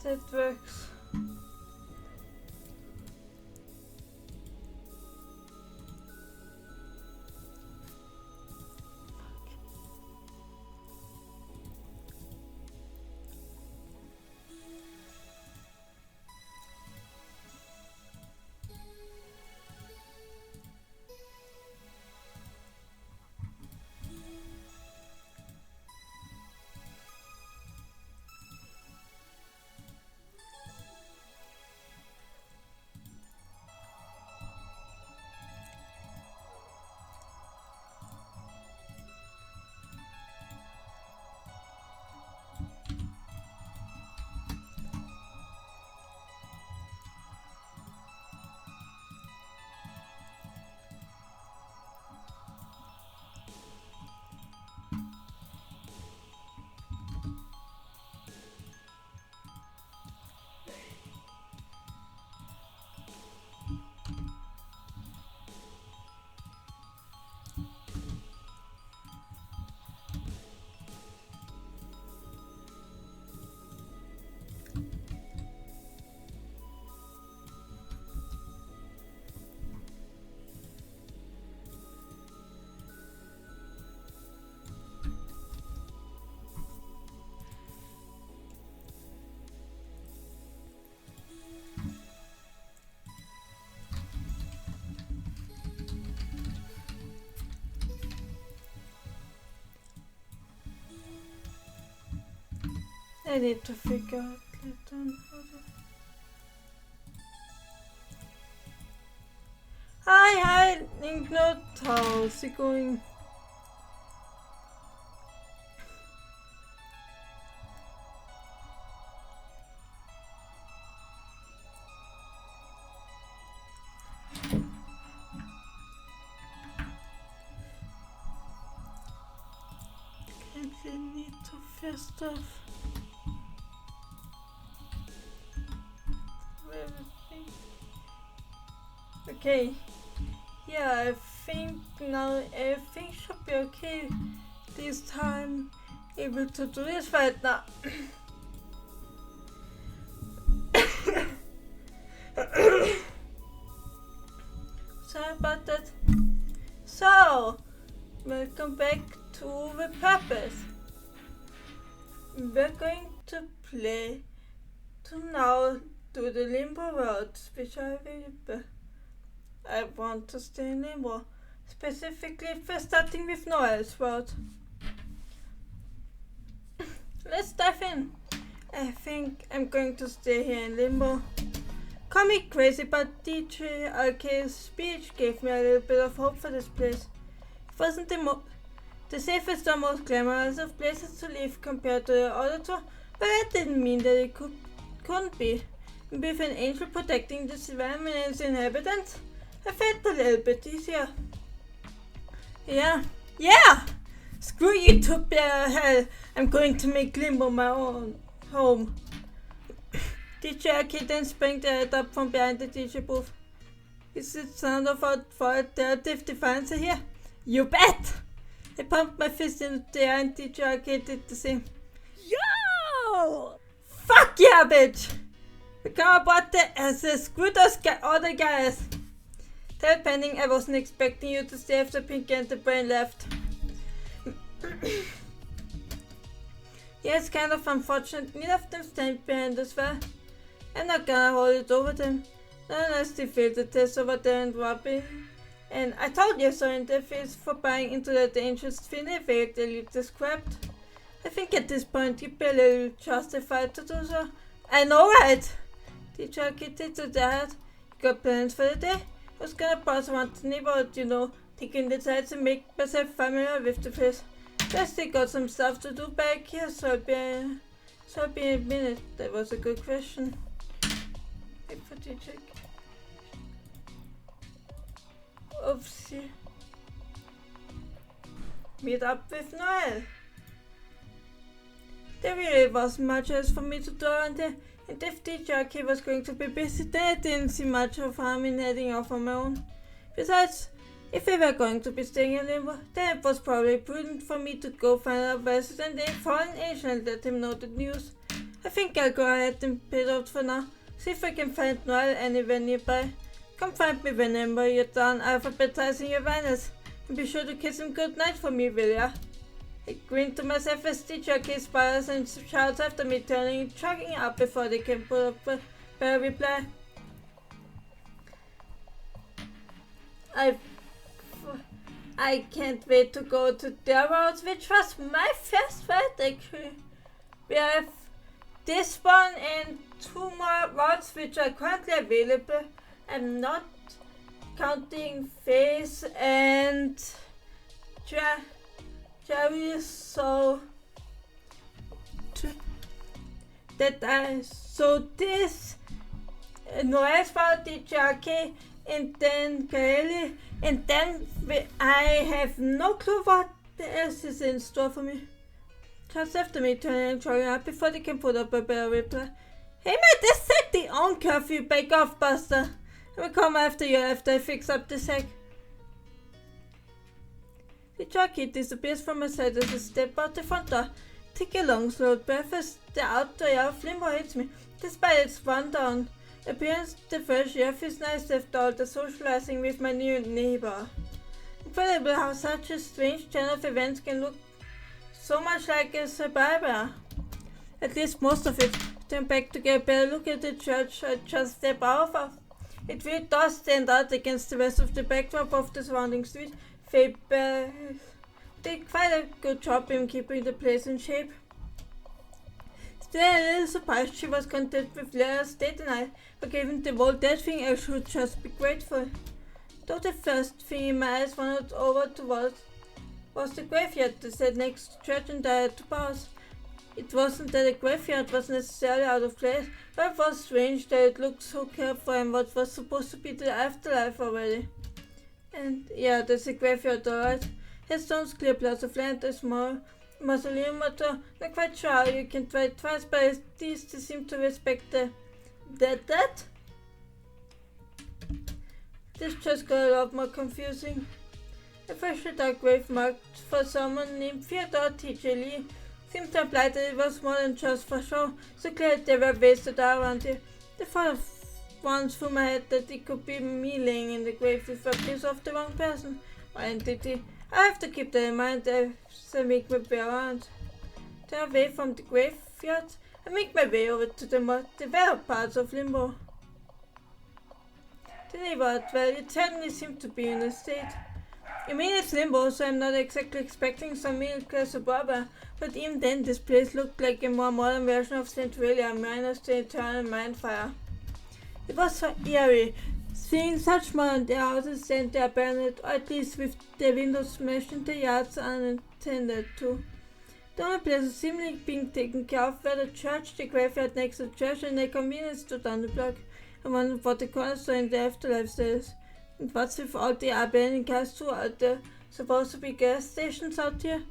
That works. I need to figure out later on how to... Hi, Inknot, how's it going? I need to fix stuff. Okay, yeah, I think now everything should be okay this time. Able to do this right now. Sorry about that. So, welcome back to Repurpose. We're going to play to now do the Limbo-VODs, which I want to stay in Limbo, specifically for starting with Noel's world. Let's dive in. I think I'm going to stay here in Limbo. Call me crazy, but DJ Arcade's speech gave me a little bit of hope for this place. It wasn't the safest or most glamorous of places to live compared to the other two, but that didn't mean that it couldn't be. With an angel protecting the environment and its inhabitants, I felt a little bit easier. Yeah! Screw Utopia hell! I'm going to make Limbo my own home. DJ Arcade then sprang the head up from behind the DJ booth. Is it sound of authoritative defiance here? You bet! I pumped my fist into the air and DJ Arcade did the same. Yo! Fuck yeah, bitch! We come aboard the screw those other guys. Depending, I wasn't expecting you to stay after Pinky and the Brain left. Yeah, it's kind of unfortunate. Neither of them stand behind us, well. I'm not gonna hold it over them. Not unless they failed the test over there and Robbie. And I told you so in their face for buying into the dangerous thing they failed they described. I think at this point you'd be a little justified to do so. I know, right? Teacher Kitty to that. You got plans for the day? I was gonna pass around the neighborhood, you know, taking the time to make myself familiar with the place. Plus they got some stuff to do back here, so I'll be a minute. That was a good question. Wait for teacher. Oopsie. Meet up with Noel. There really wasn't much else for me to do around here, and if teacher Aki was going to be busy, then I didn't see much of harm in heading off on my own. Besides, if we were going to be staying in Limbo, then it was probably prudent for me to go find our resident and fallen angel and let him know the news. I think I'll go ahead and pay it out for now. See if I can find Noel anywhere nearby. Come find me whenever you're done alphabetizing your banners. And be sure to kiss him goodnight for me, will ya? I grinned to myself as the jockey spires and shouts after me, turning and chugging up before they can put up a reply. I can't wait to go to their roads, which was my first fight actually. We have this one and 2 more routes which are currently available. I'm not counting Face and Jerry, so this Noel's route, the JRK, and then Gaeli, and then I have no clue what else is in store for me. Just after me turning and jogging up before they can put up a better reply. Hey mate, they set the own curfew, back off, buster. I will come after you after I fix up the sack. The jockey disappears from my side as I step out the front door. Take a long, slow breath as the outdoor air of Limbo hits me. Despite its rundown appearance, the fresh air feels nice after all the socializing with my new neighbor. Incredible how such a strange chain of events can look so much like a survivor. At least most of it. Turn back to get a better look at the church I just stepped out of. It really does stand out against the rest of the backdrop of the surrounding street. Faith did quite a good job in keeping the place in shape. Still a little surprised she was content with Lara's date tonight, but given the whole dead thing I should just be grateful. Though the first thing in my eyes wandered over towards was the graveyard that sat next to church, and I had to pause. It wasn't that a graveyard was necessarily out of place, but it was strange that it looked so careful and what was supposed to be the afterlife already. And yeah, there's a graveyard, alright. Headstones, clear plots of land, a small mausoleum or two. Not quite sure how you can try it twice, but at least they seem to respect the dead. This just got a lot more confusing. A freshly dug grave marked for someone named Theodore T.J. Lee seemed to imply that it was more than just for show, so clear they were wasted around here. The thought of once through my head that it could be me laying in the grave if I pissed off the wrong person or entity. I have to keep that in mind as I make my way around. Turn away from the graveyard, I make my way over to the more developed parts of Limbo. The neighborhood, well, it certainly seemed to be in a state. I mean, it's Limbo, so I'm not exactly expecting some middle-class suburban, but even then this place looked like a more modern version of Centralia minus the eternal mindfire. It was so eerie, seeing such modern houses and their abandoned, or at least with their windows smashed into yards unattended to. The only places seemingly being taken care of were the church, the graveyard next to the church, and a convenience store down the block. I wondered what the corner store in the afterlife says. And what's with all the abandoned cars too? Are there supposed to be gas stations out here?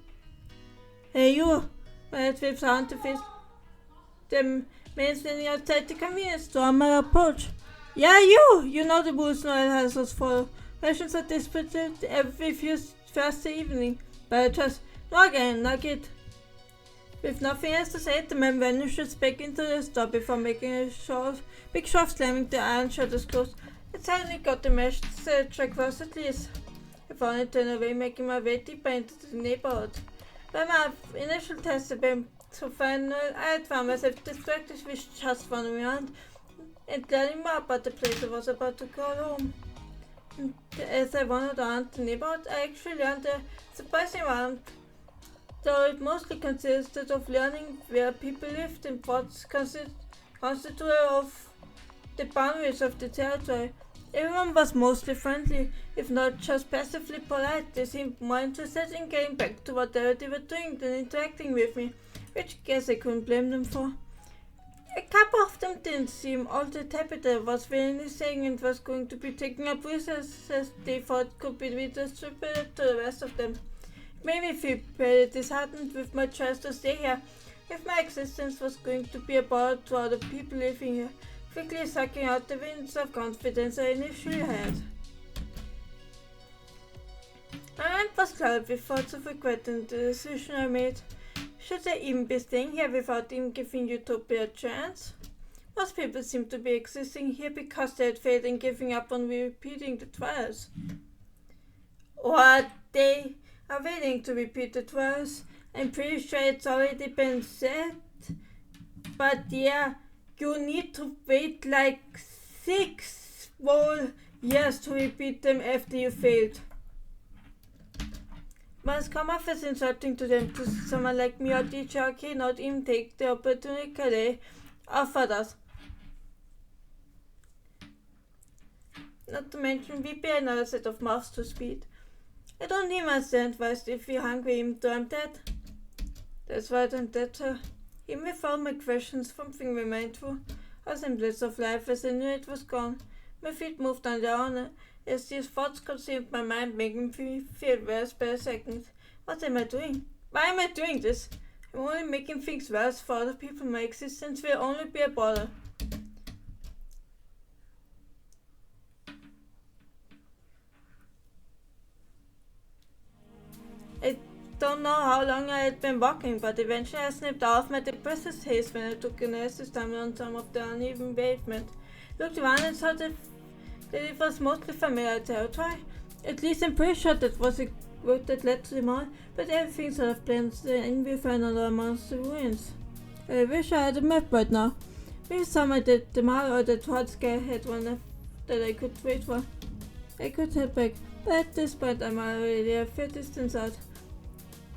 Hey you! My head whips around to face the man standing outside the convenience store on my approach. Yeah, you! You know the rules Noel has us follow. Questions are disputed every Thursday evening. But I just, no again, knock it. With nothing else to say, the man vanishes back into the store before making a big show of slamming the iron shutters closed. I suddenly got the message across at least. I finally turned away, making my way deeper into the neighborhood. By my initial test attempt to find Noel, I had found myself distracted with just wandering around and learning more about the place I was about to call home. And as I wandered around the neighborhood, I actually learned a surprising amount, though it mostly consisted of learning where people lived and what constituted of the boundaries of the territory. Everyone was mostly friendly, if not just passively polite. They seemed more interested in getting back to whatever they were doing than interacting with me, which I guess I couldn't blame them for. A couple of them didn't seem all that happy that I was willingly saying and was going to be taking up resources they thought could be redistributed to the rest of them. It made me feel pretty disheartened with my choice to stay here, if my existence was going to be a bother to other people living here, quickly sucking out the winds of confidence I initially had. My mind was clouded with thoughts of regret and the decision I made. Should I even be staying here without even giving Utopia a chance? Most people seem to be existing here because they had failed in giving up on repeating the trials. Or they are waiting to repeat the trials. I'm pretty sure it's already been said. But yeah, you need to wait like 6 whole years to repeat them after you failed. Must come off as insulting to them to someone like me or teacher cannot even take the opportunity offered us. Not to mention, we pay another set of mouths to speed. I don't even understand why if we're hungry even though I'm dead. That's right, I'm dead, sir. Even with all my questions, something remained true. A semblance of life as I knew it was gone. My feet moved on their own as these thoughts consumed my mind, making me feel worse by a second. What am I doing? Why am I doing this? I'm only making things worse for other people. My existence will only be a bother. I don't know how long I had been walking, but eventually I snipped off my depressive haze when I took a nasty stumble on some of the uneven pavement. Looked around and saw that it was mostly familiar territory. At least I'm pretty sure that was a road that led to the mall, but everything sort of blends in with another amongst the ruins. I wish I had a map right now. Maybe someone did the mall or the towards guy had one that I could wait for. I could head back, but at this point I'm already a fair distance out.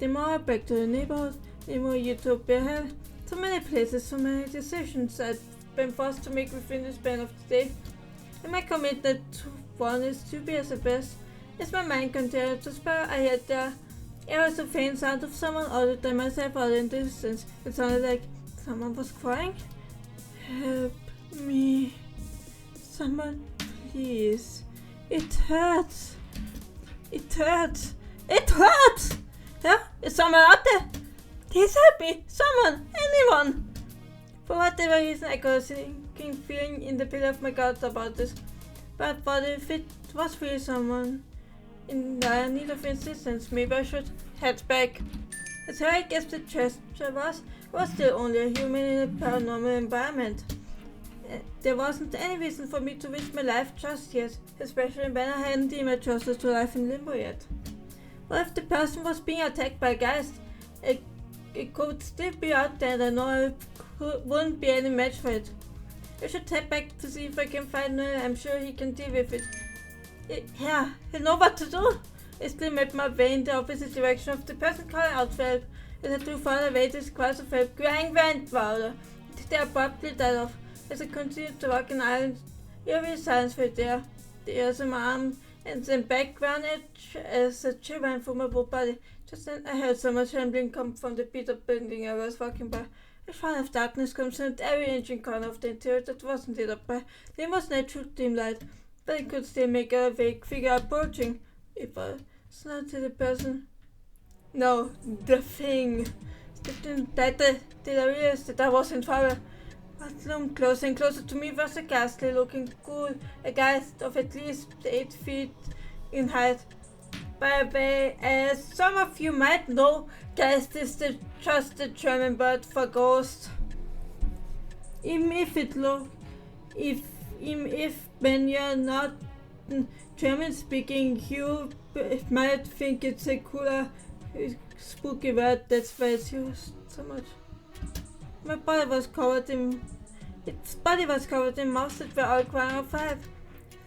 The more back to the neighborhood, the more Utopia had. So many places, so many decisions I've been forced to make within the span of the day. I might commit that one is to be as the best. As my mind continued to spiral, I heard the faint sound of someone other than myself out in the distance. It sounded like someone was crying. Help me. Someone, please. It hurts. It hurts. It hurts! Yeah? Is someone out there? Please help me! Someone! Anyone! For whatever reason, I got a sinking feeling in the pit of my gut about this. But what if it was really someone in dire need of assistance? Maybe I should head back. As hard I guess the gesture was, I was still only a human in a paranormal environment. There wasn't any reason for me to risk my life just yet, especially when I hadn't even adjusted to life in Limbo yet. What if the person was being attacked by a geist? It could still be out there and I know I wouldn't be any match for it. I should head back to see if I can find Noel. I'm sure he can deal with it. Yeah, he'll know what to do. I still made my way in the opposite direction of the person calling out for help. As I drew further away, this cries of help crying went louder. They abruptly died off. As I continued to walk in island, eerie silence filled the air of my arm and then background edge as a chill ran through my whole body. Just then I heard someone trembling come from the beat up building I was walking by. A shroud of darkness consumed every inch and corner of the interior that wasn't lit up by Limbo's natural dim light, but I could still make a vague figure approaching. It was not the person. No, the thing. Did I realize that I was in trouble? What loomed closer and closer to me was a ghastly looking ghoul, a geist of at least 8 feet in height. By the way, as some of you might know, geist is just the German word for ghost. Even if when you're not German speaking, you might think it's a cooler, spooky word. That's why it's used so much. Its body was covered in mouths that were all crying out for help.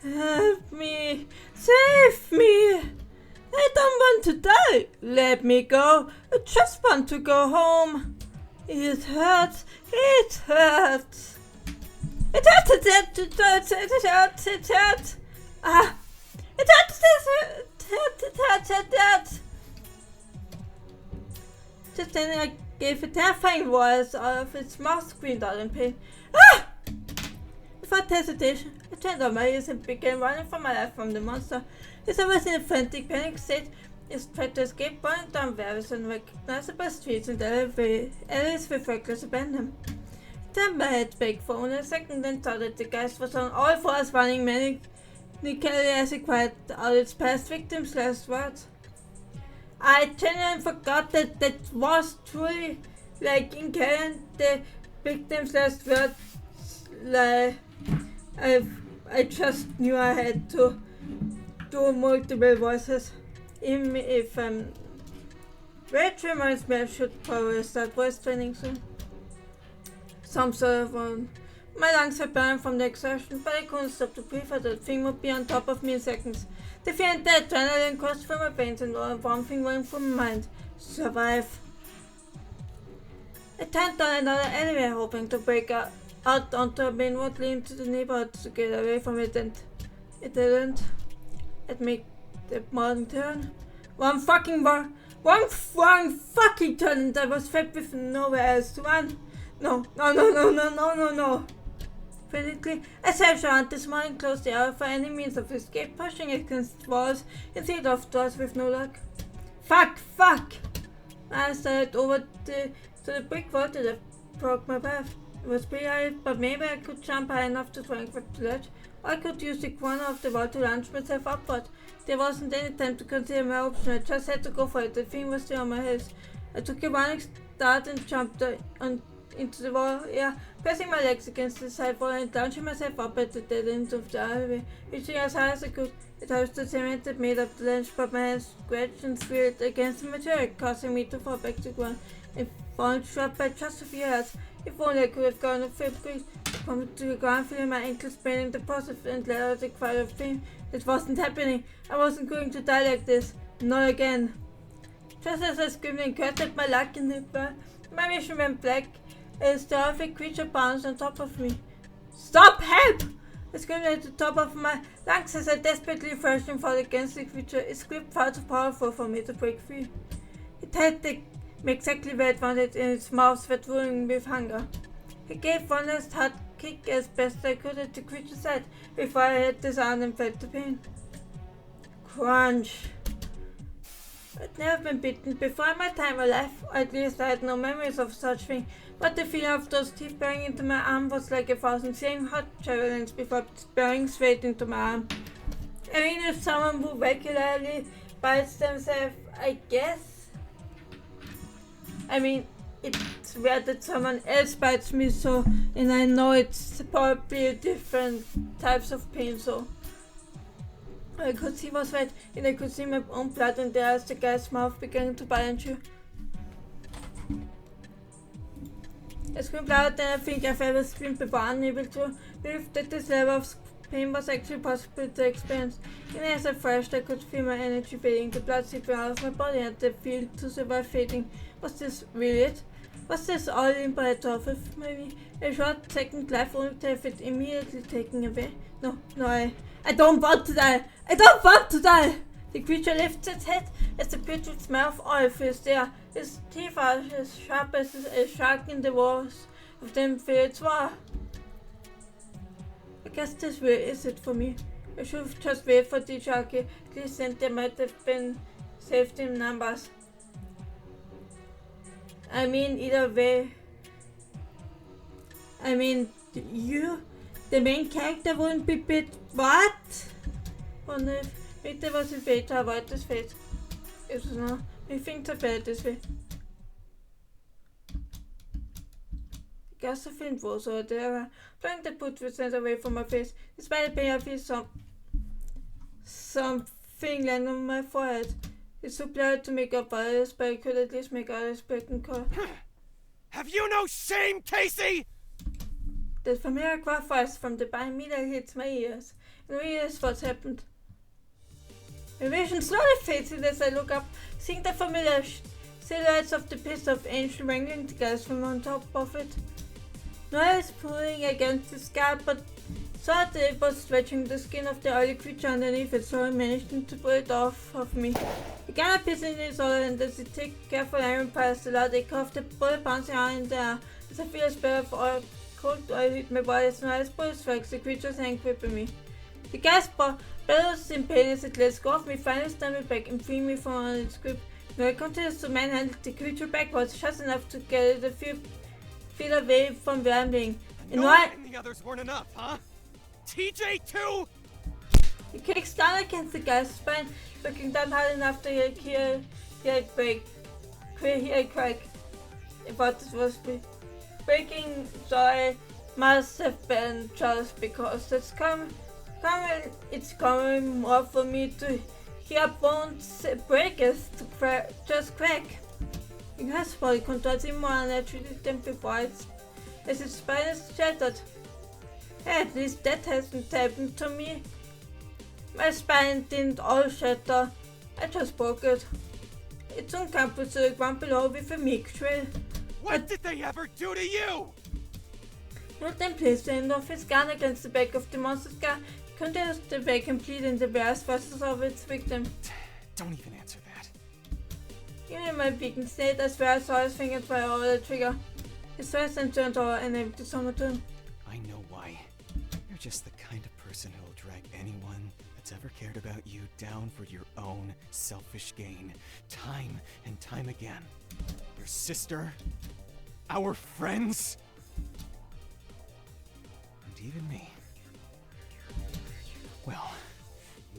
Help me! Save me! I don't want to die! Let me go! I just want to go home! It hurts! It hurts! It hurts! It hurts! It hurts! It hurts! It hurts! Ah! It hurts! It hurts! It hurts! Just then I gave a terrifying voice out of its mouth, screamed out in pain. Ah! Without hesitation, I turned on my ears and began running for my life from the monster. As I was in a frantic panic state, I tried to escape, running down various unrecognizable streets and alleys with reckless abandon. I turned my head back for only a second and saw that the geist was on all fours running manically as it cried out its past victims' last words. I genuinely forgot that was truly Like in Karen, the victim's last words, like, I just knew I had to do multiple voices. Even if which reminds me I should probably start voice training soon. Some sort of one. My lungs are burning from the exertion, but I couldn't stop to breathe or that thing would be on top of me in seconds. The fear and the adrenaline coursed through my veins and one thing running through my mind. Survive. I turned down another alleyway hoping to break out onto a main road leading to the neighborhood to get away from it, and it didn't. It made the modern turn. One fucking turn and I was fed with nowhere else to run. No. Frantically, I searched around this morning, closed the area for any means of escape, pushing against walls instead of doors with no luck. Fuck! I started over to the brick wall that broke my path. It was pretty high, but maybe I could jump high enough to try and grab the ledge, or I could use the corner of the wall to launch myself upward. There wasn't any time to consider my option, I just had to go for it. The thing was still on my heels. I took a running start and jumped into the wall, pressing my legs against the side wall and launching myself up at the dead end of the alleyway, reaching as high as I could. It was the cement that made up the ledge, but my hands scratched and slid against the material, causing me to fall back to the ground and falling short by just a few yards. If only I could have gone a flip quick, come to the ground, feeling my ankles braining the process and let out a cry of pain. It wasn't happening. I wasn't going to die like this. Not again. Just as I screamed and cursed at my luck in the bar, my vision went black as the horrific creature bounced on top of me. Stop! Help! I screamed at the top of my lungs as I desperately thrashed and fought against the creature. Its grip far too powerful for me to break free. It had me exactly where it wanted in its mouth, that drooling with hunger. I gave one last hard kick as best I could at the creature's head before I hit this arm and felt the pain. Crunch. I'd never been bitten before in my time alive, or at least I had no memories of such thing, but the feeling of those teeth bearing into my arm was like 1,000 searing hot javelins before bearing straight into my arm. I mean, if someone who regularly bites themselves, I guess. I mean, it's weird that someone else bites me, so, and I know it's probably different types of pain, so. I could see was red, and I could see my own blood, and there as the guy's mouth began to bite and chew. I screamed louder than I think I've ever screamed before, unable to believe that this level of pain was actually possible to experience. And as I thrashed, I could feel my energy fading, the blood seeping out of my body, and the feel to survive fading. Was this really it? Was this all Limbo had to offer maybe? A short second life only to have it immediately taken away? No, I don't want to die! I don't want to die! The creature lifts its head as the putrid smell of oil fills the air. Its teeth are as sharp as a shark in the walls of them fill its roar. I guess this really is it for me. I should have just waited for the shark. At least then there might have been saved in numbers. I mean, either way. I mean, you, the main character, wouldn't be bit. What? Wonder if Victor was in fate to avoid this fate. It was not. We think to bear this way. The gas of wind was over there, blowing the putrid scent away from my face. Despite the pain, I feel something land on my forehead. It's too blurry to make up others, but I could at least make others break and call. Have you no shame, Casey? The familiar gruff voice from the behind me that hits my ears, and realizes what's happened. My vision slowly fades as I look up, seeing the familiar silhouettes of the pits of Angel wrangling together from on top of it. Noel is pulling against the scar, but saw that it was stretching the skin of the oily creature underneath it, so I managed to pull it off of me. The gun pissed in his other hand as it took careful iron past the loud echo of the bullet bouncing around in the air as I feel a spell of oil. Cold oil hit my body as Noel's bullet strikes the creature's hand, gripping me. The gas bellows in pain as it lets go of me, finally stumbled back and freeing me from under its grip. Noel continues to manhandle the creature backwards, just enough to get it a few feet away from where I'm laying. And Noel and the others weren't enough, huh? TJ too? He kicks down against the guy's spine, looking down hard enough to hear it break. Hear it crack. what it was breaking, so I must have been just because it's common more for me to hear bones break as to just crack. It has probably controlled more naturally than before as its spine is shattered. At least that hasn't happened to me. My spine didn't all shatter, I just broke it. It's uncomfortable to the ground below with a milk trail. What did they ever do to you? Not then placed the end of his gun against the back of the monster's car, continues the vacuum bleeding the various voices of its victim. Don't even answer that. Even my weakened state, I swear I saw his fingers fly over the trigger. His face then turned over an empty Somerton. I know why. You're just the kind of person who'll drag anyone that's ever cared about you down for your own selfish gain, time and time again. Your sister, our friends, and even me. Well,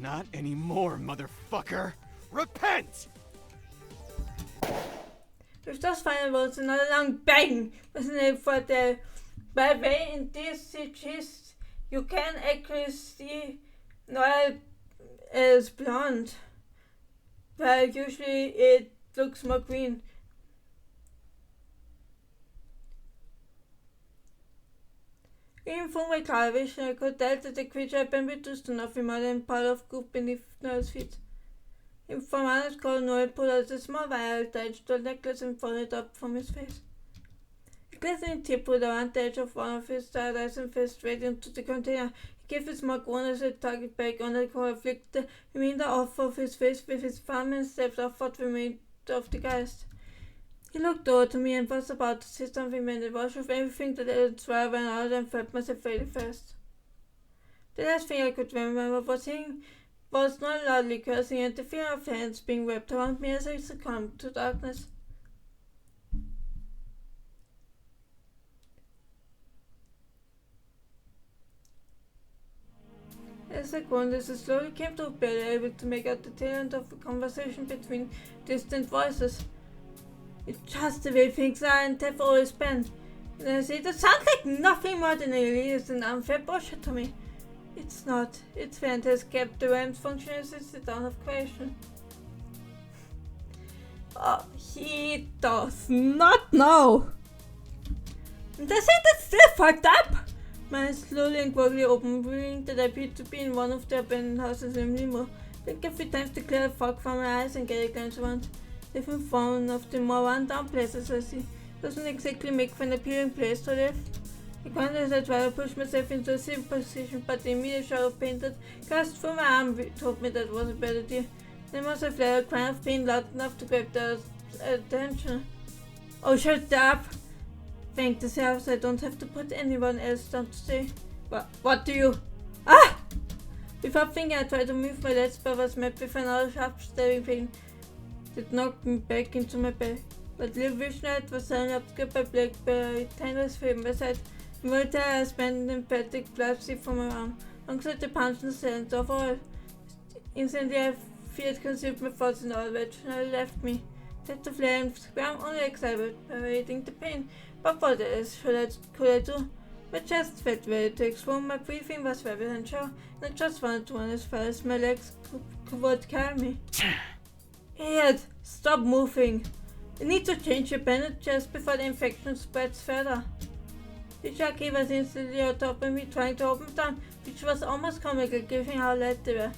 not anymore, motherfucker! Repent! With those final words, another long bang was named for the by the way in this CGs you can actually see Noel is blonde, while usually it looks more green. Even from my cloud vision, I could tell that the creature had been reduced to nothing more than part of group beneath Noel's feet. From Anna's call, Noel pulled out a small wire attached to a necklace and folded it up from his face. A glistening tip pulled around the edge of one of his tired eyes and fell straight into the container. He gave his small groan as a target back on the core, flicked the remainder off of his face with his thumb and stepped off what remained of the geist. He looked over to me and was about to say something when the rush of everything that I swear ran out and felt myself really fast. The last thing I could remember was not loudly cursing and the fear of hands being wrapped around me as I succumbed to darkness. As I groaned, as I slowly came to, barely able to make out the tail end of a conversation between distant voices. It's just the way things are and have always been. And I say that sounds like nothing more than aliens and unfair bullshit to me. It's not. Its fan has kept the ram's functioning since the dawn of creation. Oh, he does not know. And I say that's still fucked up. My eyes slowly and quickly opened, revealing that I appeared to be in one of the abandoned houses in Limbo. Blink a few times to clear the fog from my eyes and get a glance around. Different from one of the more run-down places I see. Doesn't exactly make for an appealing place to live. I wondered as I tried to push myself into a safe position, but the immediate shock of pain that coursed through my arm told me that was a bad idea. I must have let a cry of pain loud enough to grab their attention. Oh, shut up! Thank the stars, I don't have to put anyone else down to say. What do you? Ah! Without thinking, I tried to move my legs, but was met with another sharp stabbing pain that knocked me back into my bed. But little Vipnid was suddenly obscured by blackberry tendrils from my side. Involuntarily, I spent an emphatic blood slip from my arm, alongside the punch and silence of all. Instantly, I feared consumed my thoughts and all rationally left me. Set to flare and scream, only excited by awaiting the pain. But what else could I do? My chest felt ready to explode, my breathing was rapid and sure, and I just wanted to run as far as my legs would carry me. Idiot! Stop moving! I need to change your bandages before the infection spreads further. The jockey was instantly on top of me, trying to open them, which was almost comical given how light they were.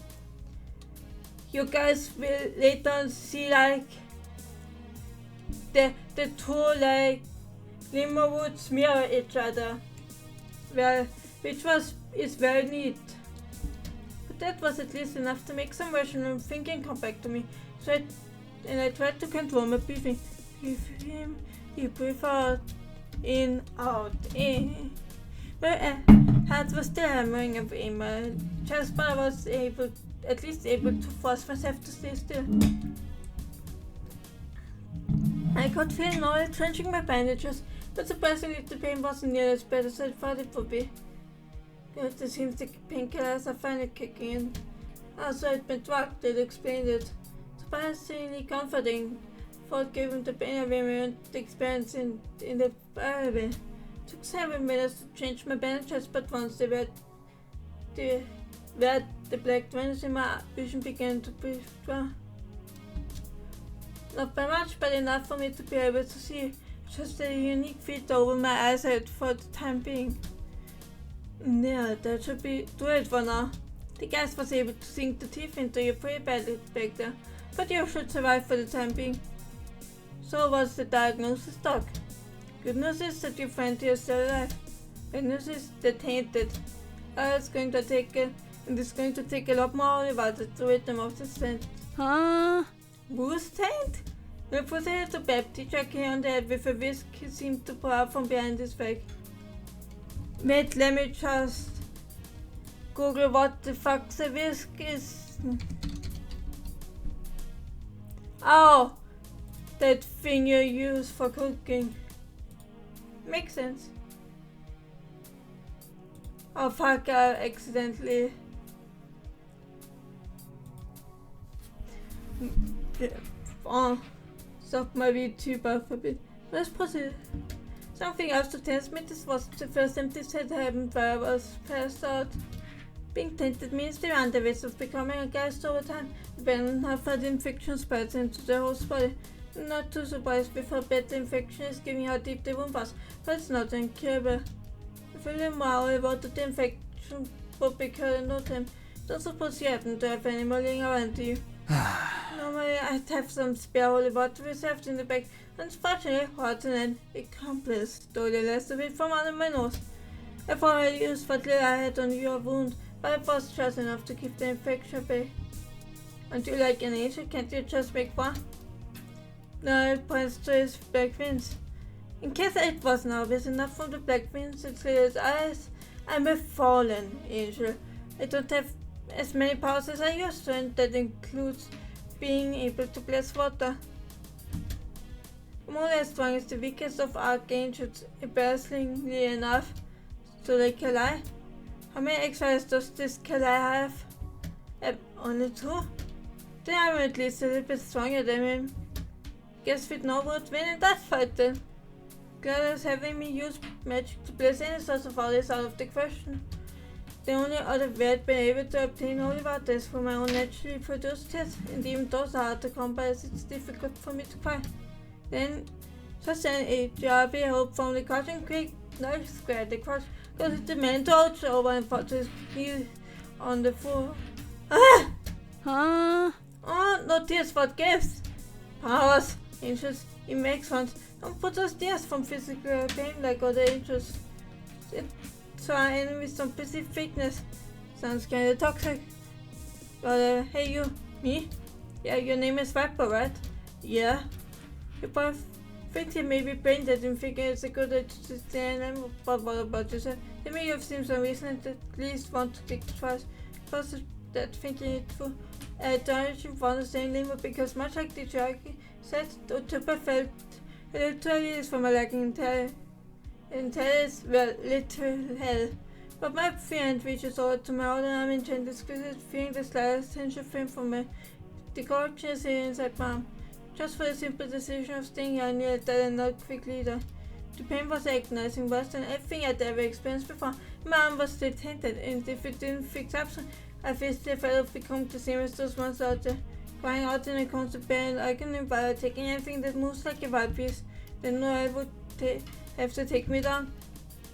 You guys will later see like the two like Limbo woods mirror each other, which is very neat. But that was at least enough to make some rational thinking come back to me. So I tried to control my breathing. Breathe in, you breathe out, in, out, in. My heart was still hammering away in my chest, but I was at least able to force myself to stay still. I could feel Noel trenching my bandages, but surprisingly the pain wasn't nearly as bad as I thought it would be. Good, it seems the painkillers are finally kicking in. Also, I'd been drugged, it explained it. Surprisingly comforting, thought given the pain of immense experience in the Arabic. It took 7 minutes to change my bandages, but once they were the black veins in my vision began to be strong. Not by much, but enough for me to be able to see. Just a unique fit over my eyesight for the time being. Yeah, that should do it for now. The gas was able to sink the teeth into you pretty badly back there, but you should survive for the time being. So was the diagnosis, Doc. Good news is that your friend here is still alive. Bad news is they're tainted. It's going to take a lot more holy water to rid them of the scent. Huh? Who's taint? We proceeded to bap the jockey on the head with a whisk he seemed to pull out from behind his back. Wait, let me just Google what the fuck's a whisk is. Oh, that thing you use for cooking. Makes sense. Oh fuck, I accidentally... Oh, stopped my VTuber for a bit. Let's proceed. Something else to test me. This was the first time this had happened where I was passed out. Being tainted means the underways of becoming a ghast over time. The venom have had infection spreads into the host body. Not too surprised with how bad the infection is, given how deep the wound was, but it's not incurable. I feel a little more about the infection would be cured in no time. Don't suppose you happen to have any more lying around you. Normally I'd have some spare holy water reserved in the bag. Unfortunately, hot and accomplice stole the rest of it from under my nose. I've already used what little I had on your wound, but it was just enough to keep the infection at bay. Aren't you like an angel? Can't you just make one? No, it points to his black wings. In case it wasn't obvious enough from the black wings and his eyes, I'm a fallen angel. I don't have as many powers as I used to, and that includes being able to bless water. I'm only as strong as the weakest of archangels, embarrassingly enough. So like Kalai? How many X-Files does this Kalai have? Only 2? Then I'm at least a little bit stronger than him. Guess Vipnid would win in that fight then. Glad as having me use magic to bless any source of all is out of the question. The only other way I'd been able to obtain holy water is from my own naturally produced tests, and even those are hard to come by as it's difficult for me to find. Then, just a job I hope from the cotton creek, not square the cross, goes the man torch over and fought to his knee on the floor. Ah! Huh? Oh, no tears for gifts! Powers! Angels, it makes ones. Don't put us tears from physical pain like other angels. So our enemies some perceived weakness. Sounds kinda toxic. But hey you, me? Yeah, your name is Viper, right? Yeah. You both think you may be brain dead and figure it's a good idea to stay in them, but what about yourself? To me you've seen some reason to at least want to kick twice. Because of that thinking it through. I don't want to stay in Limbo because much like the jockey said, Tupa felt literally from a lacking intelligence, well, literal hell. But my friend reaches over to my other arm and gently squeezes, feeling the slightest tinge of pain from the gorgeous inside my arm. Just for the simple decision of staying here, I kneeled that and not quickly either. The pain was agonizing, worse than anything I'd ever experienced before. My arm was still tainted, and if it didn't fix up soon, I faced the threat of becoming the same as those ones out there, crying out in a constant pain and agony while taking anything that moves like a wild beast. Then Noel would have to take me down.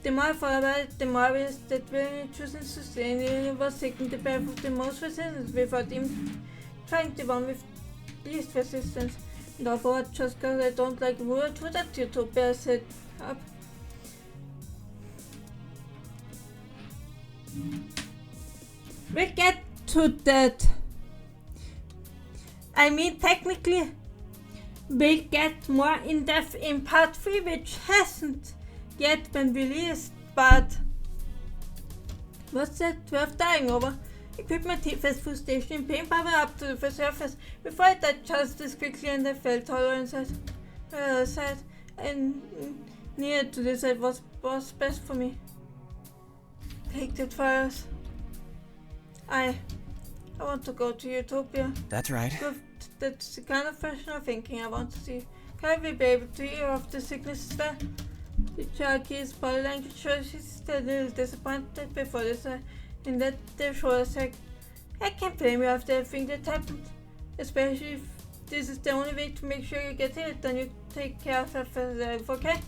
The more I thought about it, the more I realized that willingly choosing to stay in the universe was taking the path of the most resistance without even trying the one with least resistance. And therefore, just because I don't like wood to that utopia set up. We get to that. I mean, technically, we get more in depth in part 3, which hasn't yet been released, but what's that worth dying over? I put my teeth as full station in pain power up to the surface before I died just as quickly, and I felt hollow inside. Sad and needed to decide what was best for me. Take that fires. I want to go to Utopia. That's right. That's the kind of personal thinking I want to see. Can we be able to hear of the sickness as well? The Cherokee body language shows she's a little disappointed before this, and that their shoulders I can't blame you after everything that happened. Especially if this is the only way to make sure you get healed, then you take care of yourself, okay?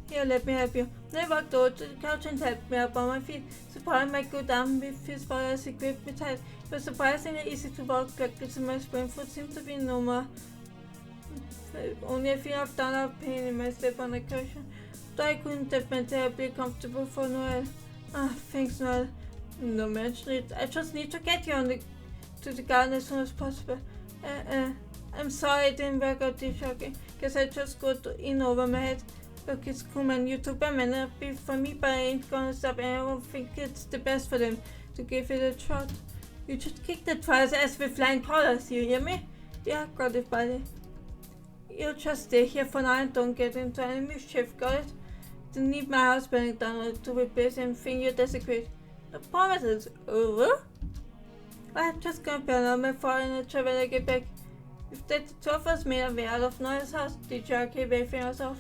Here, let me help you. They walked over to the couch and helped me up on my feet, supporting my good arm with his body as he gripped me tight. It was surprisingly easy to walk backwards, and my sprained foot seemed to be no more. Only a feeling of downward pain in my step on the cushion. Though I couldn't have been terribly comfortable for Noel. Thanks, Noel. No mention it. I just need to get you to the garden as soon as possible. I'm sorry it didn't work out this shocking. Guess I just got in over my head. Look, it's cool, man. You took my man for me, but I ain't gonna stop, and I don't think it's the best for them to give it a shot. You just kick that fire's ass with flying colors, you hear me? Yeah, got it, buddy. You just stay here for now and don't get into any mischief, got it? Don't need my house burning down to replace anything you desecrate. The promise is over? I'm just gonna burn out my furniture when I get back. If that the two of us made a way out of Noel's house, the Cherokee waving us off.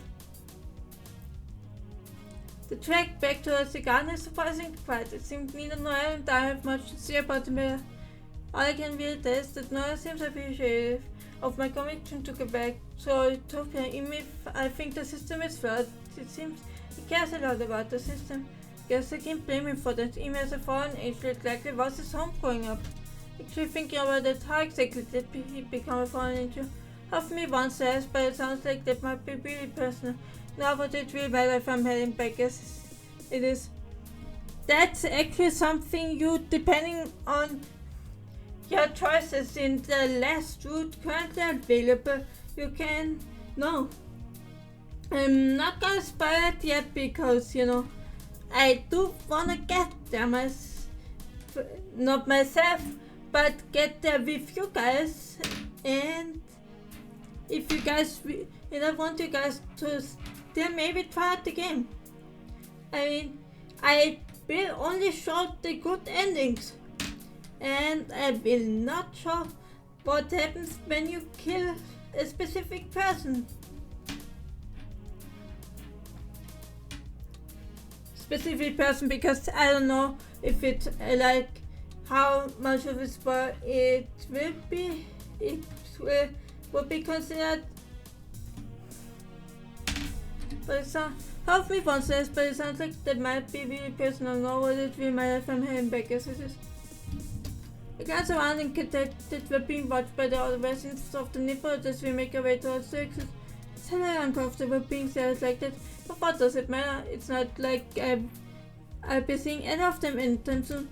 The trek back towards the garden is surprisingly quiet. It seems neither Noel and I have much to say about the matter. All I can really tell is that Noel seems appreciative of my conviction to get back to Utopia. Even if I think the system is flawed, it seems he cares a lot about the system. Guess I can't blame him for that. Even as a foreign angel, it likely was his home growing up. Actually thinking about it, how exactly did he become a foreign angel? Half of me wants to ask, but it sounds like that might be really personal. Now, but it will matter if I'm heading back as it is. That's actually something you, depending on your choices in the last route currently available, you can know. I'm not gonna spoil it yet because, I do wanna get there not myself, but get there with you guys. And if you guys, and I want you guys to still maybe try out the game. I mean, I will only show the good endings, and I will not show what happens when you kill a specific person. Because I don't know if it how much of a spoil it will be. It will be considered. But it sounds, half me wants this, but it sounds like that might be really personal. Nor would it be my life I'm heading back as it is. The guys around and that were being watched by the other residents of the neighborhood as we make our way towards the exit. It's hella uncomfortable being stared like that, but what does it matter? It's not like I'll be seeing any of them anytime soon.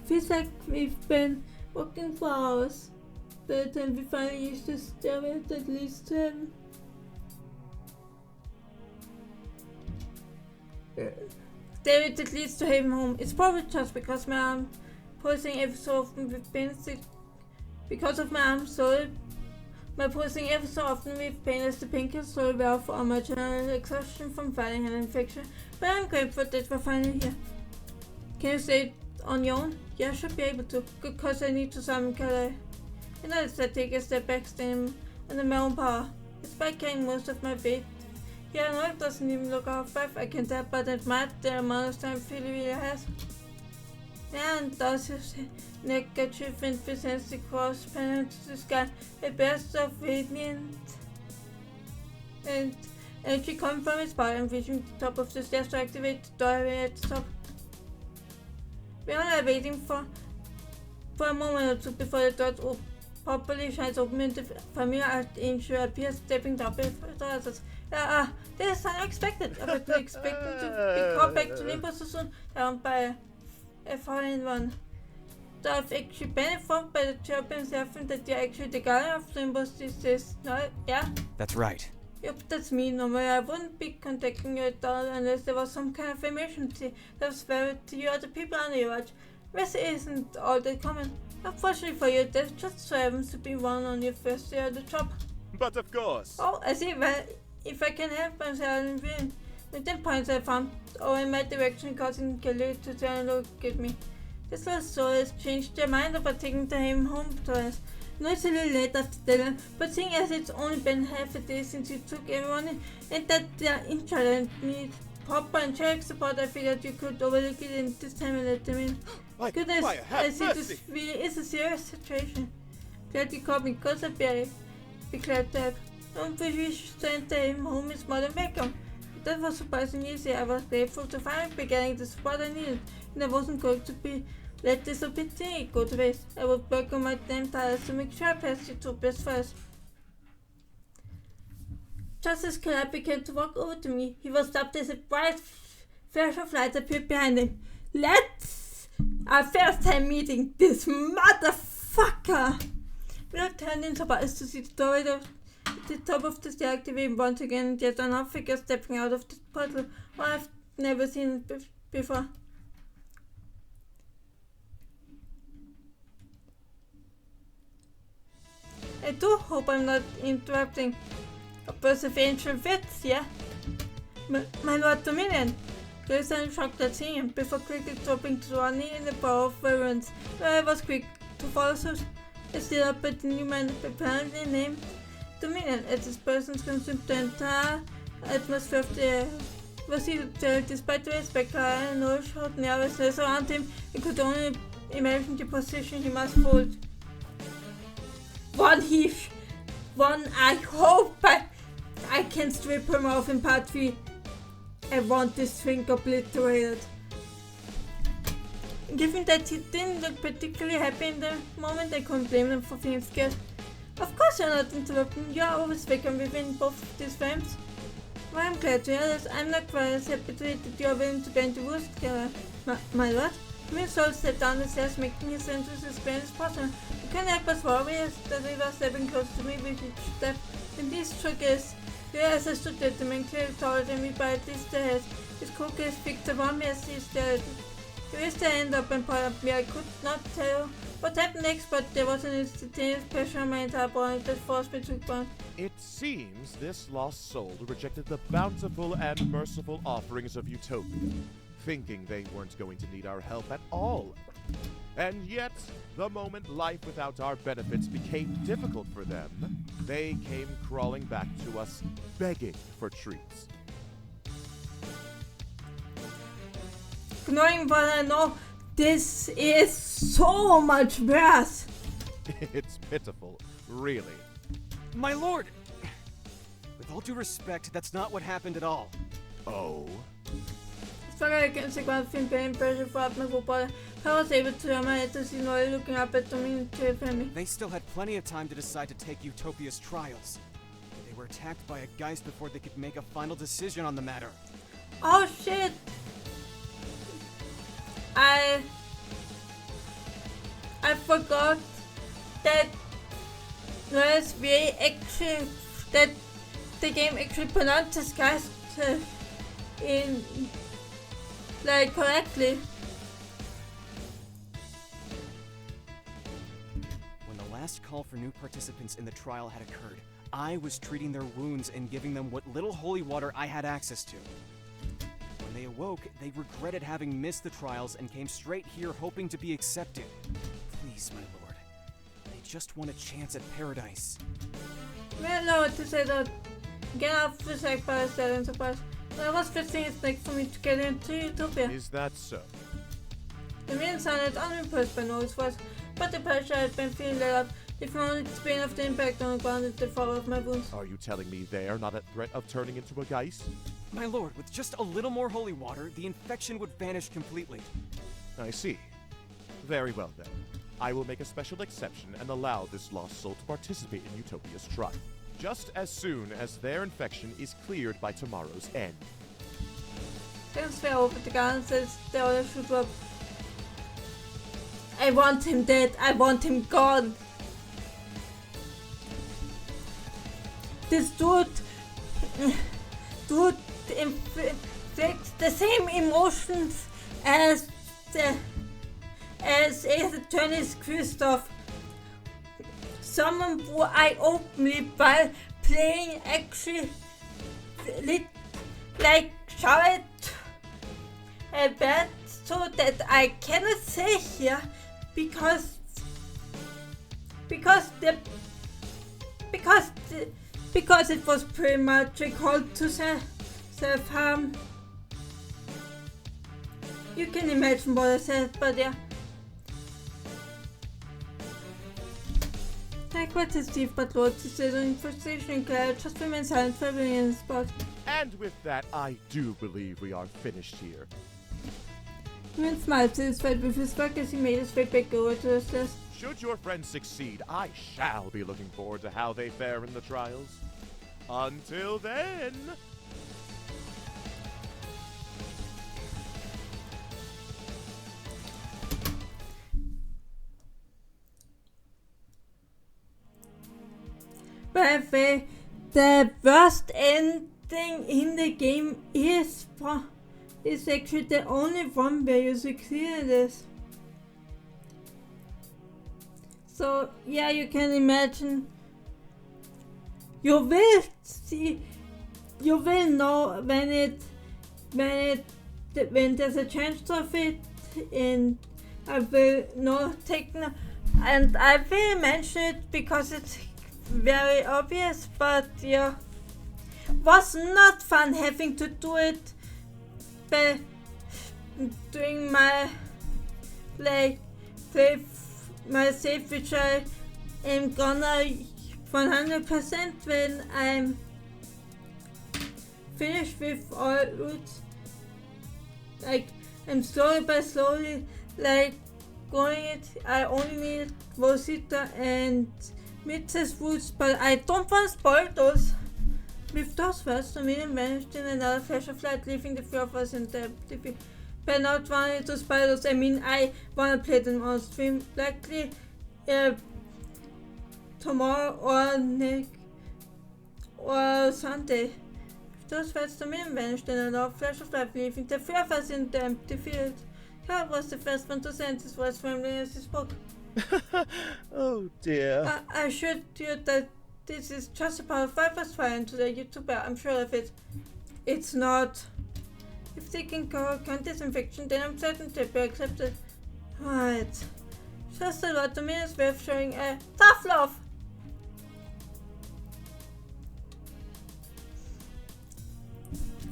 Feels like we've been walking for hours. By the time we finally reach the stairway that leads to heaven. Stairway that leads to heaven home. It's probably just because my arm pulsing ever so often with pain. Because of my arm, so my pulsing ever so often with pain as the painkiller slowly wear off on my general exhaustion from fighting an infection. But I'm grateful that we're finally here. Can you say it on your own? Yeah, I should be able to, because I need to summon Kalai. And as I take a step back, standing under my own power. Despite carrying most of my weight, yeah, no, it doesn't even look half five. I can tell, but admire the amount of time Philly really has. Yeah, and does his neckerchief and presents the cross pennant to the sky, a burst of radiant and energy coming from his body and reaching the top of the stairs to activate the doorway at the top. We all are waiting for a moment or two before the door properly shines open and the familiar archangel appears stepping down before the others. This is unexpected. I wasn't expecting to be called back to Limbo so soon, around by a foreign one. So I've actually been informed by the chirp himself that you're actually the guy of Limbo these days. No, yeah? That's right. Yep, that's me. Normally I wouldn't be contacting you at all unless there was some kind of emergency that was very to you or the people under your watch. This isn't all that common. Unfortunately for you, there just so happens to be one on your first day of the job. But of course. Oh, I see. Well, if I can help myself with the points I found, or in my direction causing Kelly to turn and look at me. This little soul has changed their mind about taking him home to us. No, it's a little late after dinner, but seeing as it's only been half a day since you took everyone in, and that they're injured and need proper and check support, I figured you could overlook it in this time and let them in. Goodness, I see this really is a serious situation. Glad you called me, cause I'd be glad to have. Don't wish to enter him home is more than welcome. That was surprisingly easy. I was grateful to finally be getting the support I needed, and I wasn't going to let this opportunity go to waste. I would work on my damn tires to make sure I passed Utopias first. Just as Caleb began to walk over to me, he was stopped as a bright flash of light appeared behind him. Let's our first time meeting this motherfucker! We all turned in surprise to see the doorway of the top of the stair activating once again, and yet another figure stepping out of the portal. Oh, I've never seen it before. I do hope I'm not interrupting a burst of ancient wits, yeah? My Lord Dominion! Grace and shocked at seeing him before quickly dropping to one knee in the power of reverence, where I was quick to follow suit. I stood up at the new man apparently named Dominion as this person's consumed the entire atmosphere of the air. Was he to tell, despite the respect and Noel showed nervousness around him, I could only imagine the position he must hold. I hope I can strip him off in part 3. I want this thing obliterated. Given that he didn't look particularly happy in the moment, I couldn't blame him for being scared. Of course you're not interrupting, you're always welcome within both of these frames. Well, I'm glad to hear this. I'm not quite as happy to hear that you're willing to bend the rules together. My lord? Miss Soul stepped down the stairs, making his entrance as grand as possible. You can help us warriors that they were stepping close to me with each step. And these triggers, as I stood there, the man clearly taller than me by at least a head. His cool gaze fixed upon me as he stared at it. He raised her hand up and pointed at me. I could not tell what happened next, but there was an instantaneous pressure on my entire body that forced me to ground. It seems this lost soul rejected the bountiful and merciful offerings of Utopia, thinking they weren't going to need our help at all. And yet, the moment life without our benefits became difficult for them, they came crawling back to us, begging for treats. Knowing what I know, this is so much worse. It's pitiful, really. My lord! With all due respect, that's not what happened at all. Oh? As far as I can see, one thing pain pressure throughout my whole body, I was able to turn my head to see Noel looking up at me to defend me. They still had plenty of time to decide to take Utopia's trials. They were attacked by a geist before they could make a final decision on the matter. Oh shit! I forgot that Noel's way actually, that the game actually pronounces geist in like correctly. When the last call for new participants in the trial had occurred, I was treating their wounds and giving them what little holy water I had access to. When they awoke, they regretted having missed the trials and came straight here hoping to be accepted. Please, my lord. They just want a chance at paradise. Well, no, to say that. Get off the sack by a sudden surprise. I was fixing it like for me to get into Utopia. Is that so? The man sounded unimpressed by Noel's voice, but the pressure I had been feeling let up, if only the pain of the impact on the ground at the fall of my wounds. Are you telling me they are not at threat of turning into a geist? My lord, with just a little more holy water, the infection would vanish completely. I see. Very well then. I will make a special exception and allow this lost soul to participate in Utopia's trial, just as soon as their infection is cleared by tomorrow's end. Thanks fell over the gun and says the other shoot up. I want him dead. I want him gone. This dude inflicts the same emotions as Attorney Christoph. someone who I openly while playing actually like show it a bit so that I cannot say here because it was pretty much a call to self-harm. You can imagine what I said, but yeah. Like what is Steve but Lord to say in frustration and glad just remain silent for everything in the spot. And with that, I do believe we are finished here. Even smiled satisfied with his work as he made his way back over to his desk. Should your friends succeed, I shall be looking forward to how they fare in the trials. Until then... By the way, the worst ending in the game is actually the only one where you succeed in this. So yeah, you can imagine. You will know when there's a chance of it, and I will not take no, and I will mention it because it's very obvious, but yeah, was not fun having to do it by doing my my save, which I am gonna 100% when I'm finished with all routes. Like I'm slowly going it. I only need Rosita and Mitz's routes, but I don't want to spoil those. With those words, Dominion vanished in another flash of light, leaving the few of us in the TV. By not wanting to spoil those, I mean I want to play them on stream, likely tomorrow or or Sunday. With those words, Dominion vanished in another flash of light, leaving the few of us in the empty field. Carl was the first one to send his voice firmly as he spoke. Oh dear. I assured you that this is just a part of Viper's fire into the YouTuber. I'm sure of it. It's not. If they can count this infection, then I'm certain they'll be accepted. Right. Just a lot of minutes worth showing a tough love.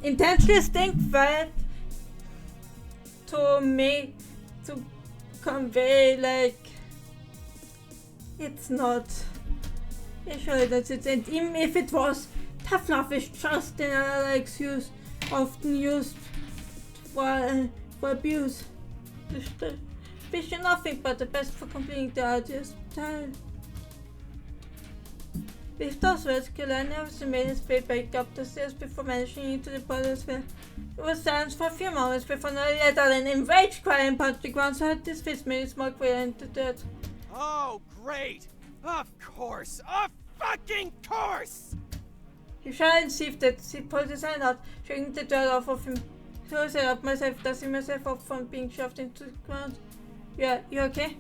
Intentionally think that to convey it's not. Usually that's it, and even if it was, tough love is just another excuse often used for abuse. Wishing nothing but the best for completing the arduous time. With those words, Kalani obviously made his way back up the stairs before vanishing into the bottosphere. It was silence for a few moments before Noel let out an enraged cry and punched the ground so his fist made his smoke way into dirt. Oh, great! Of course! Of fucking course! He tried and see that he pulled his hand out, shaking the dirt off of him. So I set up myself, dusting myself up from being shoved into the ground. Yeah, you okay?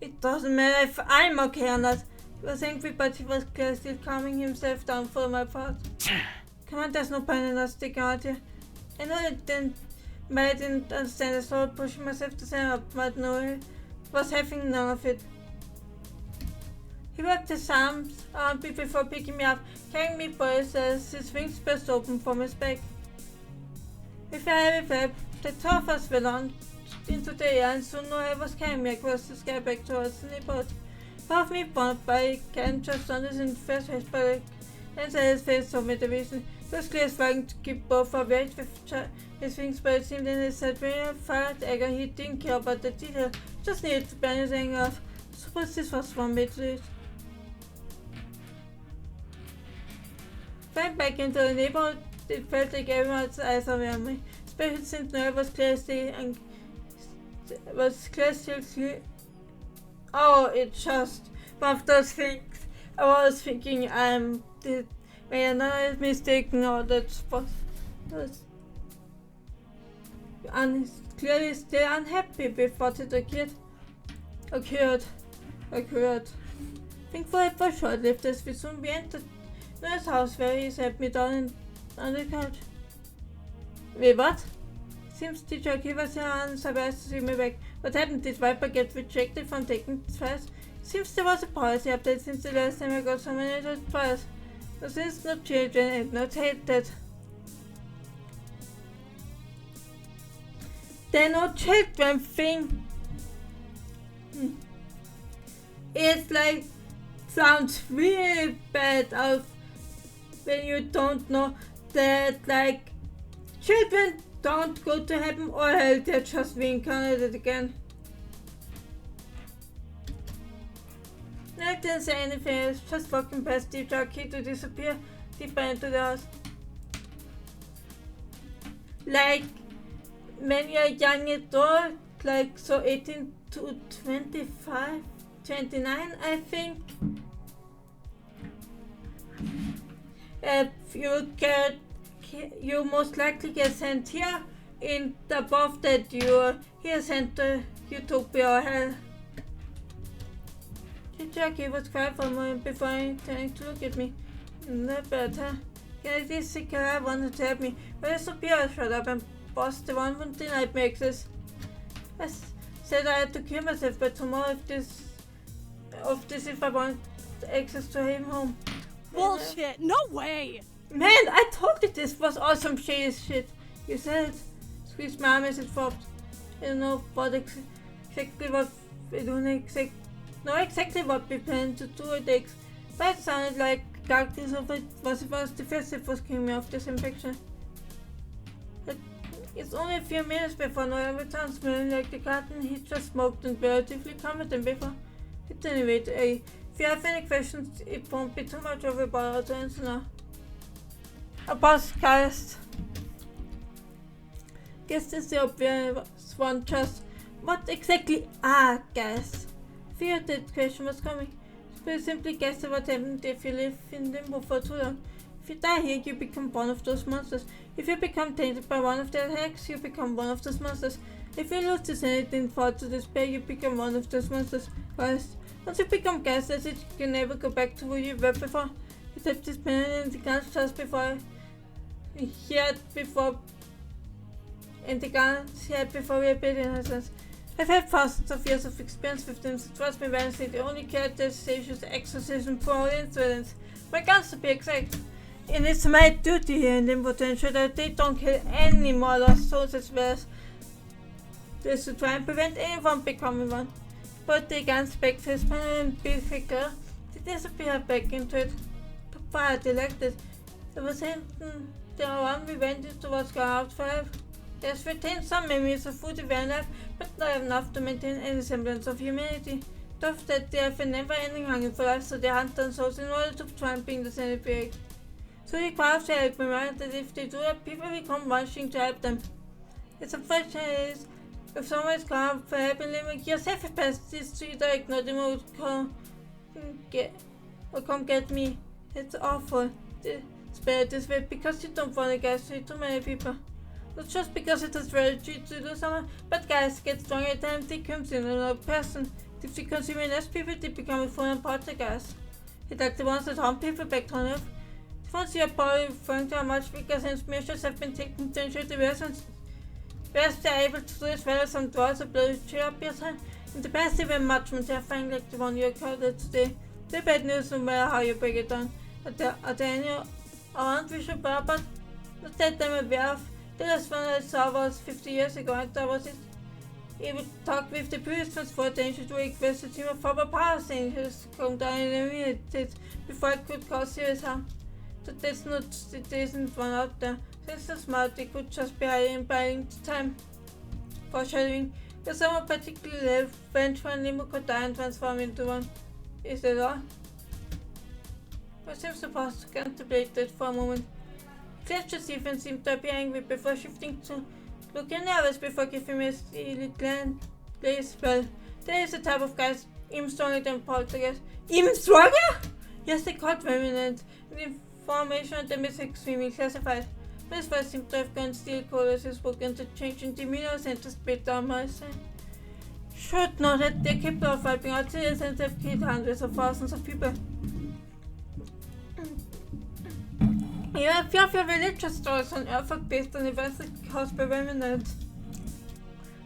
It doesn't matter if I'm okay or not. He was angry, but he was clearly still calming himself down for my part. Come on, there's no point in us sticking out here. I know I didn't understand. I started pushing myself to stand up, but no, was having none of it. He wrapped his arms around me before picking me up, carrying me boys as his wings burst open from his back. With a heavy flap, the two of us were launched into the air, and soon Noel was carrying me across the sky back towards the boat. Above me, bumped by a can just under in the first face, but inside his face told me the reason. He was clearly trying to keep both awake with his wings, but it seemed in his head when he fired anger, he didn't care about the detail, just needed to burn his anger off. I suppose this was one way to do it. Went back into the neighborhood, it felt like everyone's eyes were on me, especially since Noel was clearly still. Oh, it's just one of those things. I was thinking made another mistake. No, that's clearly still unhappy with what it occurred. occurred. Thankfully for short-lived as we soon be entered Noel's house where he sat me down on the couch. Wait, what? Seems teacher gave us and surprised to see me back. What happened? Did Viper get rejected from taking class? Seems there was a policy update since the last time I got so many trials. But since no children and not hated. The no children thing. It's like sounds really bad of when you don't know that like children don't go to heaven or hell, they're just reincarnated again. I didn't say anything, I was just walking past the jockey to disappear deeper into the house. Like when you're young adult, like so 18 to 25, 29 I think. You most likely get sent here in the above that you're here sent to Utopia or Hell. Jackie was quiet for a moment before turning to look at me. Not bad, huh? Yeah, this guy wanted to help me, but I Sophia shut up and boss the one who denied me access. I said I had to kill myself by tomorrow if I want access to him home. Bullshit! No way! Man, I told you this was awesome shit. You said it. Squeezed my arm as it flopped. I don't know what exactly what we don't exactly what we planned to do at X, but it sounded like darkness of it was defensive was killing me off this infection. It's only a few minutes before Noel returns, smelling like the garden he just smoked and relatively calmer than before. At any rate, if you have any questions, it won't be too much of a bother to answer now. A podcast. Guess is the obvious one, just what exactly are guys? Feared that question was coming. So simply guess what happened if you live in Limbo for too long. If you die here, you become one of those monsters. If you become tainted by one of their hacks, you become one of those monsters. If you lose the sanity and fall to despair, you become one of those monsters. First, once you become gaslit, you can never go back to who you were before. Except this pen in the guns just before we appeared in essence. I've had thousands of years of experience with them, so trust me when I say the only characterization is exorcism for all incidents. My guns to be exact. And it's my duty here in Limbo to ensure that they don't kill any more lost souls as well as this to try and prevent anyone becoming one. But the guns back to his pen and be figure, they disappear back into it. The fire elected. It was hinting the one we went into was gone out forever. There's retained some memories of who they were in life, but not enough to maintain any semblance of humanity. Tough that they have a never-ending hunger for life, so they hunt down souls in order to try and bring the sanity back. So they craft to help, remember that if they do that, people will come rushing to help them. It's unfortunate if someone is gone for help in living, your safe past is to either ignore them or come get me. It's awful. It's better this way because you don't want to get too many people. Not just because it is very cheap to do something, but guys get stronger every time they consume another person. If they consume less people, they become a full and part of guys. It's like the ones that harm people back on Earth. Once you are probably referring to how much bigger sense measures have been taken to ensure the residents they are able to do as well as some drawers of blood cheer up your time. In the past they were much more terrifying like the one you occurred today. The bad news no matter how you break it down. Are there any around we should bear about? Not that I'm aware of. The last one I saw was 50 years ago and I was able to talk with the previous transfer danger to request a team of former power rangers to come down and eliminate it before it could cause serious harm. So there isn't one out there. Since they're smart, they could just be hiding and buying time. Foreshadowing, there's someone particularly French when Limbo could die and transform into one. Is that all? I seem supposed to contemplate that for a moment. Fletcher's even seemed to be angry before shifting to looking nervous before giving me a steely glance. Well, there is a type of guys even stronger than poltergeist. Even stronger? Yes, they called remnant. The information on them is extremely classified. This voice seemed to have gone steel cold as he spoke into changing demeanor and to spit down my side. should know that they're capable of wiping out cities and have killed hundreds of thousands of people. Yeah, a few of your religious stories on Earth are based on events that caused by remnants.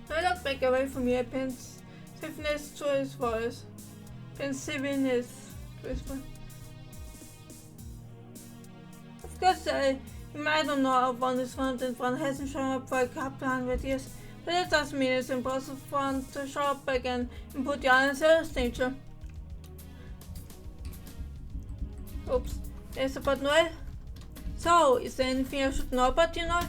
I look back away from your pensiveness to his voice. Pensiveness to his voice. Of course, you might not know how one is found and one hasn't shown up for a couple hundred years, but it doesn't mean it's impossible for one to show up again and put you on a serious danger. Oops, there's about Noel. So, is there anything I should know about you, Noel?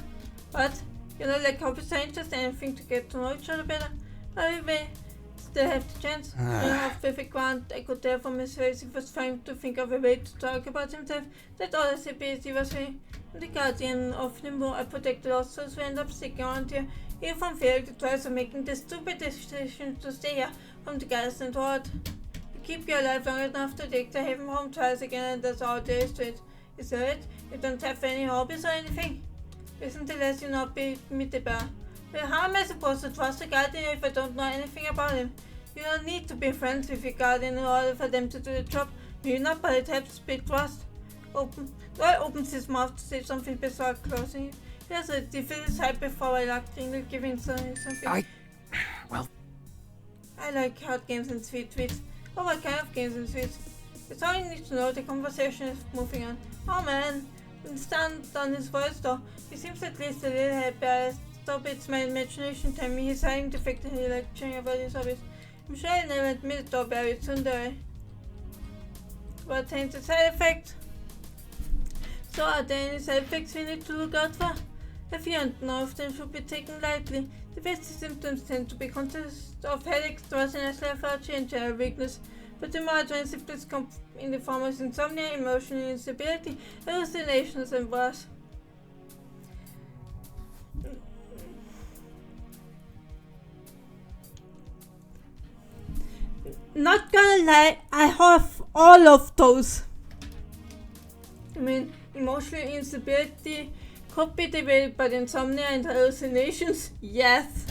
What? You know, like hobbies or just anything to get to know each other better? By the way, still have the chance. You know, with a grant, I could tell from his face he was trying to think of a way to talk about himself that others appeared he was saying. I'm the guardian of Limbo. I protected us, so we end up sticking around here. Even from failing to twice of making the stupid decision to stay here from the guys and toward. You keep you alive long enough to take the heaven home twice again, and that's all there is to it. Is that it? You don't have any hobbies or anything? Isn't it less you not be me the bear? Well, how am I supposed to trust a guardian if I don't know anything about him? You don't need to be friends with your guardian in order for them to do the job. Maybe not, but it helps build trust. Noel opens his mouth to say something before closing it. He has a defeated side before I like giving something. I like hard games and sweet tweets. Oh, what kind of games and sweets? It's all you need to know. The conversation is moving on. Oh man, stand on his voice though. He seems at least a little happy. I stop it's my imagination telling me he's hiding the fact that he lecturing about his hobbies. I'm sure I'll never admit it though very soon though. What taints the side effect? So are there any side effects we need to look out for? If you don't know if them should be taken lightly. The basic symptoms tend to be consist of headaches, drowsiness, lethargy and general weakness. But the more advanced symptoms come in the form of insomnia, emotional instability, hallucinations and worse. Not gonna lie, I have all of those. I mean, emotional instability could be developed by insomnia and hallucinations. Yes,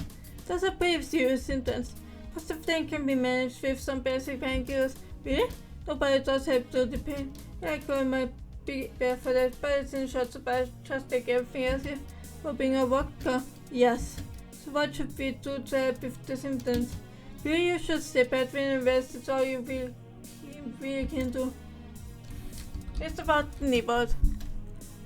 those are pretty serious symptoms. Most of them can be managed with some basic painkillers. Really? No, but it does help to the pain. Yeah, I go might be bad for that, but it's in short supply, just like everything else here. For being a worker, yes. So what should we do to help with the symptoms? Really, you should step out and rest. It's all you really can do. It's about the neighborhood.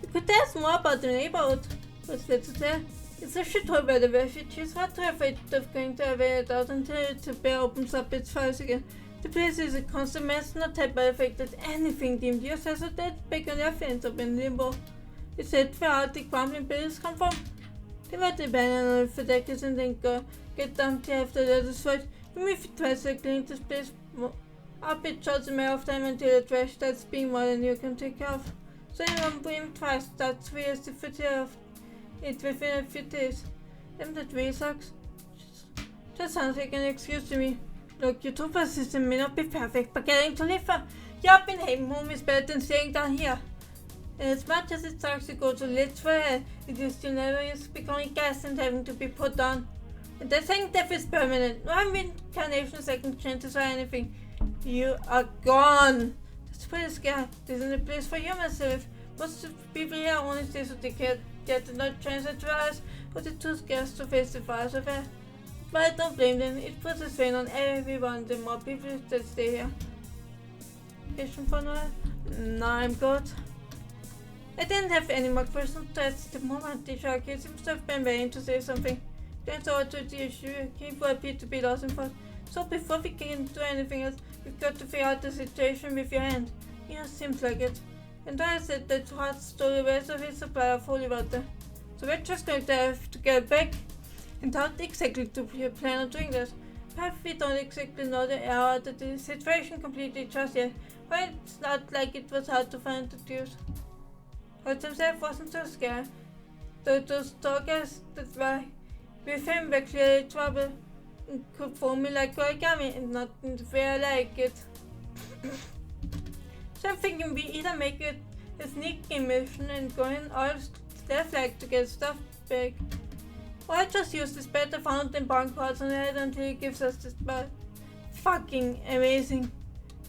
You could tell us more about the neighborhood. What's there to tell? It's a shithole where the refugees are too afraid of going to evade it out until the bear opens up its files again. The place is a constant mess, not helped by the fact that anything deemed useless or dead back on Earth ends up in Limbo. It's said where all the crumbling buildings come from. They might abandon it for decades and then get dumped here after they're destroyed. Even if it tries to clean this place up, it shows a matter of time until the trash starts being more than you can take care of. So anyone blame twice starts to realize the future of it within a few days. Damn, that really sucks. Just sounds like an excuse to me. Look, your two-pass system may not be perfect, but getting to live your up in Haven home is better than staying down here. And as much as it sucks to go to lit for hell, it is still never used to becoming gas and having to be put down. And they're saying death is permanent. No reincarnation, second chances or anything. You are gone. That's pretty scary. This isn't a place for humans to live. Most of the people here only stay so they can get not transferred to us, but they're too scared to face the fires of it. But I don't blame them. It puts a strain on everyone, the more people that stay here. Question for Noel? No, I'm good. I didn't have any more questions to ask at the moment. The shark seems to have been waiting to say something. Turns out to the issue people appear to be lost in thought. So before we can do anything else, we've got to figure out the situation with your hand. Yeah, seems like it. And I said that Hart stole the rest of his supply of holy water. So we're just going to have to get back. And how exactly do we plan on doing this? Perhaps we don't exactly know the era of the situation completely just yet. But it's not like it was hard to find the truth. Hart himself wasn't so scared. Those talkers that were with him were clearly trouble. And could form me like origami and not in the way I like it. So I'm thinking we either make it a sneaking mission and go in all stealth like to get stuff back. Or I just use this better fountain bank cards on it until it gives us this fucking amazing.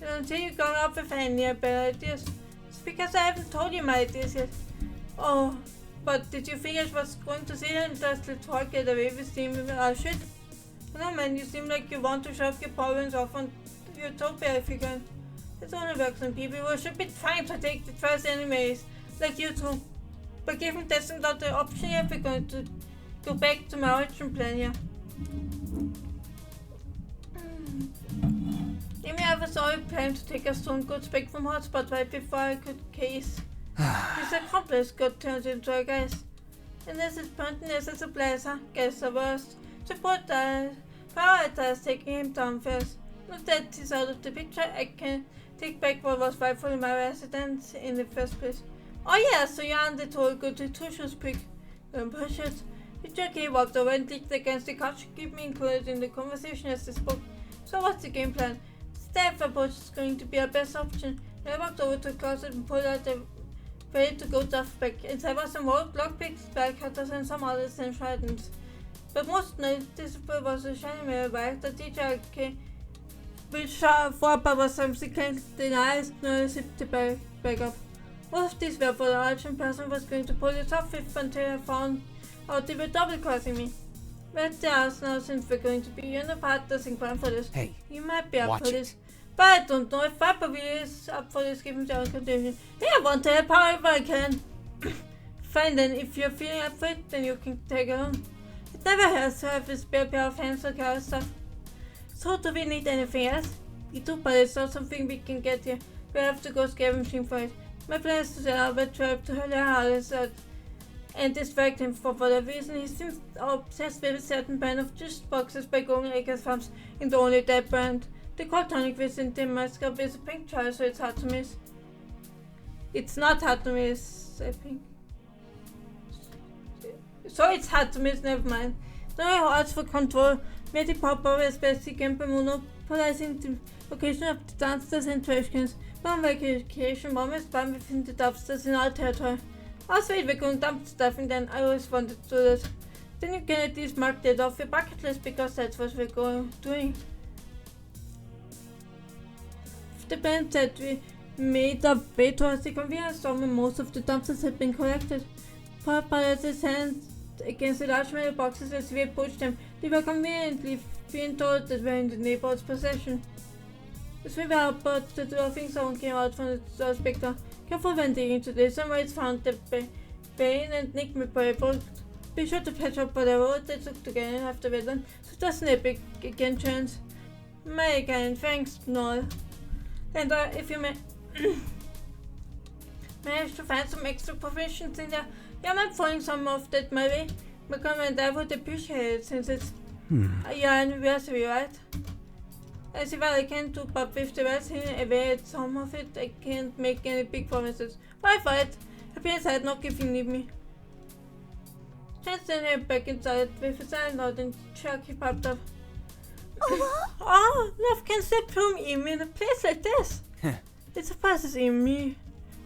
And until you come up with any better ideas. It's because I haven't told you my ideas yet. Oh, but did you think I was going to sit here and just let talk get away with steam shit? No man, you seem like you want to shove your problems off on Utopia if you can. It only works on people who should be trying to take the trust anyways, like you two. But given that's not the option yet, we're going to go back to my origin plan here. Maybe I was already planning to take a stone goods back from hotspot right before I could case. This accomplice got turned into a gas. And this is pointless as a blazer, gas the worst. To prioritize taking him down first. Now that he's out of the picture, I can take back what was rightfully my residence in the first place. Oh yeah, so you aren't at all good to two-shoes prick. Don't push it. He walked over and clicked against the couch, keep me included in the conversation as they spoke. So what's the game plan? Staff approach is going to be our best option. I walked over to the closet and pulled out the ready to go duff bag. Inside was some old lockpicks, spell cutters and some other essential items. But most noticeable was a shiny mirror wire that teacher which for was subsequently denied no zip the back up. Most of these were for the urgent person was going to pull it off if until I found out they were double crossing me. But they asked now since we're going to be in the part doesn't plan for this. Hey, you might be up for this. It. But I don't know if Viper is up for this given the condition. Yeah, I want to help however I can. Fine then, if you're feeling up for it, then you can take it on. It never hurts to have a spare pair of hands or carry stuff. So do we need anything else? We do, but it's not something we can get here. We have to go scavenging for it. My plan is to set up a trap to hurl Harris out and distract him for whatever reason. He seems obsessed with a certain brand of juice boxes by going acres farms in the only that brand. The cold tonic within the mascot is a pink choice, so it's hard to miss. It's not hard to miss, I think. So it's hard to miss, never mind. No odds for control. Made the pop up especially again by monopolizing the location of the dumpsters and trash cans. One vacation mom is found within the dumpsters in our territory. Also, if we're going dumpster stuffing, then I always wanted to do that. Then you can at least mark that off your bucket list because that's what we're doing. The band that we made up way towards the convenience store when most of the dumpsters had been collected. Paparazzi's hands against the large metal boxes as we approached them. They were conveniently being told that we're in the neighborhood's possession. As we were about to do, I think someone came out from the suspector. Careful when digging into this, some rates found the Bane and Nick McBride. Be sure to patch up whatever road they took to get in after Wetland, so there's an epic again chance. My again, thanks, Noel. And if you manage to find some extra provisions in there, yeah, I'm throwing some of that my way. My comment I would appreciate it since it's your anniversary, right? I see what I can do, but if the rest hidden away at some of it, I can't make any big promises. Bye for it. Appears I had not if you need me. Chance then head back inside with a silent note and Chucky popped up. Oh, love can step from him in a place like this. It surprises even me.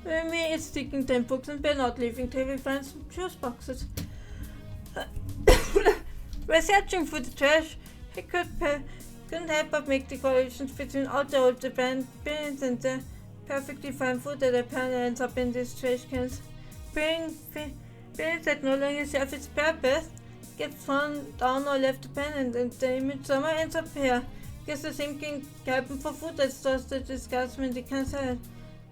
When me, it's sticking 10 books and we're not leaving till we find some juice boxes. We're searching for the trash. I couldn't help but make the correlations between all the old bins and the perfectly fine food that apparently ends up in these trash cans. Bins that no longer serve its purpose get thrown down or left abandoned, and the image somewhere ends up here. Guess the same can happen for food that stores the disgustment they can't sell.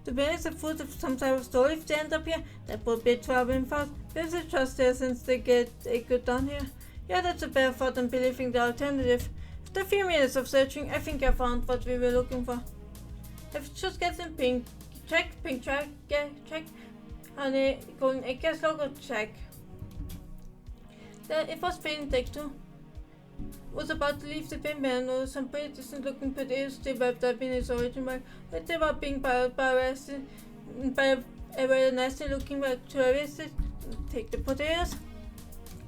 The bins of food of some type of store, if they end up here, that would be troubling fast. Is it just there since they get a good down here? Yeah, that's a better thought than believing the alternative. After a few minutes of searching, I think I found what we were looking for. I've just got some pink. Check, pink check, yeah, check. Honey, golden egg gas logo, check. It was fading take too. Was about to leave the bin man or some pretty decent looking potatoes still wrapped up in its origin bag, but they were being borrowed by a very nasty looking tourist. Take the potatoes.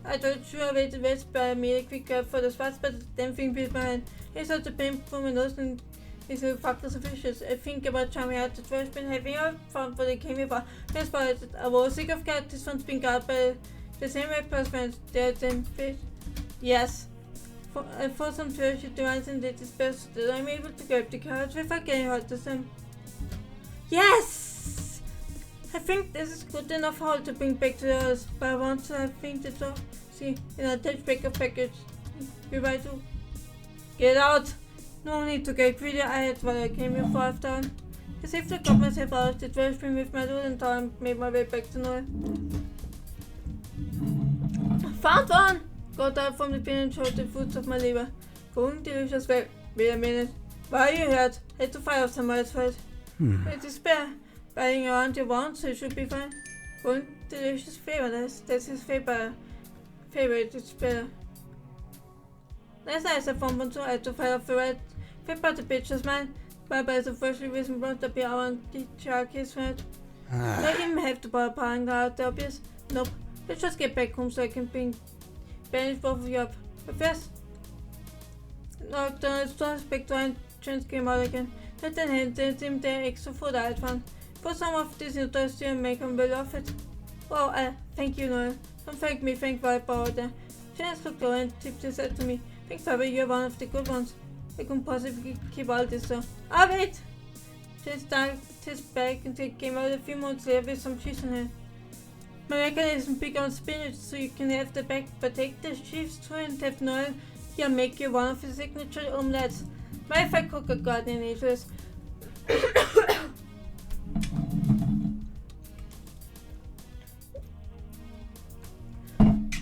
I thought sure I waited west, but I made a quick grab for the spots, but the damn thing beat my hand. I saw the bin from my nose and these little fuckers are vicious. I think about trying out the trash bin, having I found what they came here for. Yes, but I was sick of cat. This one's been guarded by The same replacement that then fit. Yes. For some treasure device in the despair so that I'm able to grab the cards without getting hurt the same. Yes! I think this is good enough haul to bring back to the house, but I want to think the door. See, in a touch back of package. Be right to get out! No need to get greedy, I had what I came here for after all. I safely got myself out of the trash bin with my loot and time made my way back to Noel. Found one! Got out from the bin and showed the fruits of my labor. Going delicious way. Wait a minute. Why are you hurt? Had to fire off some miles for it. With despair. Biting around your wound so it should be fine. Going delicious flavorless. That's his favorite despair. Last night I found one too. I had to fire off the red. Flip out the pictures, man. Bye bye the freshly risen blood that be around the shark his head. Not even have to bother powering out the obvious. Nope. Let's just get back home so I can banish both of you up. But first, knocked on his door, Spectre entrance came out again. Let then handed him the extra food I had found. For some of this new dusty and make him well off it. Well, thank you, Noel. Don't thank me, thank Viper out there. Chance looked over and tipped his head to me. Thank Viper, you're one of the good ones. I couldn't possibly keep all this so. Ah, wait! Chance started his bag and came out a few months later with some cheese in it. My mechanism big on spinach so you can have the bag, but take the cheese too and have Noel here make you one of his signature omelettes. My if I cook a garden in ages.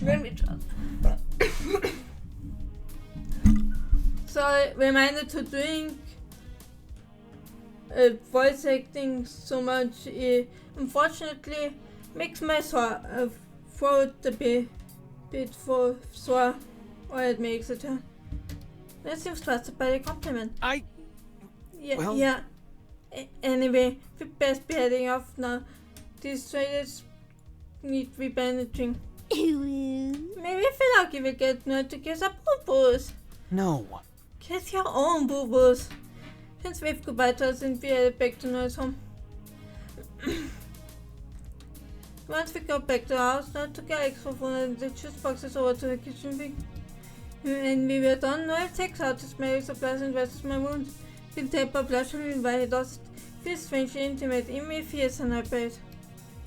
Let me just. So, reminder to drink. Voice acting so much, unfortunately, makes my throat a bit for sore, or it makes it. That seems flattered by the compliment. Yeah. Anyway, we best be heading off now. These traders need rebandaging. Maybe if we're lucky we get Noel to kiss a boo-boos. No. Kiss your own boo-boos. Since wave goodbye to us and we headed back to Noel's home. Once we got back to the house, Noel took our extra phone and the juice boxes over to the kitchen thing. And we were done, Noel takes out his medical supplies and dresses my wound. He'll tape a blushing while he does it. Feels strangely intimate, even if he is an iPad.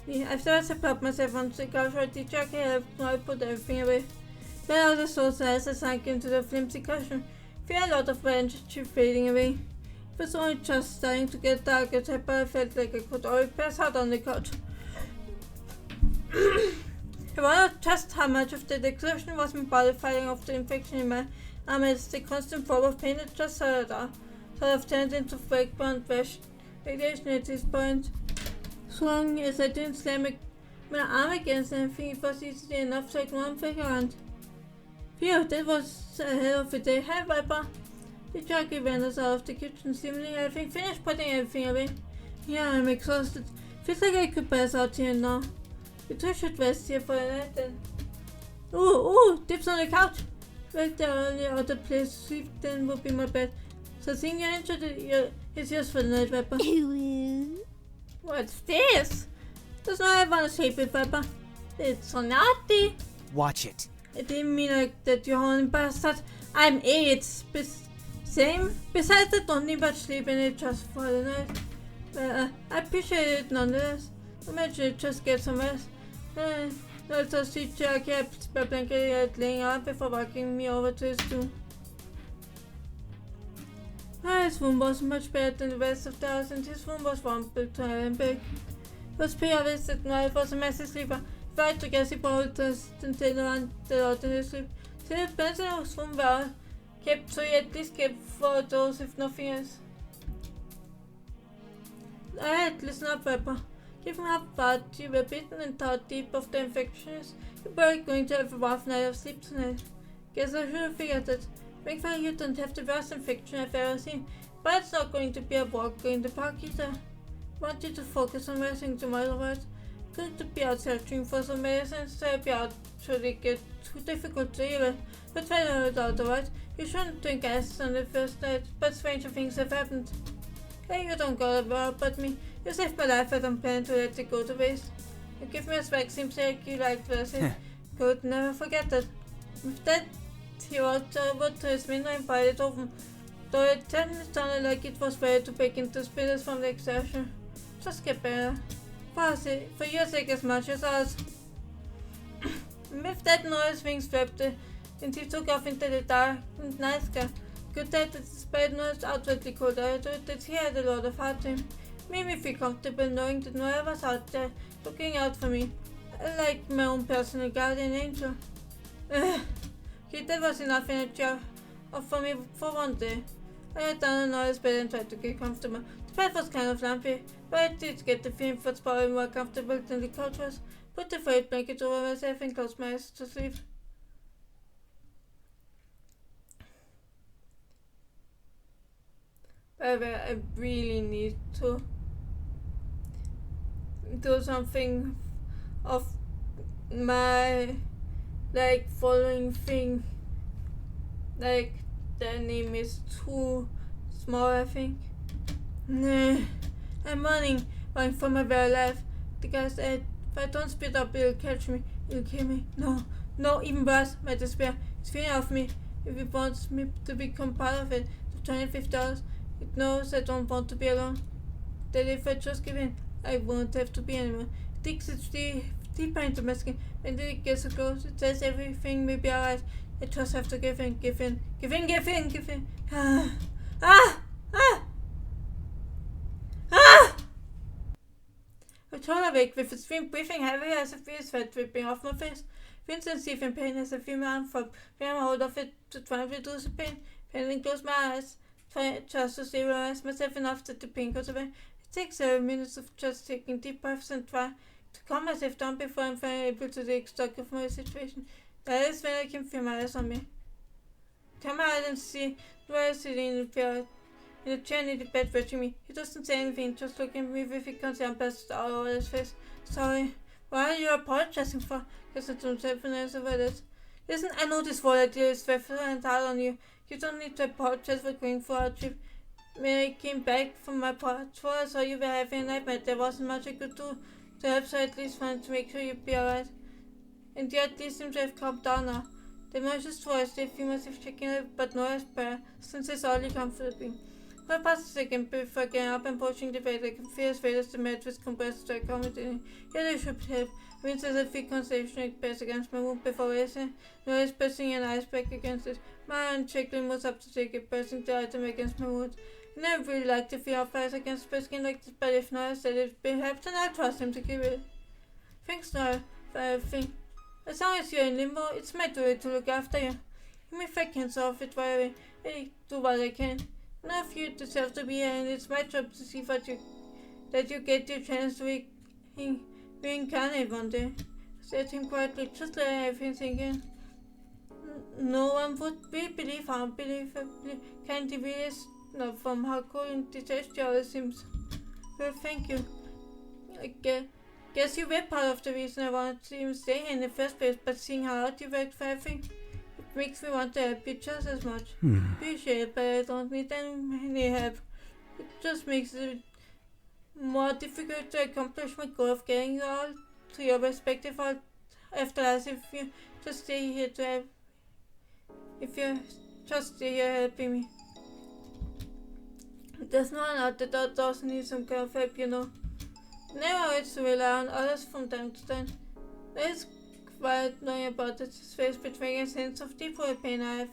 Afterwards I popped myself onto the couch where the jockey helped Noel put everything away. Then all the soul size I sank into the flimsy cushion. Feel a lot of energy fading away. It was only just starting to get dark outside, but I felt like I could already pass out on the couch. I wondered just how much of the exertion was my body fighting off the infection in my arm as the constant throb of pain that just sort of turned into breakbound radiation at this point. So long as I didn't slam my arm against anything, it was easy enough to ignore and figure out. Phew, that was a hell of a day. Hi, Viper. The jockey ran us out of the kitchen, seemingly having finished putting everything away. Yeah, I'm exhausted. Feels like I could pass out here now. We two should rest here for the night then. Ooh, dips on the couch. Right there, only other place to sleep then would be my bed. So seeing you're injured is yours for the night, Viper. What's this? Does not want to shape it, Viper. It's so naughty. Watch it. I didn't mean like that, you horny bastard. I'm 8. Same. Besides, I don't need much sleep in it just for the night. But I appreciate it nonetheless. Imagine it just get some rest. I'll just see Jack kept my blanket laying out before walking me over to his room. His room was much better than the rest of the house, and his room was warm, built to and big. It was pretty obvious that Noel was a massive sleeper. If I took guess he probably just didn't around the lot in his sleep. See, the beds in his room were kept so he at least kept 4 doors if nothing else. Alright, listen up, Viper. Given how bad you were bitten and how deep of the infection is, you're probably going to have a rough night of sleep tonight. Guess I should have figured that. Thankfully you don't have the worst infection I've ever seen, but it's not going to be a walk in the park either. I want you to focus on resting tomorrow, right? Going to be out searching for some medicines to help you out should it get too difficult to heal. But whether or not, alright? You shouldn't drink acid on the first night, but stranger things have happened. Hey, you don't gotta worry about me. You saved my life, I don't plan to let it go to waste. You give me a swag, seems like you liked what I said. Could never forget that. With that, he walked over to his window and pried it open, though it certainly sounded like it was ready to begin to spit us from the exertion. Just get better. For your sake as much as ours. With that, Noel's wings flapped, and he took off into the dark night sky. Could that, despite Noel's outwardly cold attitude, that he had a lot of heart to him. Made me feel comfortable knowing that Noel was out there looking out for me, like my own personal guardian angel. That was enough energy for me for one day. I got down on Noel's bed and tried to get comfortable. The bed was kind of lumpy, but I did get the feeling it was probably more comfortable than the couch was. Put the freight blanket over myself and closed my eyes to sleep. But I really need to do something of my following thing. The name is too small, I think. Nah, I'm running for my very life. Because if I don't speed up, it'll catch me. It'll kill me. No, even worse, my despair. It's feeding off me. If it wants me to become part of it, the $25, it knows I don't want to be alone. That if I just give in, I won't have to be anymore. It digs its deeper into my skin. When it gets so close, it says everything will be alright. I just have to give in. I turn awake with a stream breathing heavy as I feel sweat dripping off my face. Vincent sees in pain as I feel my arm flop. Grab hold of it to try and reduce the pain. Then close my eyes, just to stabilize myself enough that the pain goes away. It takes several minutes of just taking deep breaths and try to calm myself down before I'm finally able to take stock of my situation. That is when I can feel my eyes on me. Turn my eyes and see Noel sitting in a chair near the bed watching me. He doesn't say anything, just looking at me with a concern pasted all over his face. Sorry. What are you apologizing for? Listen to himself and answer for this. Listen, I know this whole idea is stressful and hard on you. You don't need to apologize for going for our trip. When I came back from my patrol, I saw you were having a nightmare. There wasn't much I could do to help, so I at least wanted to make sure you'd be alright. And you at least seem to have calmed down now. The noises twice, they feel myself checking it, but no prayer, since it's oddly comforting. For past a second before getting up and approaching the bed, I can feel as red as the mat was compressed to accommodating. Yet I should help. Vince as I feel concentration press against my wound before racing. Noel is pressing an ice pack against it. My hand chuckling was up to take it, pressing the item against my wound. I never really liked the feel of ice against my skin like this, but if Noel said it perhaps, then I'll trust him to give it. Thanks, Noel, for everything. As long as you're in Limbo, it's my duty to look after you. Even if I can't solve it right away, I do what I can. None of you deserve to be here, and it's my job to see that you get your chance to reincarnate one day. Said him quietly, just let everything sink in. No one would believe how unbelievably kind he really is, not from how cool and detached he always seems. Well, thank you. I guess you were part of the reason I wanted to even stay here in the first place, but seeing how hard you worked for everything, it makes me want to help you just as much. Appreciate it, but I don't need any help. It just makes it more difficult to accomplish my goal of getting you all to your respective afterlives if you just stay here helping me. There's no one out there that doesn't need some kind of help, you know. Never hurts to rely on others from time to time. It's quiet knowing about it, his face betraying a sense of deep pain I have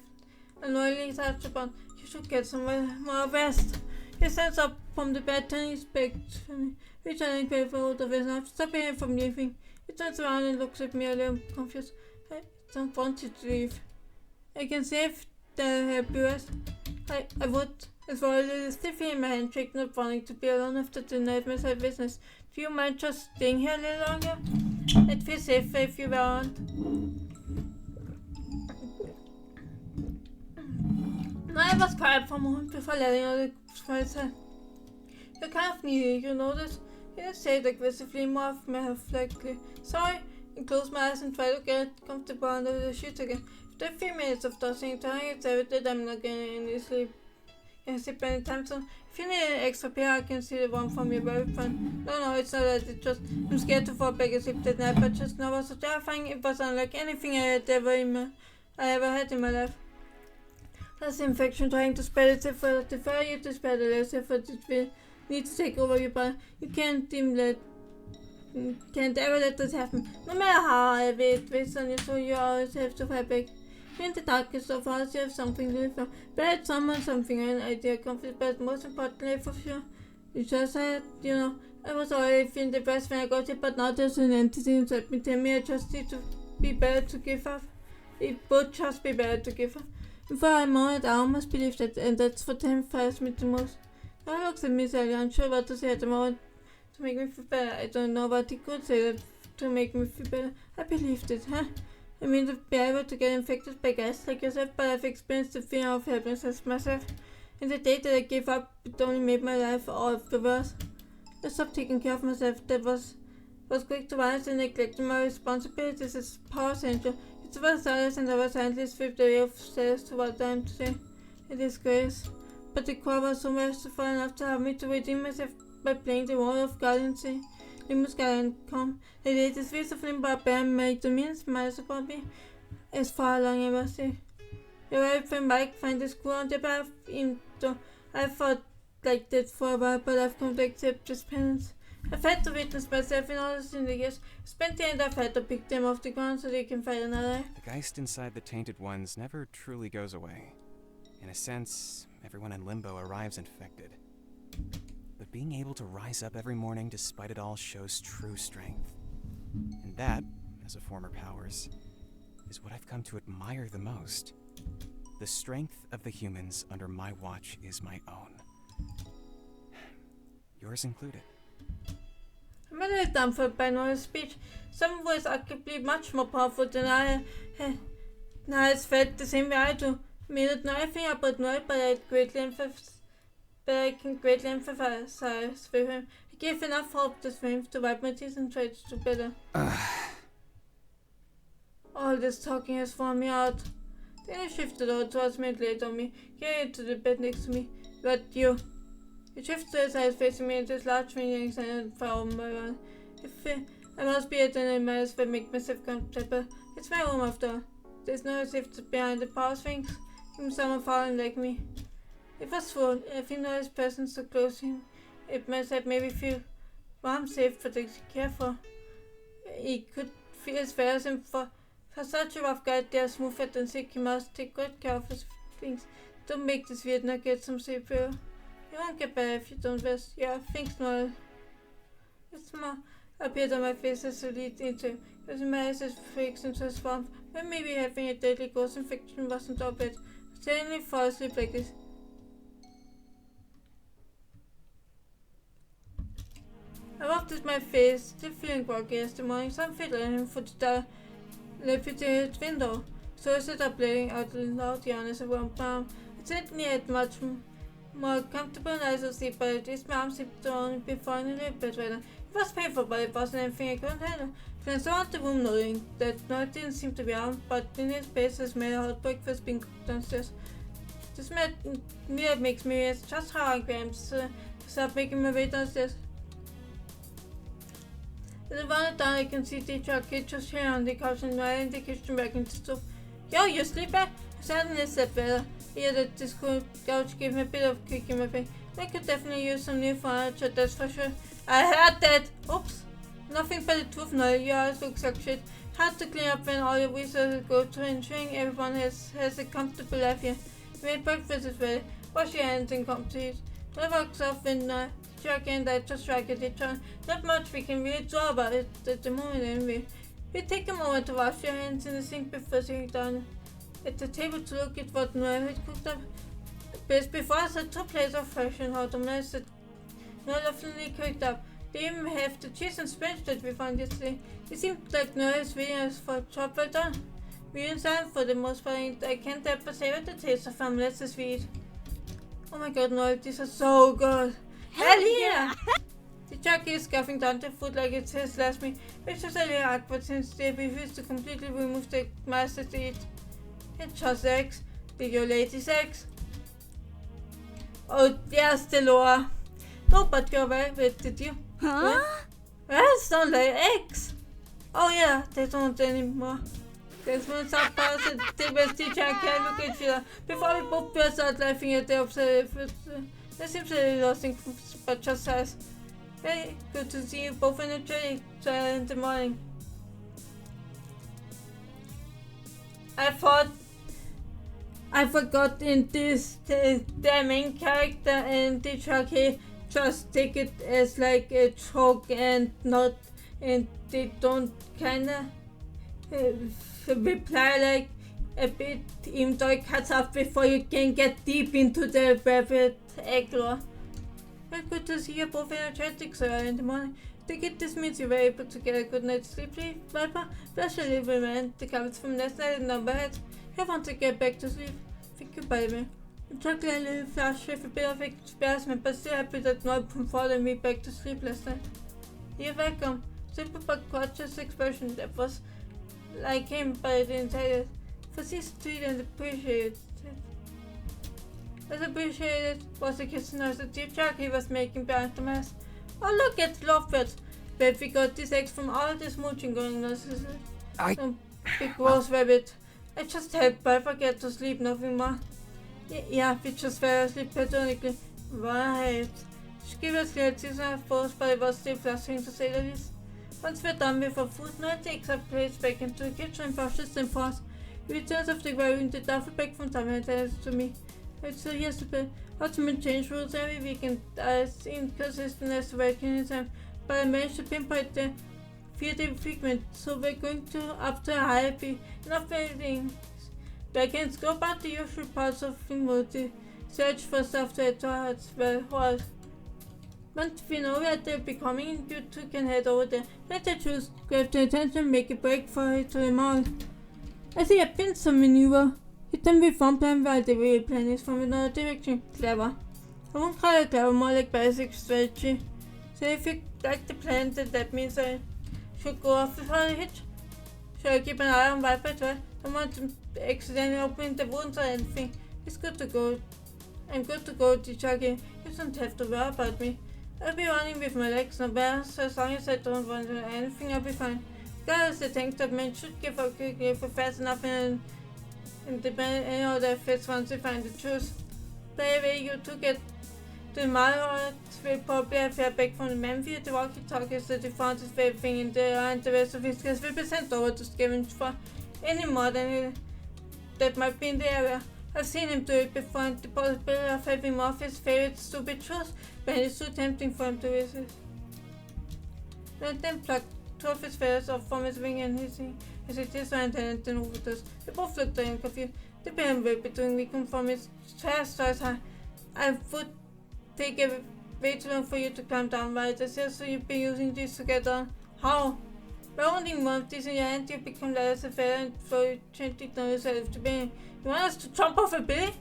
unknowingly touched upon. You should get some more rest. He stands up from the bed, turning his back to me, returning paper out of his mouth, stopping him from leaving. He turns around and looks at me a little confused. I don't want you to leave. I can see if they'll help you rest. I would, as well as a stiffy in my handshake, not wanting to be alone after the nightmares I witnessed. Do you mind just staying here a little longer? I'd feel safer if you weren't. I was quiet for a moment before letting out the voice. You're kind of needy, you know this? He didn't say it aggressively, more of me reflectively. Sorry, and close my eyes and try to get comfortable under the sheets again. After a few minutes of tossing and turning, it's evident that I'm not getting any sleep. Sit many times. So if you need an extra pair, I can see the one from your very friend. No, it's not that. It's just I'm scared to fall back asleep that night, but just now was so terrifying. It was unlike anything I ever had in my life. There's infection trying to spread itself for the further you to spread the less effort it will need to take over your body. You can't ever let this happen. No matter how heavy it weighs on you, so you always have to fight back. In the darkest of hearts, you have something to live for. But someone, something, an idea, conflict, but most importantly for sure. You just had, I was already feeling depressed when I got here, but now there's an entity inside me telling me I just need to be better to give up. It would just be better to give up. Before I moment, I almost believed that, and that's what terrifies me the most. I looked at me, sadly, unsure what to say at the moment to make me feel better. I don't know what he could say to make me feel better. I believed it, huh? I mean, to be able to get infected by guys like yourself, but I've experienced the fear of helplessness myself. And the day that I gave up, it only made my life all of the worse. I stopped taking care of myself. That was quick to rise and neglecting my responsibilities as power center. It was silence, and I was silently swept away of status to what I am today. It is grace. But the core was so merciful enough to have me to redeem myself by playing the role of guardian. Limbo's guardian come. The latest face of Limbo bear made the mean smiles upon me as far along I was there. Your very friend Mike find the school on the path into. I thought like that for a while, but I've come to accept this penance. I've had to witness myself in all this in the years. Spent the end I've had to pick them off the ground so they can fight another. The geist inside the tainted ones never truly goes away. In a sense, everyone in Limbo arrives infected. But being able to rise up every morning despite it all shows true strength. And that, as a former Powers, is what I've come to admire the most. The strength of the humans under my watch is my own. Yours included. I'm a little dumbfounded by Noel's speech. Some words are arguably much more powerful than I has felt the same way I do. I may not know anything about Noel, but I can greatly empathize with him. He gave enough hope to strength to wipe my teeth and try to do better. All this talking has worn me out. Then he shifted over towards me and laid on me, getting into the bed next to me. But you. He shifted his eyes facing me into his large fingers and far over my one. I must be at an I might as well make myself comfortable. It's my room after all. There's no safety behind the power swings. Even someone falling like me. It was full. If you know his presence so close to him, it must have made me feel warm, safe, protected, cared for. He could feel as well as him for such a rough guy there, smooth and sick. He must take good care of his things. Don't make this weird and get some sleep here. You won't get better if you don't rest. Yeah, thanks, Noel. A smile appeared on my face as I leaned into him. Using my eyes as freaks into his warmth. When maybe having a deadly ghost infection wasn't all bad. I suddenly fall asleep like this. I rubbed at my face, still feeling groggy as the morning sun fell on him through the dilapidated window. So I sat up, letting out the loud yawn as I warmed my arm. I certainly had much more comfortable and nicer sleep, but at least my arm seemed to only be falling a little bit better. It was painful, but it wasn't anything I couldn't handle. Glanced around the room, knowing that Noel didn't seem to be around, but in his place I smelled a hot breakfast being cooked downstairs. The smell makes me realize just how hungry I am, so I start making my way downstairs. As I wander down, I can see teacher Kid just here on the couch and Noel in the kitchen working the stove. Yo, you sleeping? I suddenly slept better. Here that this cool couch gave me a bit of a kick in my face. I could definitely use some new furniture, that's for sure. I heard that! Oops! Nothing but the truth, Noel. You always look like shit. Hard to clean up when all your resources go to ensuring everyone has a comfortable life here. You made breakfast as well. Wash your hands and come to eat. Noel walks off and Chuck and I just strike at each other. Not much we can really do about it at the moment anyway. We take a moment to wash your hands in the sink before sitting down at the table to look at what Noel had cooked up. Best before us had 2 plates of fresh and hot omelets that Noel definitely cooked up. They even have the cheese and spinach that we found yesterday. It seemed like Noel's videos for a job well done. We inside for the most part, and I can't help but savor the taste of omelets as we eat. Oh my god, Noel, these are so good! Hell yeah! The jockey is scarfing down the food like it has last me, which is a little awkward since they refuse to completely remove the masters to eat. It's just eggs. Did your ladies eggs? Oh, yes, Delora. No, but you're right did you? Huh? Rats don't lay eggs. Oh yeah, they don't anymore. There's one subparted the best teacher I can look at you. Before we both burst out laughing at the observation. They seem to be lost in but just size. Very good to see you both energetic in the morning. I forgot in this the main character and the truck he just take it as like a joke and not, and they don't kinda reply like a bit, even though it cuts off before you can get deep into the rabbit egg lore. Very good to see you both energetic so early in the morning. To get this means you were able to get a good night's sleep, Viper. Bless your little man. The comments from last night in number heads. You want to get back to sleep. Thank you, by the way. I took a little flash with a bit of embarrassment, but still happy that Noel followed me back to sleep last night. You're welcome. Simple but gorgeous expression that was like him, but I didn't tell you. For this sweet and appreciated. As appreciated was the kitchen noise the deep joke he was making behind the mask. Oh look at lovebirds. Bet we got these eggs from all this mooching going on. Some big gross rabbit. I just helped Piper get to sleep, nothing more. Yeah, we just fell asleep platonically. Right. She gave us clear season of force, but it was still flushing to say the least. Once we're done with our food, Noel takes our plates back into the kitchen and brushes them for us. He returns after grabbing the duffel bag from Tom and tells it to me. It's so yesterday. Ultimate change rules every weekend. It's inconsistent as to working time, but I managed to pinpoint the 4-day frequent, so we're going to up to a higher fee. Enough buildings. Backends go about the usual parts of Vipnid-VODs. Search for stuff to add to our hearts. Well, once we know where they'll be coming, you two can head over there. Let the choose, grab the attention, make a break for it to the mall. I see a pincer maneuver. Hit them with one plan while the real plan is from another direction. Clever. I won't call it clever, more like basic strategy. So if you like the plan, then that means I should go off without a hitch. Should I keep an eye on Viper as well? Don't want to accidentally open the wounds or anything. It's good to go. I'm good to go, Tichaki. You don't have to worry about me. I'll be running with my legs nowhere, so as long as I don't want to do anything, I'll be fine. Regardless, the tank top man should give up quickly if we're fast enough and depend any other efforts once we find the truth. By the way, you two get to the mile, will probably have fair back from the man via the walkie-talkies that he found his favorite thing in there, and the rest of his case will be sent over to scavenge for any more than that might be in the area. I've seen him do it before, and the possibility of having more of his favorite stupid truths, but it's too tempting for him to resist. Let them pluck 2 of his feathers off from his wing and hissing as he disoriented and then overdosed. They both looked at him confused. The parent will be doing weakened from his hair starts high. I would take a way too long for you to climb down, right? I said so you've been using these together. How? By holding one of these in your hand, you become light as a feather and throw you gently down yourself to be. You want us to jump off a building?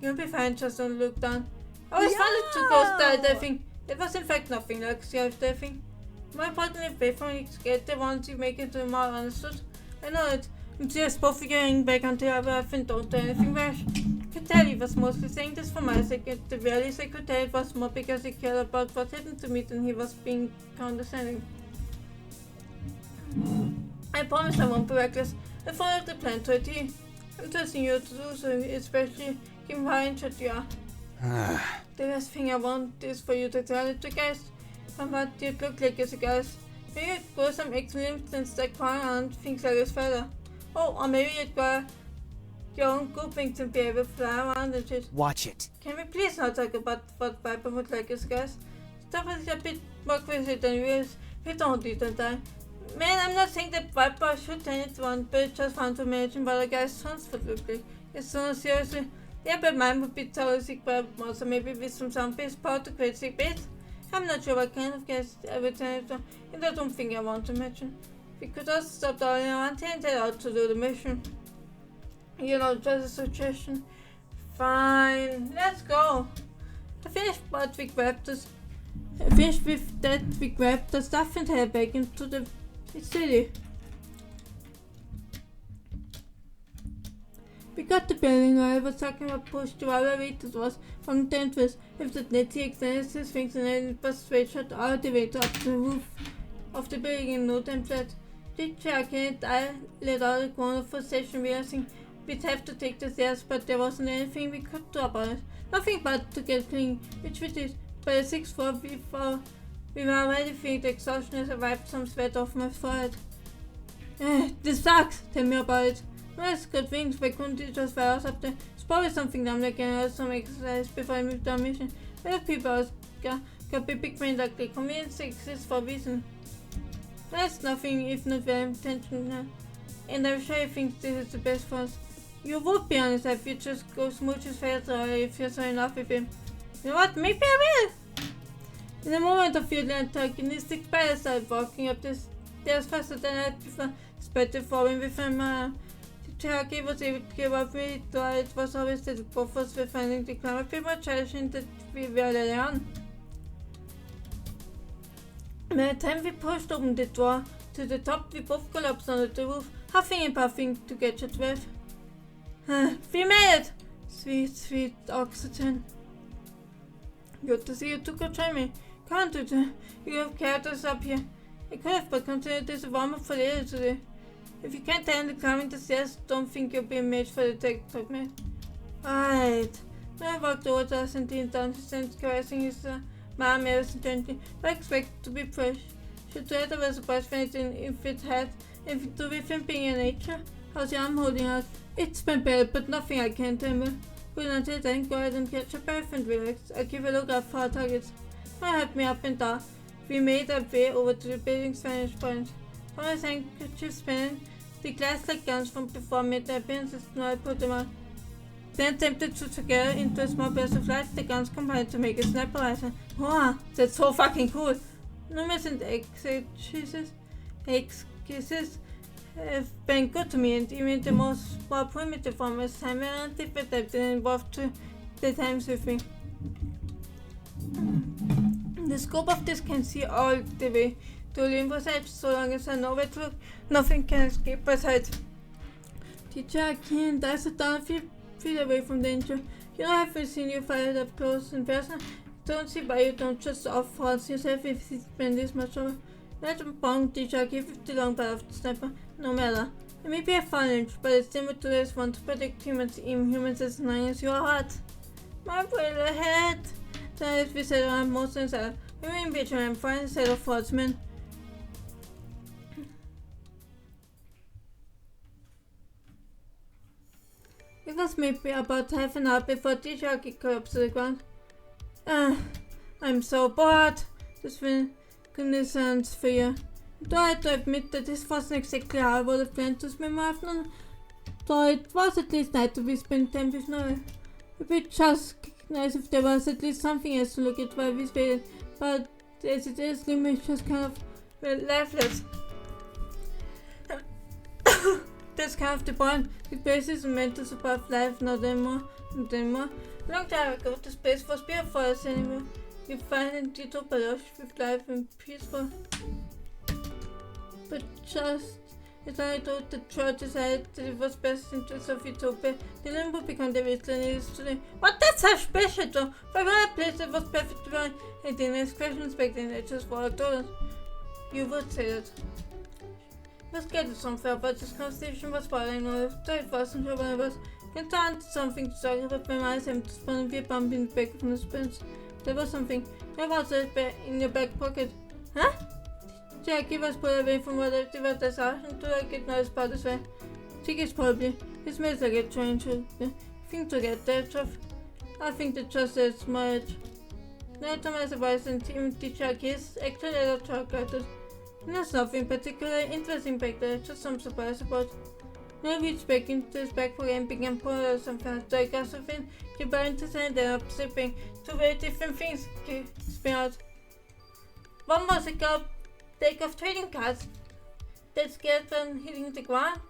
You'll be fine, just don't look down. I always wanted to go skydiving. It was in fact nothing like skydiving. More importantly, wait for me to get the ones you make into the mall, understood? I know it. I'm just both figuring back until I and don't do anything rash. I could tell he was mostly saying this for my sake. At the very least, I could tell it was more because he cared about what happened to me than he was being condescending. I promise I won't be reckless. I followed the plan to a T. I'm trusting you to do so, especially given how injured you are. The last thing I want is for you to tell it to guys. And what you'd look like as a guys. Maybe you'd grow some extra limbs and start crawling around things like his father. Oh, or maybe you'd grow your own good wings and be able to fly around and shit. Watch it. Can we please not talk about what Viper would like as guys? Stuff is a bit more crazy than yours. We don't need to die. Man, I'm not saying that Viper should turn it on, but it's just fun to imagine what a guy's sons would look like. It's no, seriously. Yeah, but mine would be totally sick by a monster, maybe with some zombies power to create sick bits. I'm not sure what kind of guys I would turn it on, and I don't think I want to mention. We could also stop darling around here and head out to do the mission. You know, just a suggestion. Fine, let's go. I finished with that we grabbed the stuff and head back into the city. We got the building. I was talking about push to our way that was from the entrance. If the net extended his things and it was straight shot all the way up the roof of the building in no time flat. The Jack and I let out a corner for session realizing we'd have to take the stairs, but there wasn't anything we could do about it. Nothing but to get clean, which we did. By the 6th floor before we were already feeling the exhaustion as I wiped some sweat off my forehead. This sucks! Tell me about it. Well, it's good things, why couldn't it just fire us up there? It's probably something dumb like I had some exercise before I moved on mission. But if people got big brain like the convenience exists for a reason. That's nothing if not very intentional. And I'm sure you think this is the best for us. You would be honest if you just go smooch his face or if you're so enough with him. You know what? Maybe I will! In a moment of feeling antagonistic, Spider started walking up the stairs faster than I had before, despite the falling with him. The Cherokee was able to give up with it, though it was always that both of us were finding the climb a bit more challenging than we were early on. By the time we pushed open the door to the top, we both collapsed onto the roof, huffing and puffing to catch a breath. We made it! Sweet, sweet oxygen. Good to see you took a join me. Can't you? You have carried us up here. I could have, but considered this a warm-up for later today. If you can't handle climbing the stairs, don't think you'll be a match for the tech talk, man. Alright. I walked over to us and leaned down his hands, caressing his arm ever so gently, but I expected to be fresh. Should rather was surprised for anything if it had anything to do with him being in nature. How's your arm holding out? It's been bad, but nothing I can't handle. Good until then, go ahead and catch a breath and relax. I'll keep a lookout for our targets. Now help me up and down. We made our way over to the building's vantage point. From his handkerchief spinning, the glass-like guns from before made their appearances. Noel put them on. Then attempted to together into a small burst of light. The guns combined to make a sniper rifle. Wow, that's so fucking cool! Numerous and executions have been good to me, and even the most more primitive form as time and different and involved to the times with me. The scope of this can see all the way to Limbo's edge, so long as I know where to look. Nothing can escape my sight. Teacher, I can't. I sit down a few feet away from danger. You know, I've seen you fired up close in person. Don't see why you don't just off-force yourself if it's been this much over. Let them bong, teacher, give the long part of the sniper. No matter. It may be a fun inch, but it's similar to this one to predict humans, even humans as annoying as your heart. My little head. Then as we said around most inside, we were in vision and find a set of swordsmen. It was maybe about half an hour before the jockey collapsed to the ground. I'm so bored. This goodness sounds for you. Though I have to admit that this wasn't exactly how I would have planned to spend my afternoon. Though it was at least nice to be spending time with Noel. It would be just nice if there was at least something else to look at while we waited. But as it is, Limbo is just kind of lifeless. That's kind of the point. The place isn't meant to support life, not anymore. Long time ago, the space was built for us anyway. You find it utopia with life and peaceful. But just as I thought the church decided that it was best interest of utopia, the Limbo became the wasteland it is today. What? That's so special though! For a place that was perfect for I didn't ask questions back then, I just walked over. You would say that. I was getting somewhere, but this conversation was bothering me, so it wasn't sure when I was concerned to something to talk about. My mind seemed to spawn and be a bump in the back of my spins. There was something. I was in your back pocket. Huh? Jackie was pulled away from whatever the sergeant to like it not spot as well. Chickie's probably. It smells like a trying to think to get that off. I think that just as smart. No to my surprise and even the Jackie is actually a talk at it. There's nothing particularly interesting back there, just some surprise about. I reached back into his backpack and began pulling out some fast diagrams of him, comparing to and then up sipping. Two very different things came out. One was a deck of trading cards that scared when hitting the ground,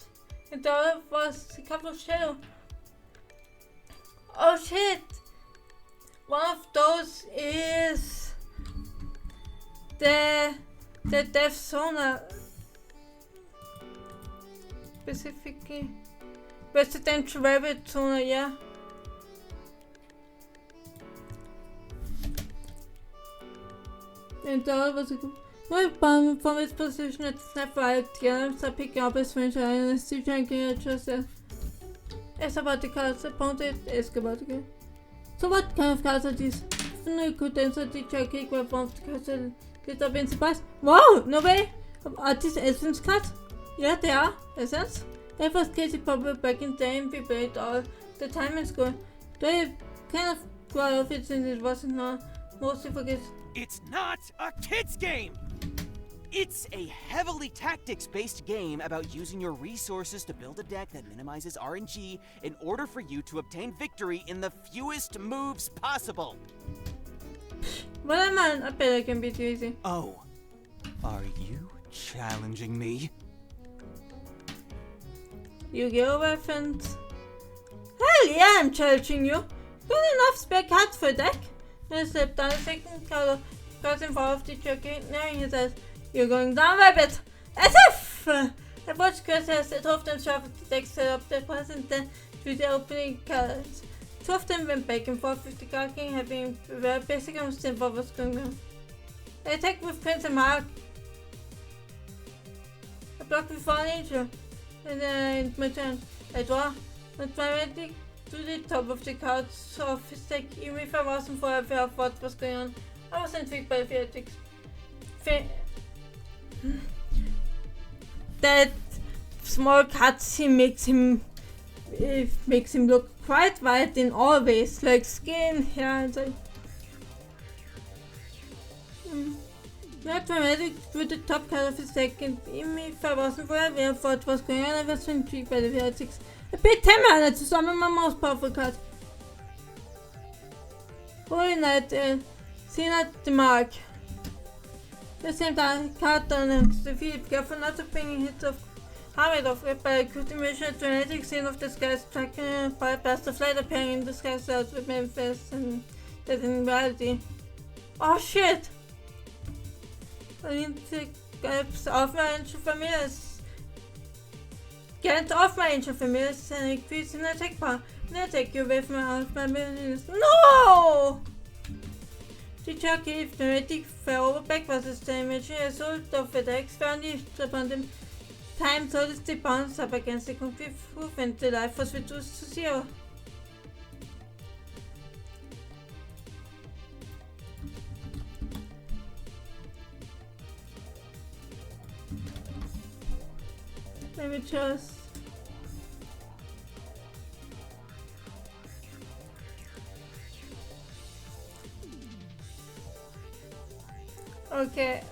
and the other was a couple of shells. Oh shit! One of those is the death zone, specifically Resident Rabbit toner, yeah. And the other was a good. My bomb from its position at snap right together, so picking up his French eye and still trying to trust it. It's about the cards, appointed, it's about the game. So what kind of cards are these? No could answer the check grab one of the cards and get up in surprise. Wow, no way! Are these essence cards? Yeah, they are. Essence? That was Casey Popper back in the day and we played all the time in school. They kind of got off it since it wasn't mostly for kids. It's not a kid's game! It's a heavily tactics-based game about using your resources to build a deck that minimizes RNG in order for you to obtain victory in the fewest moves possible. Well, man, I bet I can beat you easy. Oh, are you challenging me? Yu-Gi-Oh! Weapons. Hell yeah, I'm challenging you. Good enough spare cards for a deck. I stepped down a second card, got in front of the jockey, knowing he says, "You're going down, rabbit!" As if! I watched Chris as the two of them shuffled the deck, set up their present, then through the opening cards. Two of them went back and forth with the card king, having a very basic understanding what was going on. I attacked with Prince and Mark. I blocked with Fallen Angel. And then my turn. I draw. Went directly to the top of the cards of his deck, even if I wasn't fully aware of what was going on. I was intrigued by the theatrics. That small cutscene makes him look quite white in all ways, like skin, hair, and so. Not dramatic with the top card of his deck, and even if I wasn't fully aware of what was going on, I was intrigued by the theatrics. I paid 10 mana to summon my most powerful card. Holy Knight, seen at the mark. The same time, card down and the field, careful not to bring hits of Harvard off it, but I could imagine a dramatic scene of the skies tracking by a blast of light appearing in the skies out with manifest and that in reality. Oh shit! I need to get off my ancient familiars. Get off my ancient familiars and increase in attack power. And I take you away from my millions. No! The jockey Vipnid-VODs fell over backwards as the imaginary assault of the decks unleashed upon them. Time told the bounce up against the concrete roof and the life was reduced to 0. Let me just... Okay.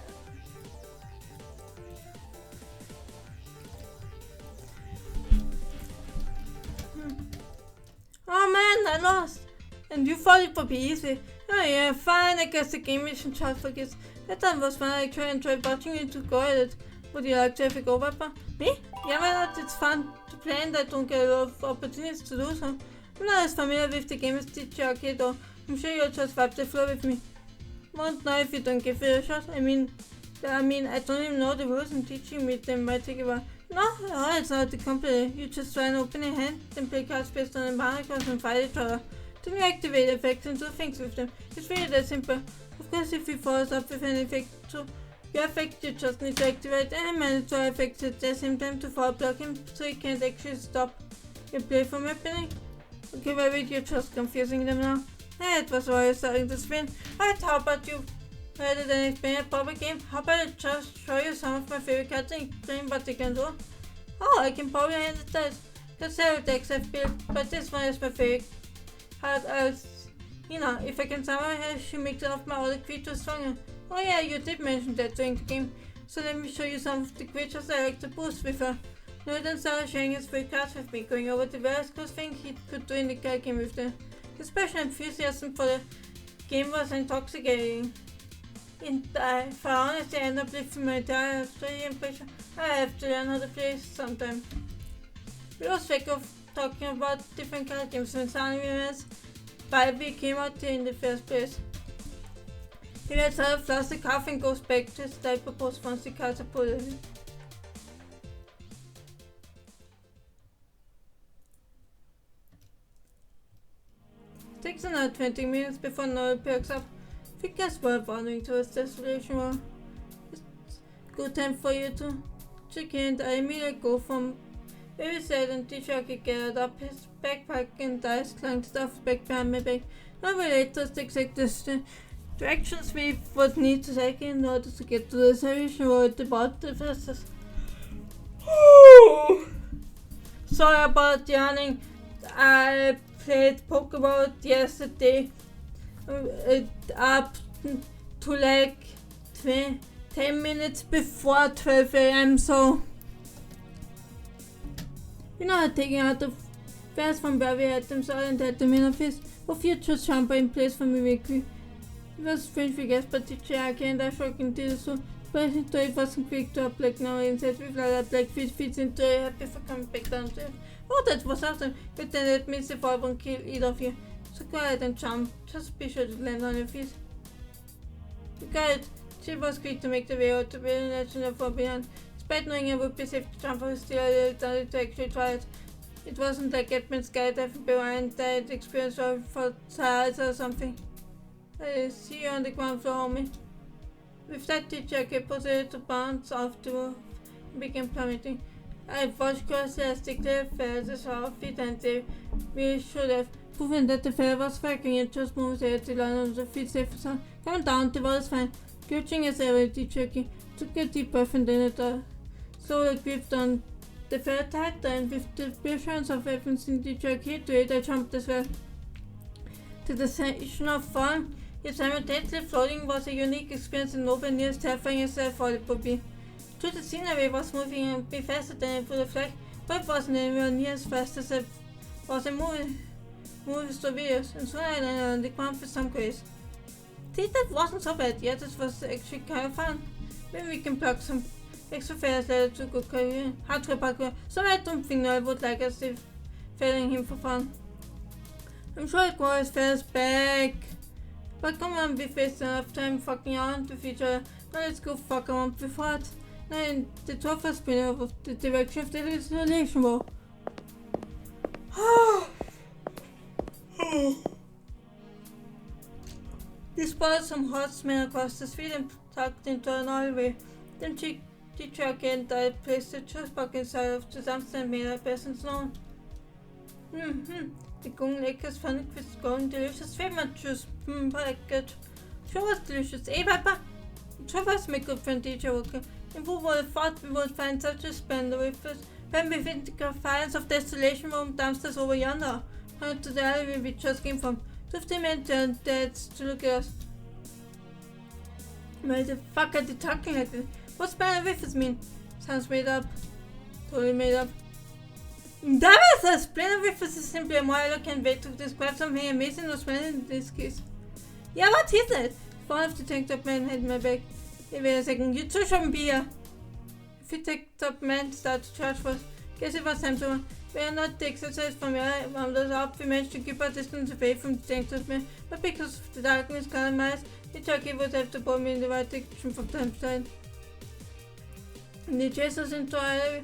Oh man, I lost! And you thought it would be easy. Oh yeah, fine, I guess the game isn't just for kids. That time was fun, I enjoyed watching you to go at it. Would you like to have a go, Papa? Me? Yeah, why not? It's fun to play and I don't get a lot of opportunities to do so. I'm not as familiar with the game as the jockey though. I'm sure you'll just wipe the floor with me. Won't know if you don't give it a shot. I mean, I don't even know the rules and teaching me them might take a while. No, it's not the company. You just try and open a hand, then play cards based on the mana cards and fight each other. Then you activate effects and do things with them. It's really that simple. Of course, if you follow up with an effect to your effect, you just need to activate any mandatory effects at the same time to follow block him so he can't actually stop your play from happening. Okay, wait, you're just confusing them now. It was already starting to spin. Alright, how about you? Rather than explain a proper game, how about I just show you some of my favorite cards and explain what they can do? Oh, I can probably handle that. There's several decks I've built, but this one is my favorite card as, if I can somehow have you mix up my other creatures stronger. Oh yeah, you did mention that during the game. So let me show you some of the creatures I like to boost with her. Noel then started sharing his free cards with me, going over the various cool things he could do in the card game with them. His passion and enthusiasm for the game was intoxicating. For honestly, I ended up lifting my entire story impression. I have to learn how to play sometime. We lost track of talking about different card games when suddenly we realized why we came out here in the first place. He lets her flush the calf and goes back to his diaper post once the cards are pulled in. Takes another 20 minutes before Noel perks up. We guess we're wandering towards destination. Well, it's good time for you to check in. I immediately go from where we sat and the jockey gathered up his backpack and dice clung stuff back behind my back. Now we later the exact directions we would need to take in order to get to the destination at the bottom fastest. Sorry about yawning. I played Pokemon yesterday up to like 10 minutes before 12 a.m. So, taking out the fairs from where we had them so and had them in office. For future jumper in place for me weekly. It was strange we guessed, but the Cherokee and I fucking did it so. But it wasn't quick to up like now instead we fly up like 5 feet into it happy for coming back downstairs. Oh, that was awesome. But then it means if I won't kill either of you. So go ahead and jump. Just be sure to land on your feet. You got it. She was quick to make the way out to be national for behind. Despite knowing it would be safe to jump, I was still a little tempted to actually try it. It wasn't like Edmund skydiving behind that experience for tired or something. I see you on the ground floor, homie. With that teacher, I proceeded to bounce off the roof and began plummeting. I watched closely as the cliff fell to our feet and they really should have proven that the fell was working and just moved ahead to land on the feet safe for coming down, the wall is fine. Crouching as ever, the jockey took a deep breath and then it slowly gripped on the fell tighter and with the preference of weapons in the jockey to it, I jumped as well. To the sensation of falling, yet simultaneously floating was a unique experience and nowhere near as terrifying as I thought it would be. Through the scenery was moving and be faster than I would have liked, but it wasn't anywhere near as fast as I was in movies or videos, and soon I landed on the ground with some grace. See, that wasn't so bad yet, it was actually kind of fun. Maybe we can plug some extra fares later to good career, hardcore parkour, so I don't think Noel would like us if failing him for fun. I'm sure I'll grow his fares back. But come on, we faced enough time fucking around with each other. Now let's go fuck around before it. Now the top was spinning of the direction of the isolation wall. They spotted some horsemen across the street and tucked into an alleyway. Then the truck and I placed the juice box inside of the dumpster and made our presence known. The golden leckers fun with golden delicious favorite juice. Lekkert. Sure was delicious. Hey, Papa! Sure was my good friend DJ Walker. And who would have thought we would find such a splendor with us when we think the confines of desolation room dumpsters over yonder? Point to the alleyway we just came from. 15 men turned deads to look at us. Why the fuck are they talking like this? What's splendor with us mean? Sounds made up. Totally made up. Damn it! A splendor with us is simply a more eloquent way to describe something amazing or splendid in this case. Yeah, what is it? One of the tank top men had my back. Hey, wait a second, you two shouldn't be here. If the tank top man started to charge for us, guess it was time to run. We are not the exercise from where I wound us up. We managed to keep our distance away from the tank top man, but because of the darkness colored my eyes, the jockey would have to pull me in the right direction from time to time. And they chased us into our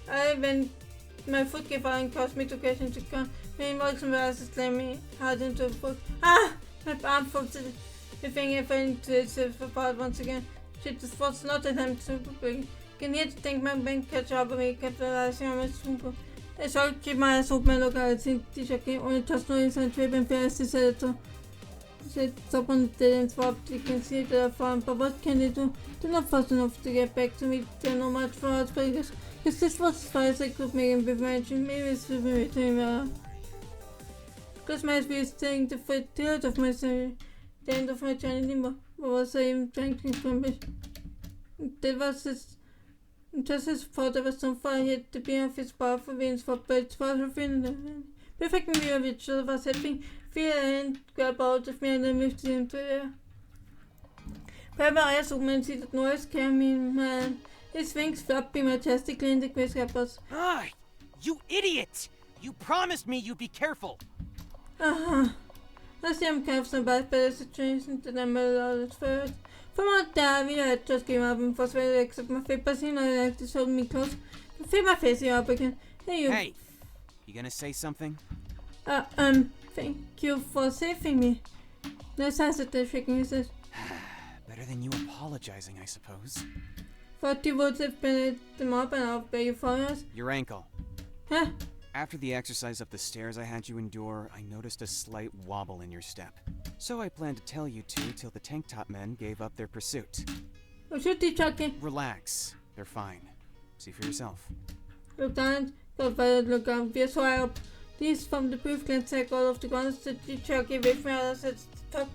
alley when my foot gave out and caused me to crash into the ground. Many walks and eyes slammed me hard into the foot. Ah! My arm fell to the finger fell into itself apart once again. Shit, this was not a time to big. Can hear the tank man bank catch up with me, capitalizing on my swimpool. I saw keep my eyes open and look at the jockey, only just no inside trip and Paris decided to stop on the dead end swap. They can see that I found, but what can they do? They're not fast enough to get back to me. They're not much for us, but because this was as far as I could make him be mentioned. Maybe it's with me to because my speed is staying the third of my story, the end of my journey Limbo. What was I even trying to accomplish? That was just as thought there was some fire hit the beam of his powerful wings for birds for within perfect mirror of each other was helping feel and grab out of me and then lifted him to the air. However, I assume man see that noise came in man. His wings flopping majestically in the gray scabbers. Ah, you idiot! You promised me you'd be careful. I see I'm kind of some bad better situation that I'm allowed at first. From out there, I had just came up and was ready to accept my fate, but seemed like to hold me close. I feel my face up again. Hey, you. Hey, you gonna say something? Thank you for saving me. Let's ask the shaking his head. Better than you apologizing, I suppose. Thought you would have been them up and I'll pay you for us. Your ankle. Huh? After the exercise up the stairs I had you endure, I noticed a slight wobble in your step. So I planned to tell you two till the tank top men gave up their pursuit. What should you chucky? Relax. They're fine. See for yourself. Look down, go further, look up, we are up. These from the proof can take all of the guns that the chucky away from others at the top.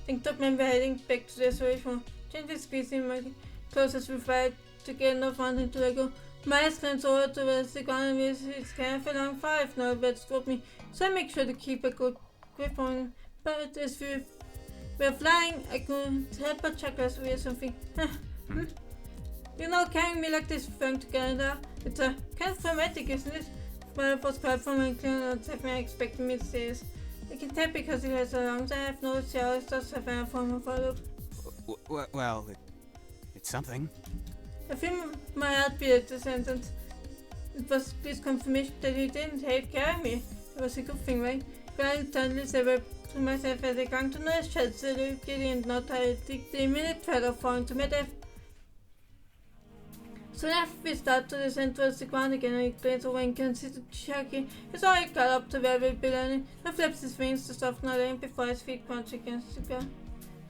Tank top men were heading back to their situation. Change the species my closest we fight to get enough hunting to let go. My eyes glanced over towards the gun and it's kind of a long fire if Noel bets drop me. So I make sure to keep a good grip on him. But as we were flying, I couldn't help but chuckle as we or something. You know, carrying me like this thing together, it's a kind of dramatic, isn't it? My was quiet from my clean and have me expecting me to say this. I can tell because it has a long time. I have no showers, just have a form of follow. Well, it's something. I feel my heart beat at the sentence. It was this confirmation that he didn't hate carrying me. It was a good thing, right? Going suddenly said to myself as I gang to Noel's chat, so they didn't not take the immediate threat of falling to my death. Soon after we start to descend towards the ground again, I glance over and considered Chucky. His eye got up to where we'd be landing, and flips his wings to soften our land before his feet crunch against the ground.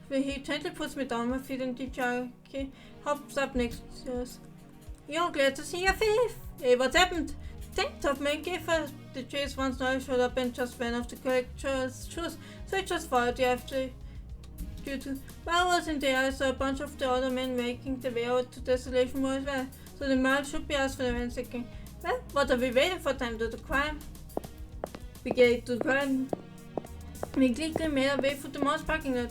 He gently puts me down, my feet and the Chucky hops up next to us. You're glad to see your face. Hey, what's happened? Tank top man gave us the chase once Noel showed up and just ran off to collect shoes, so I just followed you after you two. While I was in there, I saw a bunch of the other men making the way out to Desolation War as well, so the mile should be ours for the ransacking. Well, what are we waiting for? Time to do the crime. We get to the crime. We quickly made our way through the mall's parking lot.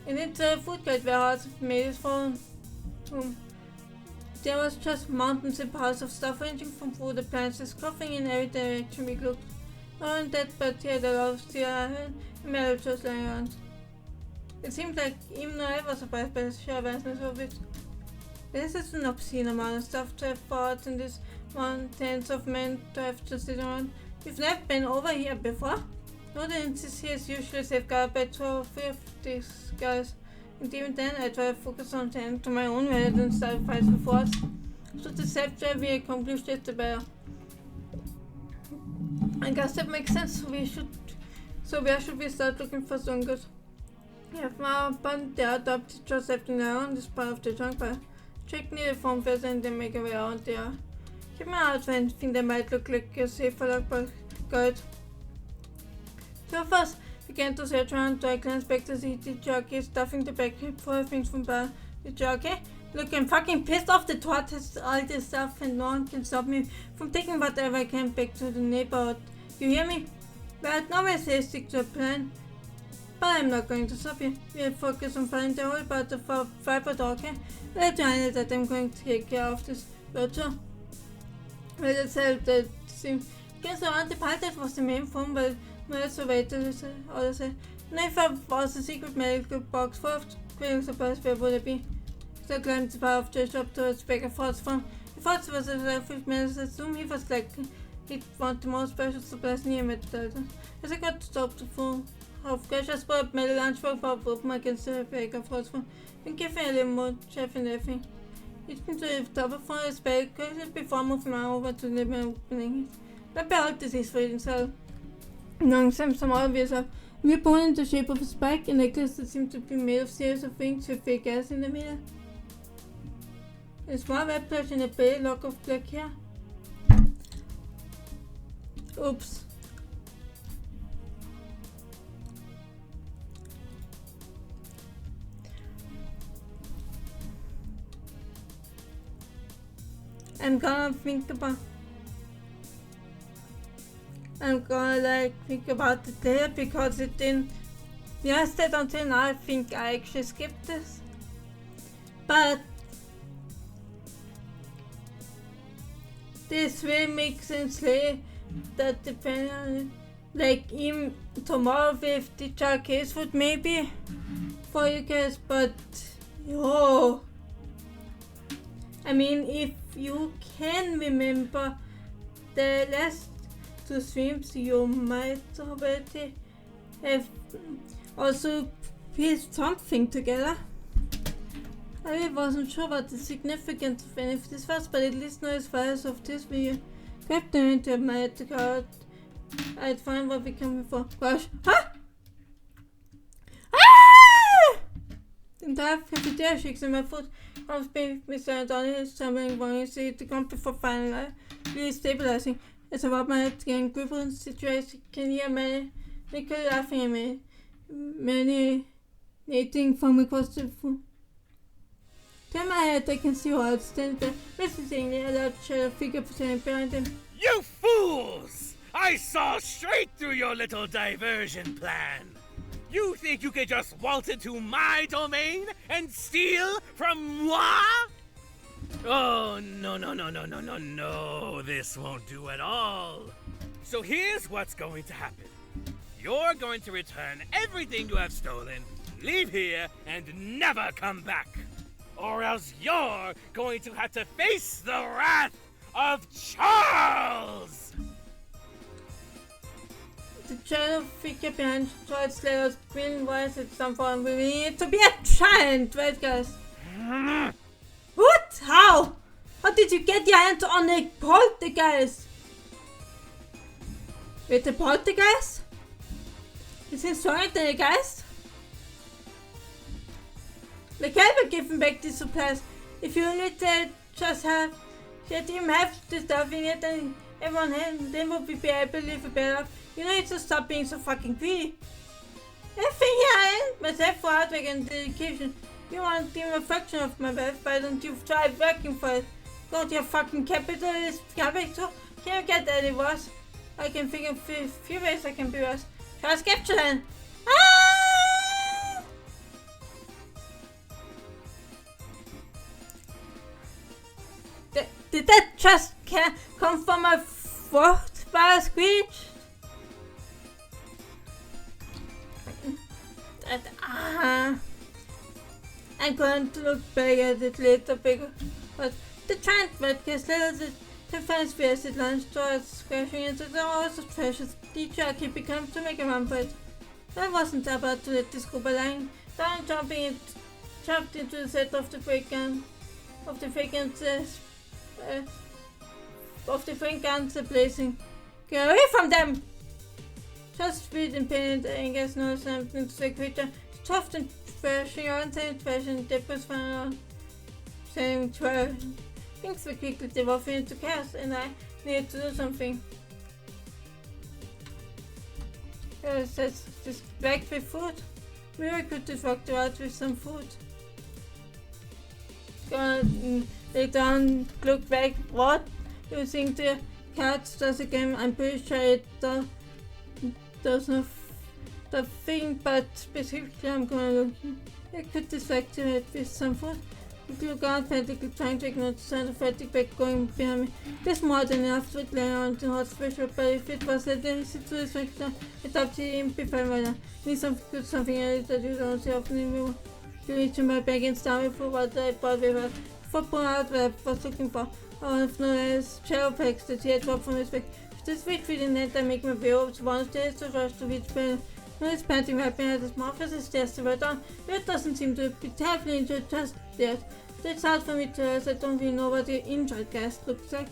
And it's a food court where ours made it for home. There was just mountains and piles of stuff ranging from food appliances, coughing in every direction we looked. Not only that, but he had a lot of steel iron and metal tools lying around. It seemed like even Noel was surprised by the sheer vastness of it. This is an obscene amount of stuff to have fought in this one, tens of men to have to sit around. We've never been over here before. No, the NCC is usually safeguarded by 2 or 3 of these guys. And even then, I try to focus on tending to my own rather than start fights with us. So the safer we accomplish it, the better. I guess that makes sense. So where should we start looking for some good? Yeah, but they are adopted just after now on this part of the trunk bar. Check near the form first and then make a way out there. Keep my eyes for anything that might look like a safer lockbox guide. So first, began to search around to I glanced back to see the jockey stuffing the bag full of things from bar. The jockey? Look, I'm fucking pissed off. The twat has all this stuff and no one can stop me from taking whatever I can back to the neighborhood. You hear me? Well, no way say stick to a plan. But I'm not going to stop you. We'll focus on finding the whole part of our fiber dog, okay? Let me know that I'm going to take care of this virtue. Well, let's help that seems. Guess around the part that was the main phone, but Noel surveyed other side. And if I was a secret medical box full of cleaning supplies, where would it be? So I climbed the power of the shop towards back and forth from. If it was a selfish man, I assume he was like he'd want the most special supplies near him at the time. As I got to stop the phone of cash, I spotted my lunchbox pop open against the back and forth from. And give me a little more chef and everything. It came to the top of my spell before moving on over to the opening. I behold this is for himself. Långsamt som obvious up. We were born in the shape of a spike, a necklace that seemed to be made of series of rings with fake gas in the middle. A small red plush and a big lock of black hair. Oops. I'm gonna think about it later because it didn't. Yes, that until now I think I actually skipped this. But this will make sense later. That depends on it. Like even tomorrow with the case food maybe for you guys, but yo. I mean, if you can remember the last to streams, you might already have also pieced something together. I really wasn't sure what the significance of any of this was, but at least now as far as of this video. Grab them into my account. I'd find what we coming for. Gosh. Huh? Ah! Den der cafeteria in my foot. I was being Mr. Donnie's tumbling when you see the come before finally stabilizing. As I wrap my head again, grip on the situation, can hear many Nickel laughing at me. Many eating from across the food. Turn my head, I can see how I'd stand there, listening a large shadow figure behind him. You fools! I saw straight through your little diversion plan. You think you could just waltz into my domain and steal from moi? Oh, no, this won't do at all. So here's what's going to happen. You're going to return everything you have stolen, leave here, and never come back. Or else you're going to have to face the wrath of Charles! The shadow figure behind Charles Slater's green voice at some point. We need to be a giant, right guys? What? How? How did you get your hands on a poltergeist? With a poltergeist? Is he stronger than a geist? Like I will give him back the supplies. If you only just have, let him have the stuff in it and everyone had, then we'll be able to live better. You need to stop being so fucking greedy. Everything here I am myself for hard work and dedication. You want to give a fraction of my wealth, why don't you try working for it? Go to your fucking capitalist garbage too. Can you get that it was? I can think of a few ways I can be worse. Just capture them. Ah! Did that just come from my throat by a screech? I'm going to look back at it later, but the giant red case little the fence bears it launched towards crashing into the walls of precious teacher I keep become to make a run for it. I wasn't about to let this go by lying. Down jumped into the set of the fake gun of the fake guns blazing. Get away from them! Just speed and pain and anger is no something to the creature. Soft and thrashing on and thrashing debris from saying things were quickly devolving into chaos and I needed to do something. Says this back with food. Maybe I could disrupt the out with some food. Later on, look back. What? Using the cards does again. I'm pretty sure it does not the thing, but specifically I'm gonna look. I could distract it with some food. Look out, frantically trying to ignore the sound of frantic back going behind me. There's more than enough to lay on the hot special, but if it was a situation, it's up to him before right now. Need something else that you don't see often anymore. You reach in my bag and start me for what I bought with us. Before pulling out what I was looking for. One of Noel's travel packs that he had dropped from his bag. If this week feeding net, I make my way over to one of the to rush to reach better. Noel's panting right behind his mouth as he stares to right on. It doesn't seem to be terribly injured just yet. It's hard for me to realize I don't really know what the injured guy looks like.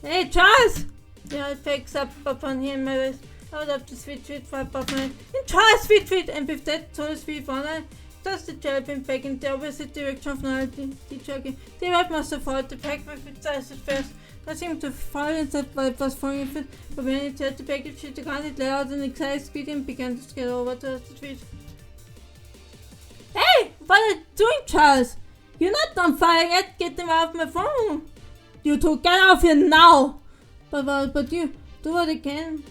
Hey, Charles! Yeah, picks up upon him my waist. I would up to sweet feet right above my head. And Charles, sweet feet! And with that, so sweet one eye, tossed the jellybean back in the opposite direction of Noel, the jockey. The rod must have followed the pack with its eyes at first. I seemed to fall inside while it was falling in, but when it turned the package, she took on it, let out an excited speed and began to scale over towards the feet. Hey! What are you doing, Charles? You're not on fire yet! Get them out of my phone! You two, get out of here now! But you, do what you can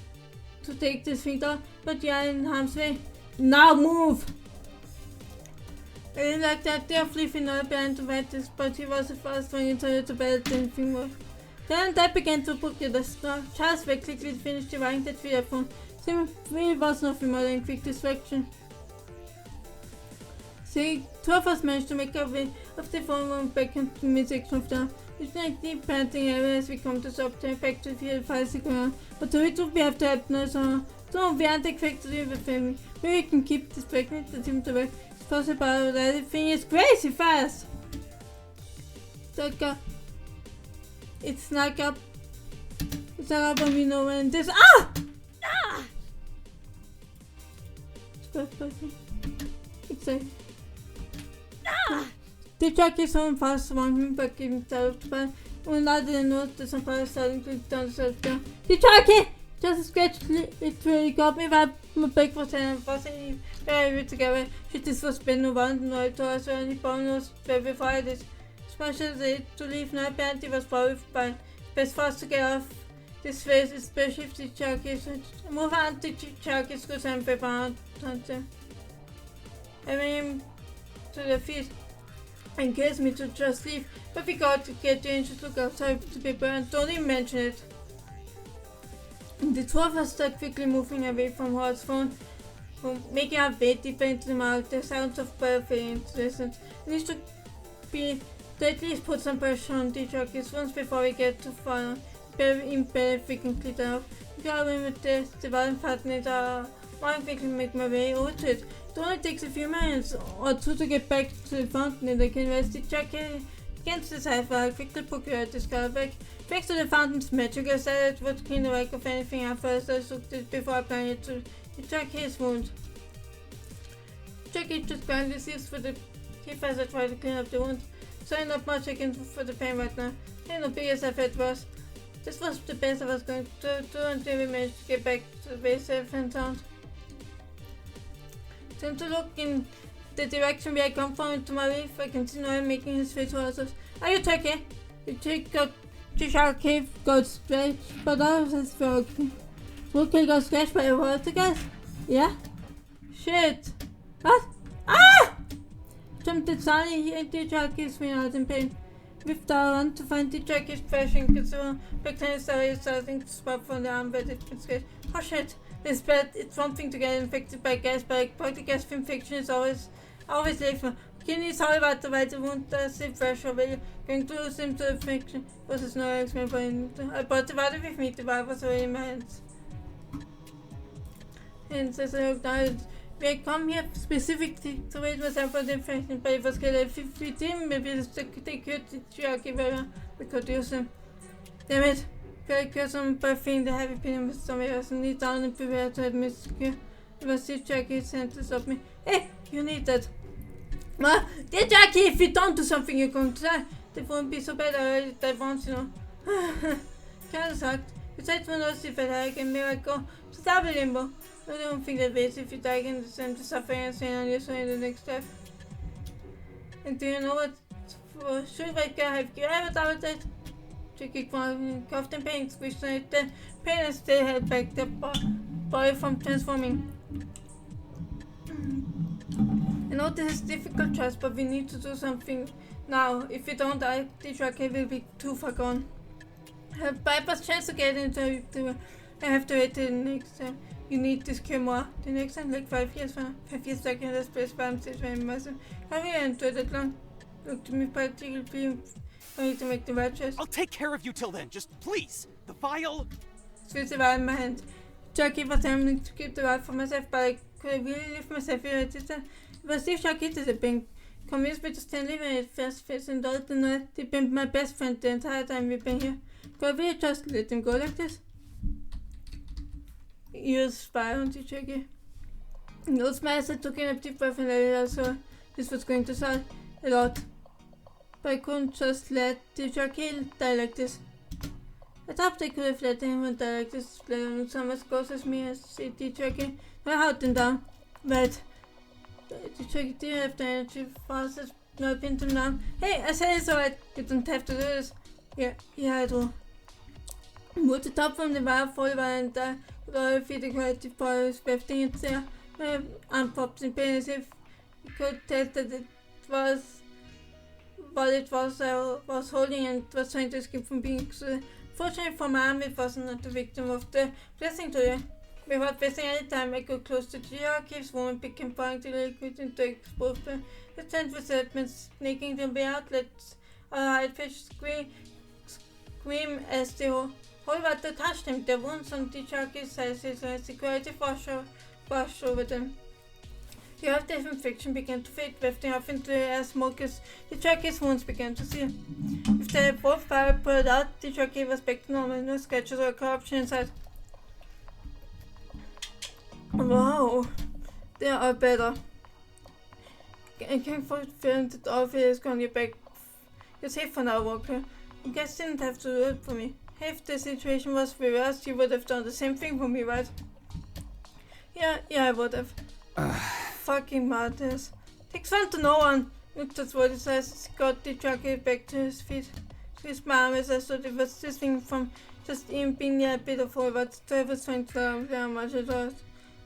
to take this thing down, but you're in harm's way. Now move! I didn't like that they are flipping all behind to fight this, but he was the first one into the battle than thing was. Then I began to book the store. Charles very quickly finished dividing that video phone. There really was nothing more than quick distraction. See, two of us managed to make our way off the phone room back into the midsection of the It's like deep panting as we come to subject back to the 5 seconds. But to it we have to have no so we aren't expected with family. Maybe we can keep this pregnant the team to work. It's possible that everything is crazy fast. It's not up. It's not up on me no and this It's a the truck is on fast one back in the but when I didn't know the somebody starting to down the truck just scratched it really got me but my back was very together. This was been around no to us any bonus before this. Special to leave no band was probably by best fast to get off this face, especially if the truck is move on to the truck is good and prepared. I mean to the feet and gets me to just leave, but we got to get changes look outside to be burned. Don't even mention it. The two of us start quickly moving away from Hard's phone, making our way deeper into the mouth. The sounds of bird fading to distance. It needs to be to at least put some pressure on the truckers once before we get to fire. Even better if we can clear it up. We got away with this. The violent partners are more quickly make my way over to it. It only takes a few minutes or two to get back to the fountain and I can rest the jacket against the side for I quickly procure the skull back. Thanks to the fountain's magic, I said it would clean the wreck of anything I first I soaked it before applying it to the jacket's wound. Jackie just grinded seals for the teeth as I try to clean up the wound. So I'm not much I can do for the pain right now. Ain't no big as I felt was. This was the best I was going to do until we managed to get back to the base safe and sound. Then to look in the direction where I come from to my relief, I can see Noel making his way towards us. Are you okay? The chick got the shark cave got scratched, but I was broken. Brooklyn got scratched by a water gas? Yeah? Shit! What? Ah! Jumped at Sally here, the shark is me out in pain. With the run to find the shark is crashing, because the back then is starting to spot from the arm where it gets scratched. Oh shit! It's bad. It's one thing to get infected by gas, but the gas infection is always lethal. Kidney sorry about the right wound that's the pressure where you're going to lose him to infection. Was no experiment. I brought the water with me, the vial was already in my hands. And as I looked out, we come here specifically to wait myself for the infection, but it was good if we didn't, maybe they could check if we could use them. Damn it. Because I'm buffing the heavy pain with some areas and need down and prepare to admit secure. It was the Jackie sent to stop me. Hey, you need that. Well, dear Jackie, if you don't do something, you're going to die. They won't be so bad already that once, you know. Kinda sucked. Besides, one knows if I can miracle to stop Limbo. I don't think that waits if you die and send the suffering and stay on your soul in the next step. And do you know what? Should I have you ever doubted that? Jackie coughed in pain, squished on it, then pain and still held back the body from transforming. I know this is difficult choice, but we need to do something now. If we don't die, the tracker will be too far gone. I have bypass chance to get into the I have to wait till the next time. You need this cure more. The next time, like 5 years from now. 5 years back in this place, but I'm still very massive. Have you enjoyed that long? Look to me particularly for me to make the right choice. I'll take care of you till then, just please. The vial. Switch the vial in my hand. Jackie was tempting to keep the vial for myself, but I could really lift myself here at this time. It was if Jackie did a thing. Convinced me to stand living at first face and all the night. They've been my best friend the entire time we've been here. Could I really just let them go like this? You spy on you, Jackie. No smiles, I took in a deep breath and I saw this was going to start a lot. But I couldn't just let the Jackie die like this. I thought they could have let anyone die like this, let alone someone as close as me as the Jackie. I held them down. But the Jackie didn't have the energy for us to not pin them down. Hey, I said it's alright, you don't have to do this. Yeah, I do. Moved the top from the bar for the bar and with all feet creative powers wafting it there. My arm popped in pain as if you could tell that it was what it was I was holding and was trying to escape from being exuded. Fortunately for my arm, it wasn't the victim of the blessing today. Without wasting any time, I got close to the archives. Woman became pouring the liquid into exposed blood. The tent was making the way outlets. A high-pitched scream scream as the whole water touched him. The wounds on the jockey's sides as security washed over them. The earth infection began to fade, wafting off into the air smoke as the jockey's wounds began to seal. With the both fire poured out, the jockey was back to normal, no scratches or corruption inside. Wow, they are better. I can't feel that all fear is gone. You're back. You're safe for now, Walker. You guys didn't have to do it for me. If the situation was reversed, you would have done the same thing for me, right? Yeah, I would have. Fucking madness. Takes fun to no one. That's what it says. Got the jockey back to his feet. His mom as I thought it was this thing from just him being near a bit of forward. So I was trying to learn how much it was.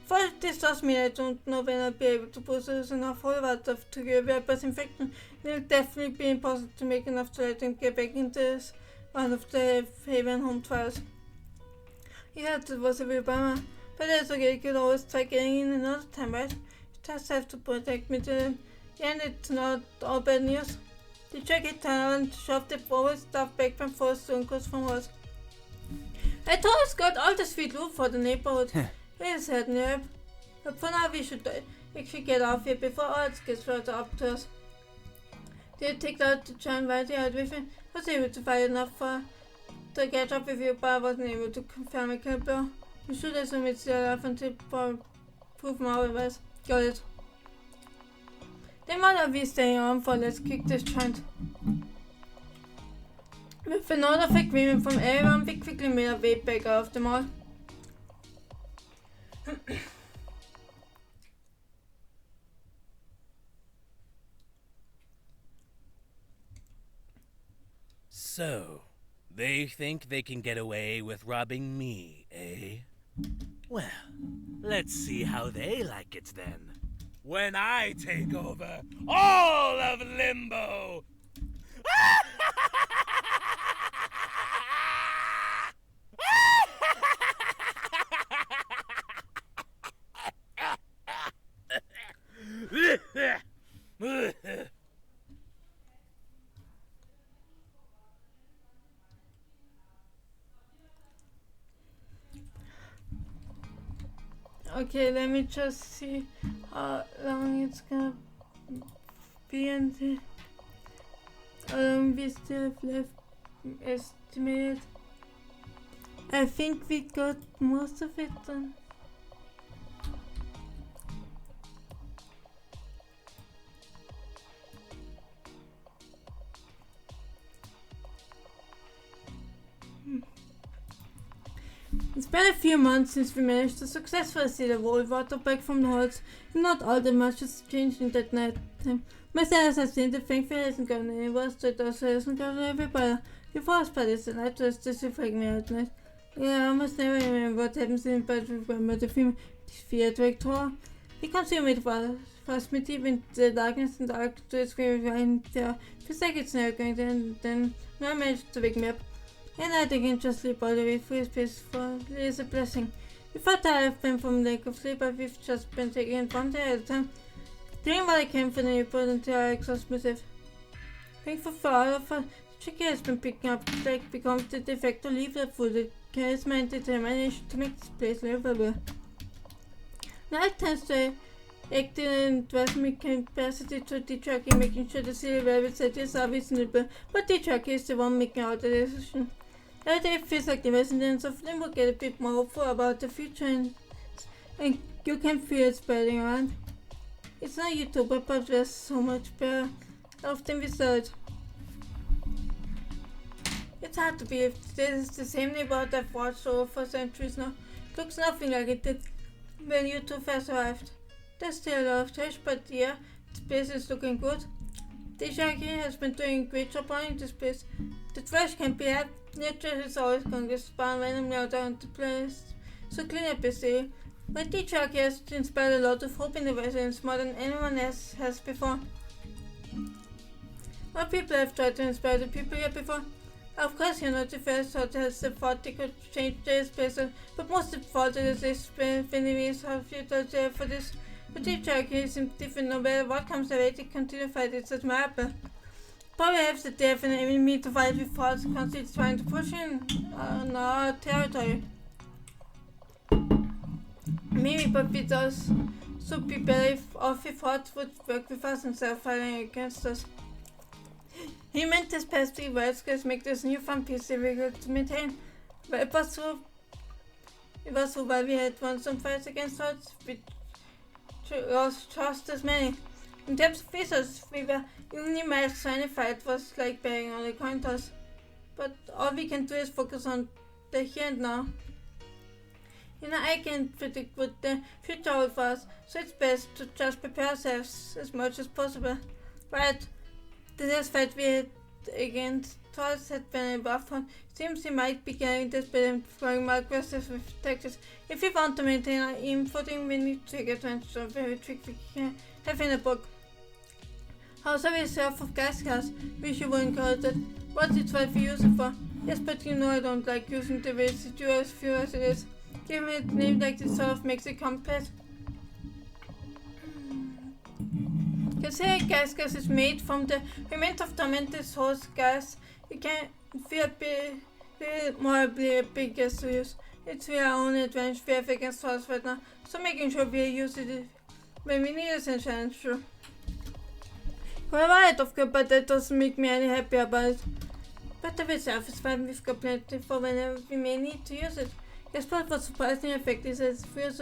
For this does mean I don't know when I'll be able to process enough whole water to give Repurpose infection. It'll definitely be impossible to make enough to let him get back into this, one of the Haven home trials. Yeah, that was a real bummer. But that's okay, you could always try getting in another time, right? You just have to protect me to them. And it's not all bad news. The jockey turned around and shoved the forward stuff back from 4 stone coats from us. I thought it's got all the sweet loot for the neighborhood. It's heading up. But for now we should actually get off here before odds gets further up to us. They take out the giant white out with him. I was able to fight enough to catch up with you, but I wasn't able to confirm a kill blow. You should assume it's still alive until prove more otherwise. Got it. Then what are we staying on for? Let's kick this giant. With a note of agreement from everyone, we quickly made our way back out of the mall. So, they think they can get away with robbing me, eh? Well, let's see how they like it then. When I take over all of Limbo! Okay, let me just see how long it's gonna be until how long we still have left estimated. I think we got most of it done. It's been a few months since we managed to successfully steal the whole water back from the halls, and not all that much has changed in that night time. My stars have seen the thankfully hasn't gone anywhere, so it also hasn't gone everybody. Before us, but it's the night was just to freak me out night. Yeah, I almost never remember what happens in, but remember the film, the fear-drake tour. We consume it fast me deep in the darkness and dark to scream right there. Feels like it's never going to end, then no one managed to wake me up. And I can just sleep all the way through his peace, for it is a blessing. We thought that I've been from lack of sleep, but we've just been taking it one day at a time. Doing what I can for the neighborhood until I exhaust myself. Thankful for all of us, the tricky has been picking up like becomes the de facto leader for the charisma and determination to make this place livable. Now it tends to act in drastic capacity to the jockey, making sure the city rabbits ideas are reasonable, but the jockey is the one making out the decision. Every day it feels like the residents of Limbo get a bit more hopeful about the future and you can feel it spreading around. It's not utopia, but there's so much better. Often we saw it. It's hard to believe this is the same neighborhood I've watched over for centuries now. It looks nothing like it did when you two first arrived. There's still a lot of trash, but yeah, this place is looking good. The jockey has been doing a great job running this place. The trash can be had. Nature is always going to spawn randomly around the place, so clean up is there. But the jockey has inspired a lot of hope in the residents more than anyone else has before. More people have tried to inspire the people here before. Of course, you're not the first thought has the thought they could change this place, but most of the fault is this enemies have futile there for this. But the jockey seems different no matter what comes their way, they continue to fight. It's admirable. probably have the definite enemy to fight with force constantly trying to push in on our territory. Maybe, but we does so be better if force would work with us instead of fighting against us. He meant this past words could make this newfound peace difficult to maintain, but it was so while we had won some fights against us, we lost just as many. In terms of resources, we were only matched any fight was like bearing on the coin toss. But all we can do is focus on the here and now. I can't predict what the future holds for us, so it's best to just prepare ourselves as much as possible. Right, the last fight we had against Trolls had been a rough one. Seems he might be getting this bit and throwing more aggressive with tactics. If we want to maintain our aim footing, we need to take advantage of every trick we can have in the book. However, we serve of gas cars, which you wouldn't call it. What's it what we use it for? Yes, but I don't like using the residual fuel as it is. Giving it a name like this sort of makes it complex. Consider gas is made from the remnant of tormented source gas. It can feel more a big gas to use. It's our only advantage we have against us right now, so making sure we use it when we need it is essential. Well, right, of course, but that doesn't make me any happier about it. But the reserve is fine, we've got plenty for whenever we may need to use it. Guess what was surprisingly effective is that feels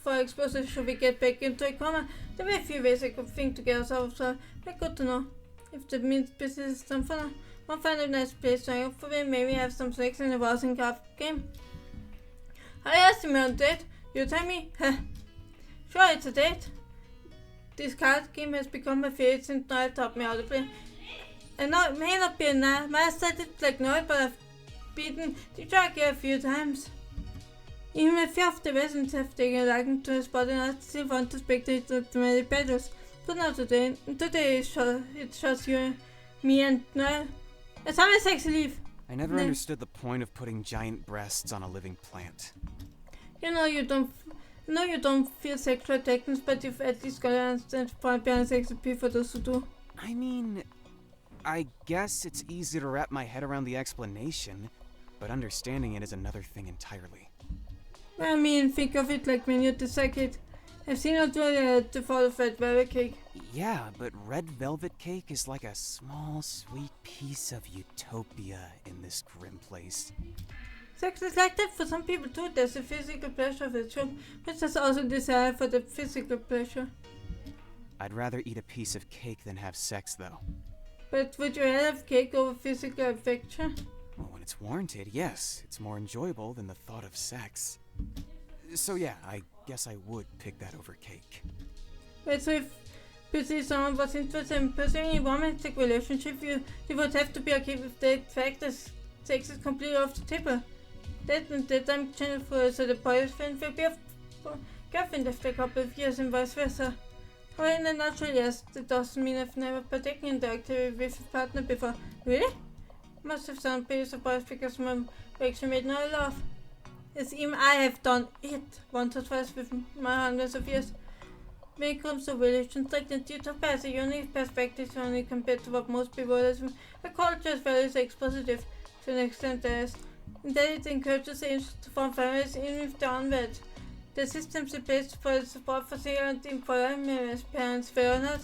for exposure should we get back into a coma. There were a few ways I could think to get us out, so we're good to know. If the means business is done for now, we'll find a nice place to hang out for, maybe have some snacks in the browsing craft game. I asked him on a date. You tell me? Sure, it's a date. This card game has become my favorite since Noel taught me how to play. And now it may not be a master at it like Noel, but I've beaten the jockey a few times. Even a few of the residents have taken a liking to the spot and I still want to spectate the dramatic battles. But not today. Today it's just you, me and Noel. And some is sexy leave. I never understood the point of putting giant breasts on a living plant. You don't feel sexual attractions, but you've at least got to understand point behind sex appeal for those who do. I mean, I guess it's easy to wrap my head around the explanation, but understanding it is another thing entirely. I mean, think of it like when you're the second. I've seen how to the thought of red velvet cake. Yeah, but red velvet cake is like a small, sweet piece of utopia in this grim place. Sex is like that for some people too. There's a physical pleasure of it, sure, but there's also desire for the physical pleasure. I'd rather eat a piece of cake than have sex, though. But would you rather have cake over physical affection? Well, when it's warranted, yes. It's more enjoyable than the thought of sex. So yeah, I guess I would pick that over cake. Wait, so if someone was interested in pursuing a romantic relationship, you would have to be okay with the fact that sex is completely off the table. That I'm channel for, so the boyfriend will be a girlfriend after a couple of years and vice versa. Well, in a nutshell, yes, that doesn't mean I've never partaken in the activity with a partner before. Really? Must have sounded pretty surprised because my reaction made no laugh. Yes, even I have done it once or twice with my hundreds of years. When it comes to religions, like the utopia has a unique perspective only compared to what most people assume. A culture is very sex positive to an extent there is. And that it encourages angels to form families even if they're unwed. The systems in place for support for single and employment as parents were not.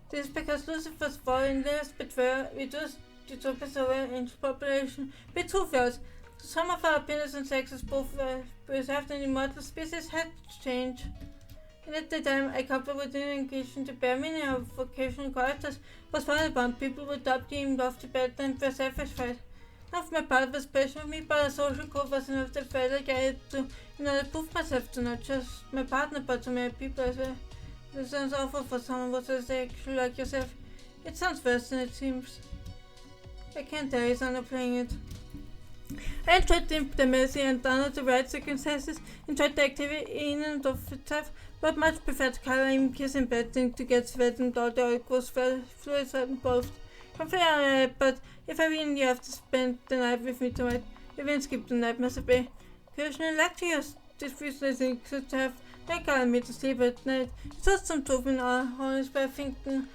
This is because Lucifer's foreign last betrayal reduced utopia's overall angel population with two flaws. Some of our opinions on sex as both preserved and immortal species had to change. And at the time, I coupled with an engagement to bare meaning of vocational characters was frowned upon. People would adopt him off the bed and were satisfied. None of my part was special with me, but a social code was enough that felt like I had to, prove myself to not just my partner, but to many people as well. This sounds awful for someone who was sexual like yourself. It sounds worse than it seems. I can't tell he's underplaying it. I enjoyed the intimacy and under the right circumstances, enjoyed the activity in and of itself, but much preferred to color him, kiss in bed, than to get sweat and all the oil gross fluids involved. But if I really have to spend the night with me tonight, we will skip the nightmares away. Occasionally like to use this reason to have like me to sleep at night. It's just some truth in our honest way of thinking.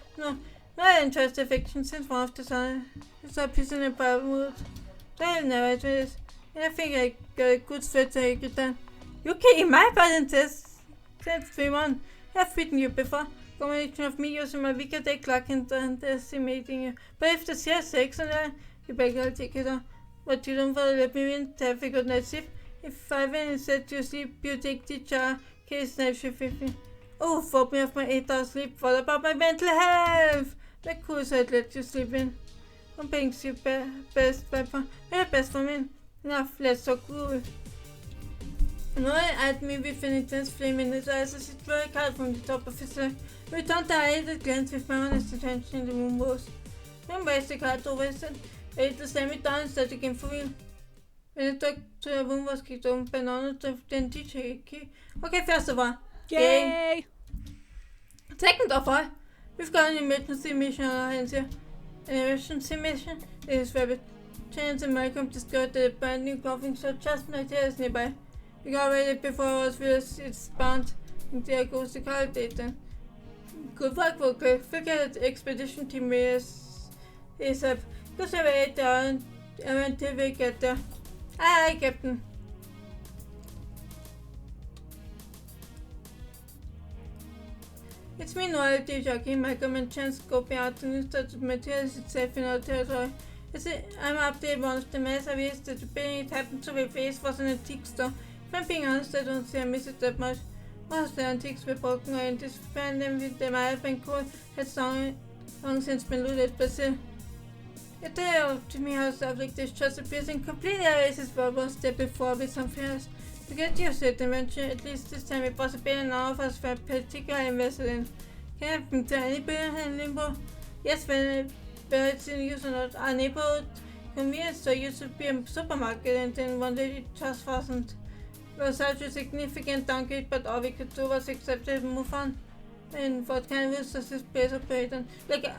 Not interested fiction since one of the son is a piece in the Bible. They'll never do this. And I think I got a good threat to take it done. You came my button test since 3-1. I've beaten you before. Combination of me using my weaker deck clock and underestimating you. But if the CS6 and you back I'll take it on. But you don't want to let me win to have a good night's sleep. If I win instead you sleep, you take the jar. Case night shift with me. Oh, rob me of my 8 hours sleep. What about my mental health? The cool side let you sleep in. I'm paying you best for best for me. Enough, let's talk cool. Noel at me with an intense flame in his eyes as he threw a card from the top of his leg. Returned the eye that glanced with my honest attention in the room was. Then raised the card to wasted. Ready to slam it down and start again for real. When the door to the room was kicked open by none of the teacher key. Okay, first of all. Yay! Second of all, we've got an emergency mission on our hands here. An emergency mission? It is rabbit. Chance and Malcolm discovered that a brand new coffin shop just is nearby. We got ready before I was realized it's bound. And there goes the car update then. Good work, Volker. Figure the expedition team is up. Go survey it down until we get there. Aye, Captain. It's me, Noel, the jockey. Malcolm and Chance scoping out the new started materials itself in our territory. I'm updated one of the mass areas that the building it happened to replace was an antique store. If I'm being honest, I don't see I miss it that much. Most of the antiques were broken or in this them with the might have been cool had long since been looted, but still. If they are to me how stuff like this just appears and completely erases what was there before with something else. To get used to it eventually, at least this time it was a bit none of us were particularly invested in. Can I have been to any building in Limbo? Yes, when it's in use or not. Our neighborhood convenience store used to be a supermarket and then one day it just wasn't. It was such a significant downgrade, but all we could do was accept it and move on. And what kind of use does this place operate on? Like,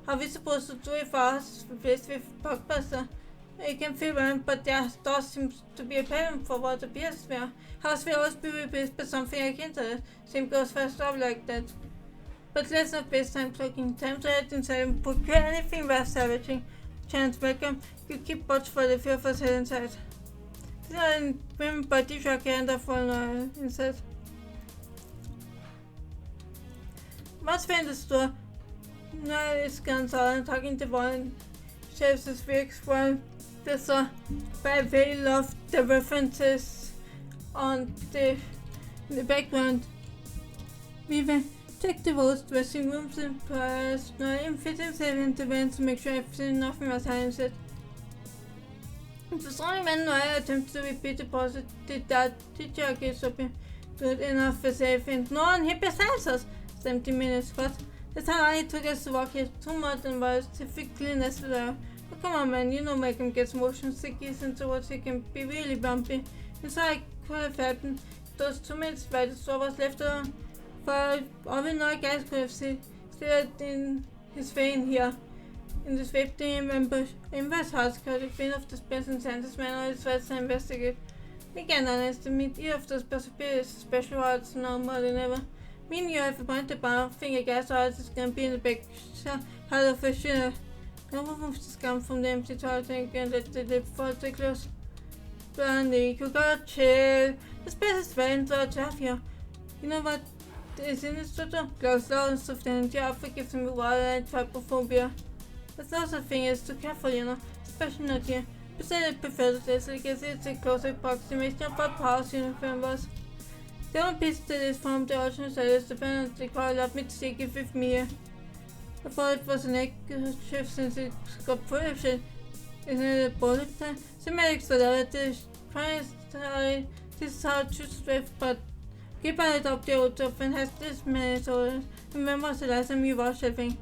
are we supposed to do it for us replaced with Blockbuster? It can feel wrong, but there does seem to be a pattern for what appears there. House will always be replaced by something like internet. Same goes for stuff like that. But let's not waste time talking. Time to head inside and procure anything worth salvaging. Chance, welcome. You keep watch for the few of us head inside. These are women body shock and a full inside. Once we're in the store, Noel is guns out and talking to one shelves as we explore the store. But I really love the references on in the background. We will check the walls, dressing rooms and prayers. Noel fit himself into vents to make sure nothing was hidden. It was only when Noel attempted to repeat the process did that teacher gets up good enough for safe and no one hit besides us. 70 minutes, but that's how long it took us to walk here. 2 more than was typically necessary. But come on, man, you know Malcolm gets motion sickness and towards it can be really bumpy. And so I could have happened those 2 minutes while the store was left alone. For all we know, guys could have stared in his vein here. In this vape team ambush, Inverse House could have been of the Spence and Santa's man or his threats to investigate. We can't underestimate either of those possibilities, special odds now more than ever. Me and you have a point about think I guess odds is gonna be in the back part of a shooter. Don't remove the scum from the empty toilet tank and let the lip fall to close. Brandy, you gotta chill. The space is very important to have here. You know what is in this total? Close down and stuff then you forgive me water and trypophobia. But the other thing is to careful, you know, especially not here. Besides, I prefer to test like it's a closer approximation of what Power's uniform was. The only piece that is from the original side is the pen they call up me to take it with me here. I thought it was an handkerchief since it got full of shit. Isn't it a bullet time? The medics are there, this is how it should straight, but keep on it up the old top and has this many soldiers. Remember the last time you watched that thing.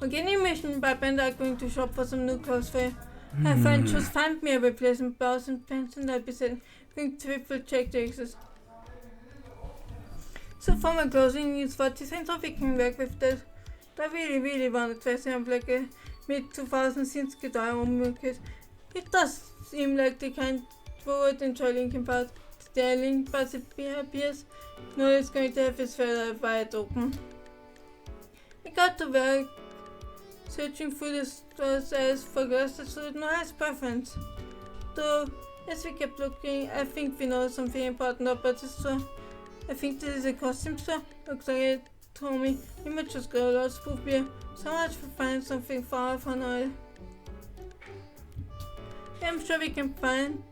Okay, new mission by Bender are going to shop for some new clothes for you. My friend just found me a replacement blouse and pants and I'll be sitting going to triple check the exes. So for my clothing needs for design so we can work with that. I really want to dress up like a mid-2000s guitar kid. It does seem like the kind forward and Linkin Park styling, but it appears Noel is going to have his feather wide open. I got to work searching through the stores as for girls that suited Noel's preference. Though, as we kept looking, I think we noticed something important about the store. I think this is a costume store. Looks like it told me we might just go lost for beer. So much for finding something for Noel. I'm sure we can find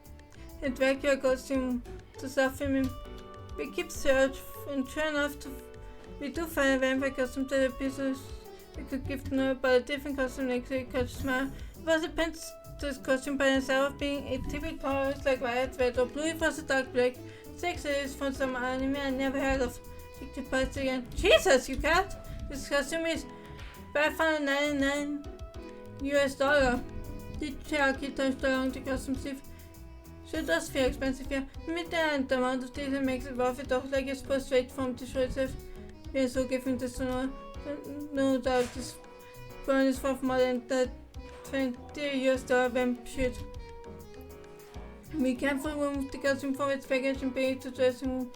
a Dracula costume to soften him. We keep search, and sure enough, we do find a vampire costume to the pieces we could give to Noel, but a different costume next to it caught smile. It was a princess costume, but instead of being a typical color like white, red, or blue, it was a dark black. 6 is from some anime I never heard of. Take the price again. Jesus, you can't! This costume is $599 US. The cherry touched along the custom sleeve. So it does feel expensive here. With the amount of detail makes it worth it, though, like it's supposed straight from the show itself. We are so giving this to Noel. No doubt this burn is worth more than that $20 US vamp shit. We can't remove the costume from its package and bring it to the dressing room.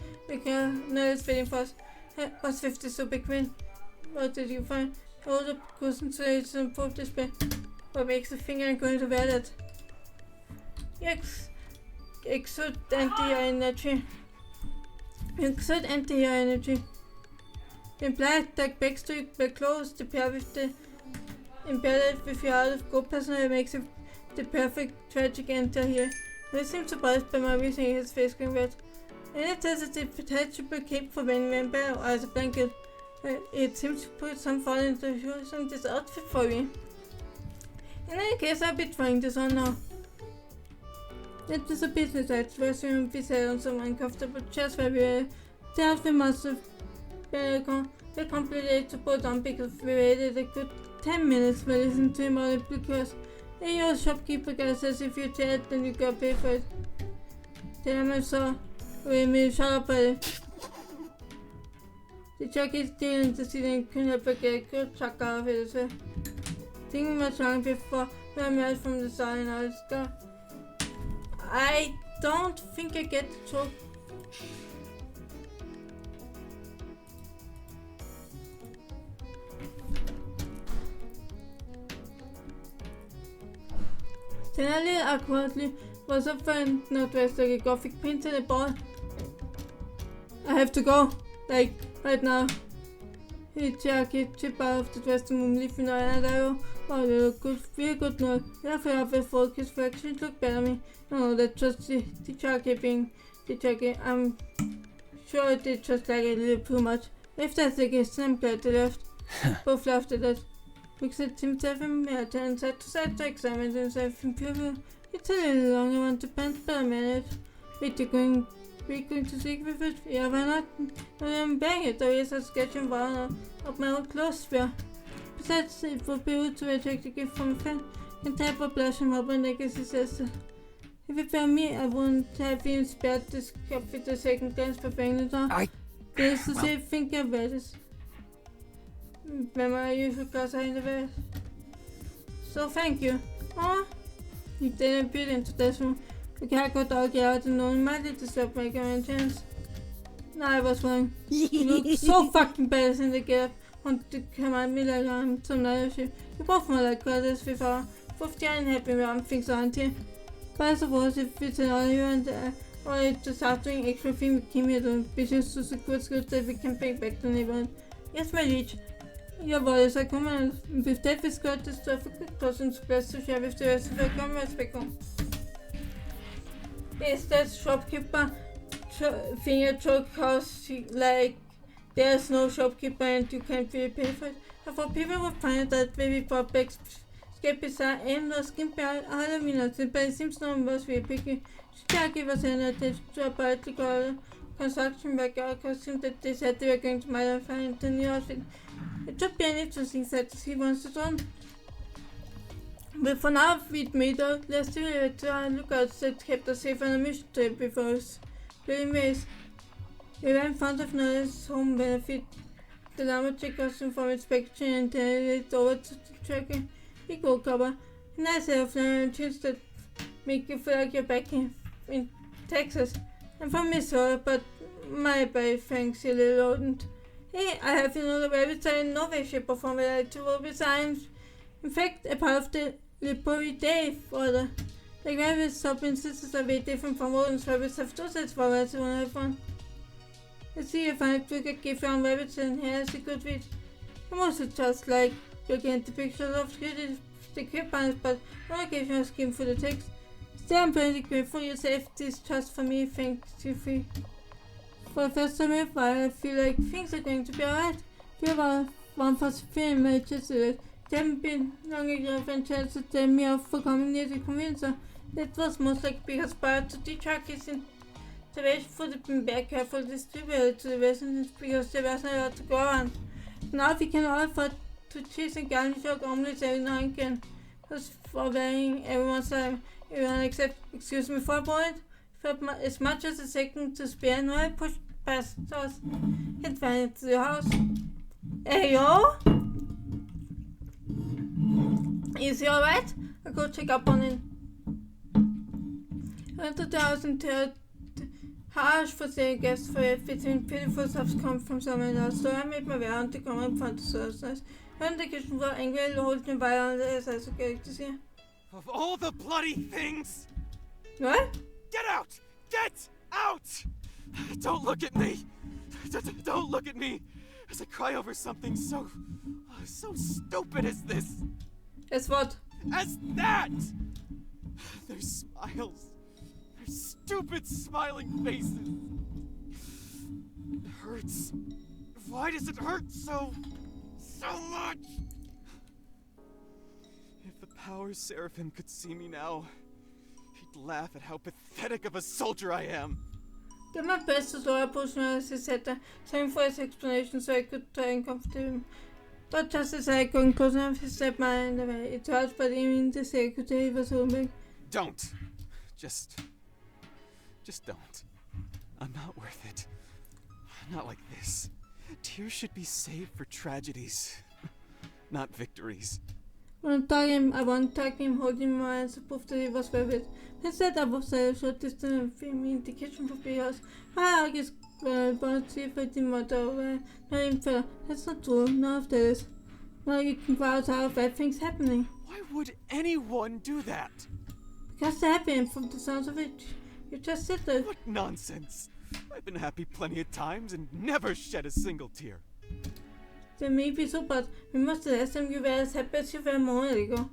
Noel is waiting for us. Was 50 so big win? What did you find? Hold up cushion so it's on full display. What makes the thing I'm going to wear that? Exert anti-energy. Exert anti-energy. In black, dark backstreak, black clothes, the pair with the embedded with your out of gold personnel makes it the perfect tragic enter here. He seems surprised by my reason his face going red. And it says it's a detachable cape for when vampire or as a blanket. It seems to put some thought into using this outfit for me. In any case, I'll be trying this on now. It was a business dressing we sat on some uncomfortable chairs where we were. The outfit must have been complicated to put on because we waited a good 10 minutes for listening to him all because your shopkeeper guy says if you chat then you gotta pay for it. Damn, I saw. Wait a minute, shut up, buddy. The truck is still in the ceiling, couldn't help but get a good chuck out of it as well. Thinking much long before we are married from the start and all this stuff. I don't think I get the joke. Then I little awkwardly was up and not dressed like a gothic prince in a ball. I have to go, like right now. He jacket chip out of the dressing room, leaving Noel and I go, wow, they look good, real good Noel. Therefore, I have folk his reactions look better me. No, that's just the jacket being the jacket. I'm sure it did just like a little too much. If that's the case, then I'm glad they left. Both laughed at that. Looks at himself in the mirror and side to side to examine himself in pupil. It's a little long, I want to pants, but I managed. Wait, we're going to sleep with it? Yeah, why not? Bang it, there is a sketch and one of my old clothes spare. Besides, it would be rude to reject a gift from a friend and type of blush and hope and legacy says. If it were me, I wouldn't have even spared this cup with a second glance for banging it on. There's to say, think about this. When my usual class are in the bed. So thank you. Oh, he didn't appear into this room. The cat got all out and no one minded to stop making my chance. No, I was wrong. You look so fucking bad in the get up. Want to command me like I'm some other shit. You both more like brothers before. Both giant happy around things aren't here. But I suppose if it's an audio and or to start doing extra thing we came here doing business to secure skills that we can bring back to the neighborhood. Yes, my liege. Your voice are coming with that we got this stuff a good person to best to share with the rest of the comrades back home. Is that shopkeeper finger joke cause like there's no shopkeeper and you can't really pay for it? I thought people would find that baby brought back skeptics are aimless skin behind Halloween, but it seems no one was really picky. She can't give us any attention to a particular construction backyard costume that they said they were going to modify into the new outfit. It should be an interesting set to see once it's on. But for now, we'd made out. Let's do it to look out that kept us safe on a mission trip before us. But anyways, we were in front of Noel's home benefit. The llama checked costume from its packaging and handed it over to the tracker. He gold cover. A nice set of tunes that make you feel like you're back in Texas. I'm from Minnesota, but my body thanks you little old. Hey, I have another rabbit tail in no way, shape, or form related to rabbits. I'm, in fact, a part of the Repurpose. Like rabbits, sub-instances are very different from rodents. Rabbits have two sets for rabbits and one have one. Let's see if I could give on rabbits, and here is a good read. Almost just like looking at the pictures of the coupons, but when I gave you a skim for the text. Still, I'm pretty grateful you saved this just for me. Thank you for the first time ever. I feel like things are going to be alright. Feel about one for the images. They haven't been long enough and chance to tell me off for coming near the convincer. That was most like because prior to the truck is in the way for the very careful distributed to the residents because there wasn't a lot to go around. Now we can all afford to cheese and garnish our omelets every now and again. Just for varying everyone's time. Everyone except, excuse me for a moment, felt as much as a second to spare. Noel pushed past us and ran into the house. Hey yo! Is he alright? I'll go check up on him. I went to the house and told harsh for saying guests for fitting pitiful stuff come from someone else, so I made my way out to come in front of the stairs. I went to the kitchen floor angrily holding by on the as I was going to see. Of all the bloody things! What? Get out! Get out! Don't look at me! Don't look at me as I cry over something so stupid as this! As what? As that! Their smiles. Their stupid smiling faces. It hurts. Why does it hurt so much? If the Power Seraphim could see me now, he'd laugh at how pathetic of a soldier I am. Did my best to slow up as he said that, same for his explanation so I could try and comfort him. But just as I got close enough, he stepped my hand away. It hurt, but even the secretary was holding. Don't. Just don't. I'm not worth it. Not like this. Tears should be saved for tragedies, not victories. I want to him, holding my hands above that he was with it. Instead, I was a short distance from me in the kitchen for because I guess but see if I didn't want to not even fair. That's not true, none of this. Now you can crowd out bad things happening. Why would anyone do that? Because they're happy, and from the sounds of it, you just sit there. What nonsense! I've been happy plenty of times and never shed a single tear. They may be so, but we must last time you were as happy as you were a moment ago.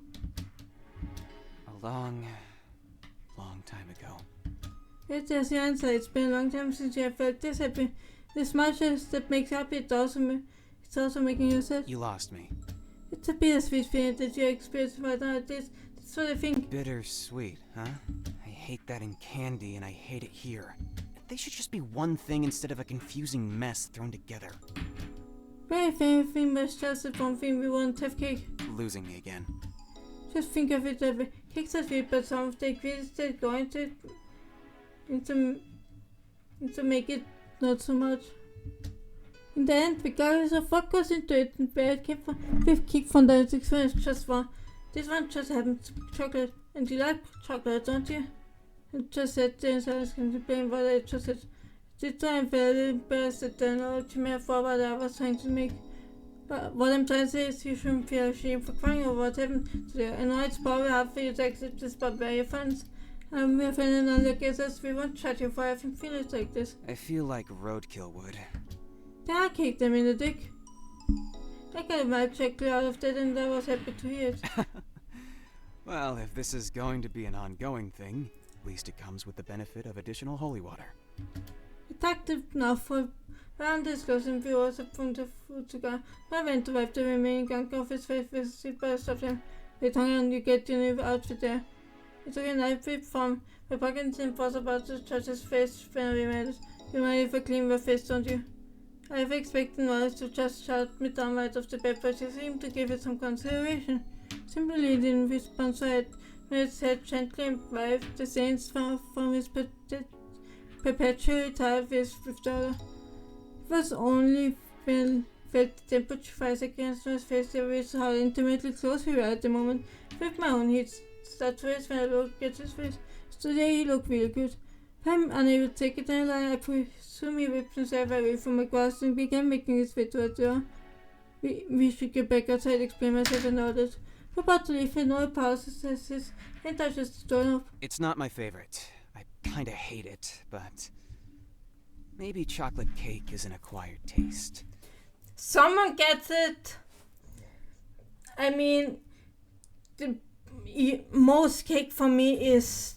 A long time ago. Yes, there's the answer. It's been a long time since you have felt this happy. This much as that makes happy, it's also making you sad. You lost me. It's a bittersweet feeling that you experience right now. That's what I think. Bittersweet, huh? I hate that in candy and I hate it here. They should just be one thing instead of a confusing mess thrown together. Very fair thing was just the one thing we won't have cake. Losing me again. Just think of it that way. Cakes are sweet, but some of the ingredients they're going to make it not so much. In the end, regardless of what goes into it, and where it came from, we've kicked from the experience just one. This one just happened to be chocolate, and you like chocolate, don't you? And just said James I was going to blame what I just said. Did try and feel a little embarrassed that I know to me for what I was trying to make. But what I'm trying to say is you shouldn't feel ashamed for crying over what happened today. I know it's probably hard for you to accept this, but we're your friends. We're friends and look at us. We won't judge you for having feelings like this. I feel like roadkill would. Then I kicked them in the dick. I got my chocolate out of that and I was happy to hear it. Well, if this is going to be an ongoing thing, at least it comes with the benefit of additional holy water. We talked enough for around discussing viewers from the food to go. I went to wipe the remaining gunk off his face with a seat by of them. Wait, hang on, you get your new outfit there. I took a knife whip from my pocket and was about to touch his face when I remade it. You might have a clean your face, don't you? I have expected Noel to just shout me down right off the bed, but she seemed to give it some consideration. Simply didn't respond, so I made his head gently and wiped the stains from his perpetually tired face with daughter. It was only when I felt the temperature rise against his face that I realized how intimately close we were at the moment. With my own heat start to raise when I looked at his face. Today he looked really good. I'm unable to take it any longer. I presume he ripped himself away from my grasp and began making his way to a door. We should get back outside, explain myself and nodded. We're about to leave and Noel pauses as his hand touches the doorknob. It's not my favorite. I kinda hate it, but maybe chocolate cake is an acquired taste. Someone gets it! I mean, the most cake for me is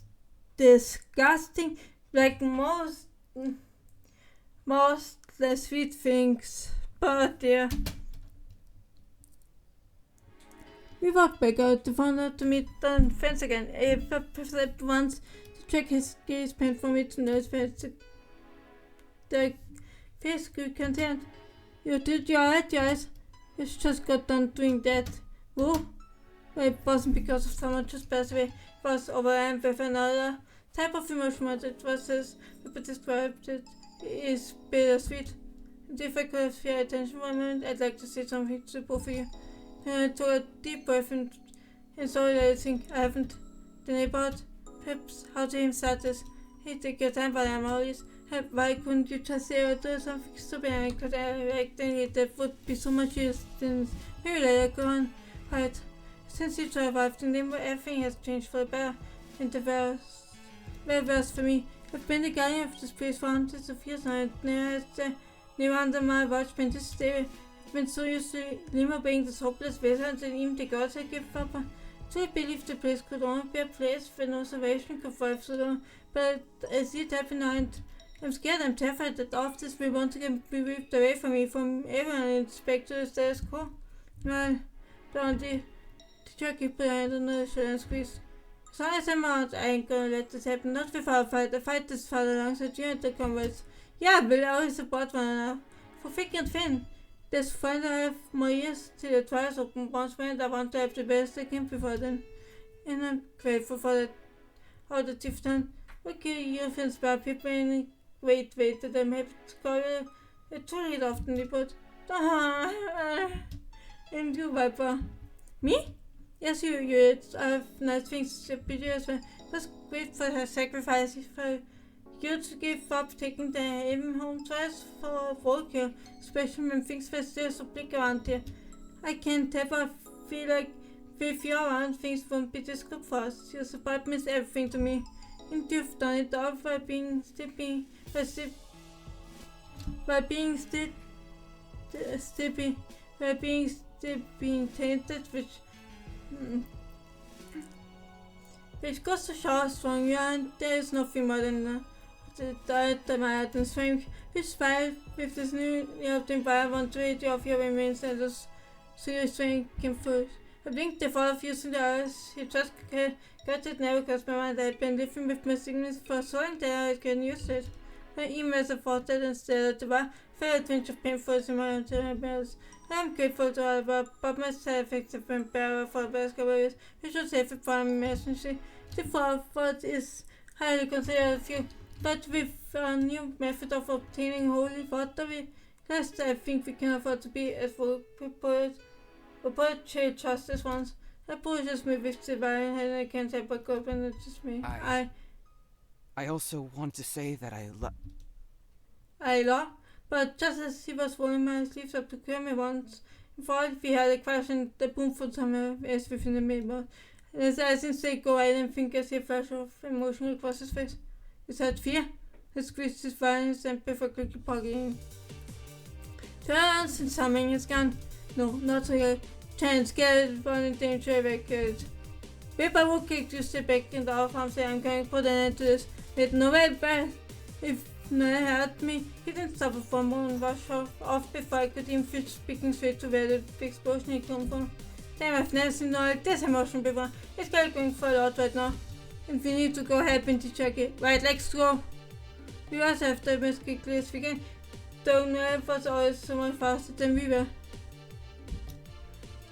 disgusting. Like most the sweet things. But yeah. We walked back out to find out to meet the fence again. Ava slept once to check his gaze pen for me to notice the face grew content. You did your right, guys. You just got done doing that. Whoa. It wasn't because of someone just passed away. It was overwhelmed with another type of emotion. It was as people described it is bittersweet. And if I could have your attention for a moment, I'd like to say something to both of you. Then I took a deep breath and sorry that I think I haven't. The neighborhood, perhaps how to him start this. Hey, take your time, but I'm always. Why couldn't you just say or do something stupid? I could act then that would be so much use. Then maybe later go on. Right. Since you survived in Limbo, everything has changed for the better. And the very worst for me. I've been the guardian of this place for hundreds of years now, and never under my watch been this stable. I've been so used to Limbo being this hopeless wasteland that even the gods had given up. So I believed the place could only be a place where no salvation could thrive so long. But I see it happen now, and I'm scared. I'm terrified that all of this will once again be ripped away from me, from everyone, and it's back to the status quo. Well, the jockey behind another shoulder and squeeze. As long as I'm out, I ain't gonna let this happen. Not without a fight. A fight this far alongside you and the comrades. Yeah, we'll always support one another. For thick and thin. There's fun to have more years till the trials open once more, and I want to have the best I can before then. And I'm grateful for that. How the chief done. Okay, you've inspired people in wait, that I'm happy to call it too late often, but and you, Viper. Me? Yes, you. I have nice things to be as well. It was great for her sacrifice, for you to give up taking the aim home twice for work here, especially when things were still so bleak around here. I can't ever feel like with you around things won't be this good for us. Your support means everything to me. And you've done it all by being tainted, which goes to show how strong you are, and there is nothing more than the and strength, which fight with this new I want to rid you of your remains and those serious strength can push. I blinked the thought of using the eyes. You just got it now because my mind had been living with my sickness for so long that I couldn't use it. Even as I thought that instead of the bar, felt a twinge of painful in my memories. I'm grateful to all but my side effects have been better for the past couple of years. You should save it for emergency. The thought is highly considered of you, but with a new method of obtaining holy water, I think we can afford to be as full prepared. But just this once. That pushes me with the violin and I can't help but go and it's just me. I also want to say that I love, but just as he was rolling my sleeves up to cure me once, before we had a crash and the boom for somewhere else within the middle. As I since they go, I didn't think I see a flash of emotion across his face. Is that fear? He squeezed his violence and before quickly poking. Turns and something is gone. No, not real. Chance, get it, running danger, evacuate. Paper will kick you step back in the off arm, say I'm going to put an end to this. With Noel back. If Noel hurt me, he didn't stop for a moment, rush off before I could even finish speaking straight to where the explosion had come from. Damn, I've never seen Noel this emotion before. It's going for a lot right now. And we need to go help into check it. Right, let's go. We also have to as quickly as we can. Though Noel was always so much faster than we were.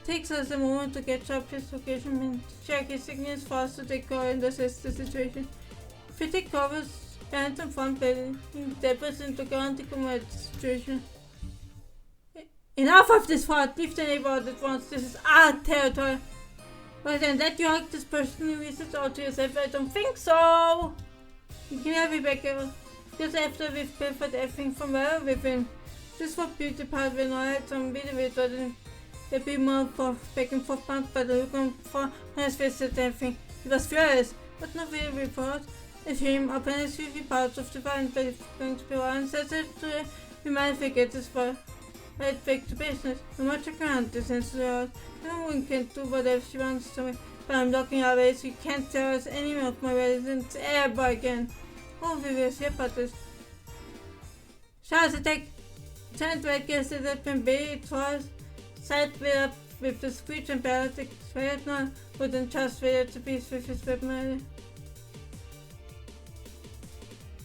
Takes us a moment to catch up his location and check his signals for us to take cover and assess the situation. If we take covers behind and front building, debris into ground to command the situation. Enough of this fight! Leave the neighborhood at once, this is our territory! Well then, let you hug this person who visits all to yourself, I don't think so! You can have it back over. Just after we've paid for everything from where we've been. This was beauty part when I had some video that there'd be more for back and forth bounce by the look for when I visited everything. He was furious, but no video report. If him apparently be parts of the fine, but it's going to be one said that we might forget this for right back to business. No much I can't distance to her. No one can do whatever she wants to me. But I'm locking our ways, you can't tell us any of my residents ever again. Oh, we will see about this. Charles attack! Turned back yesterday that can be it was side with the speech and ballistic threat now, wouldn't just wait to peace with his weapon.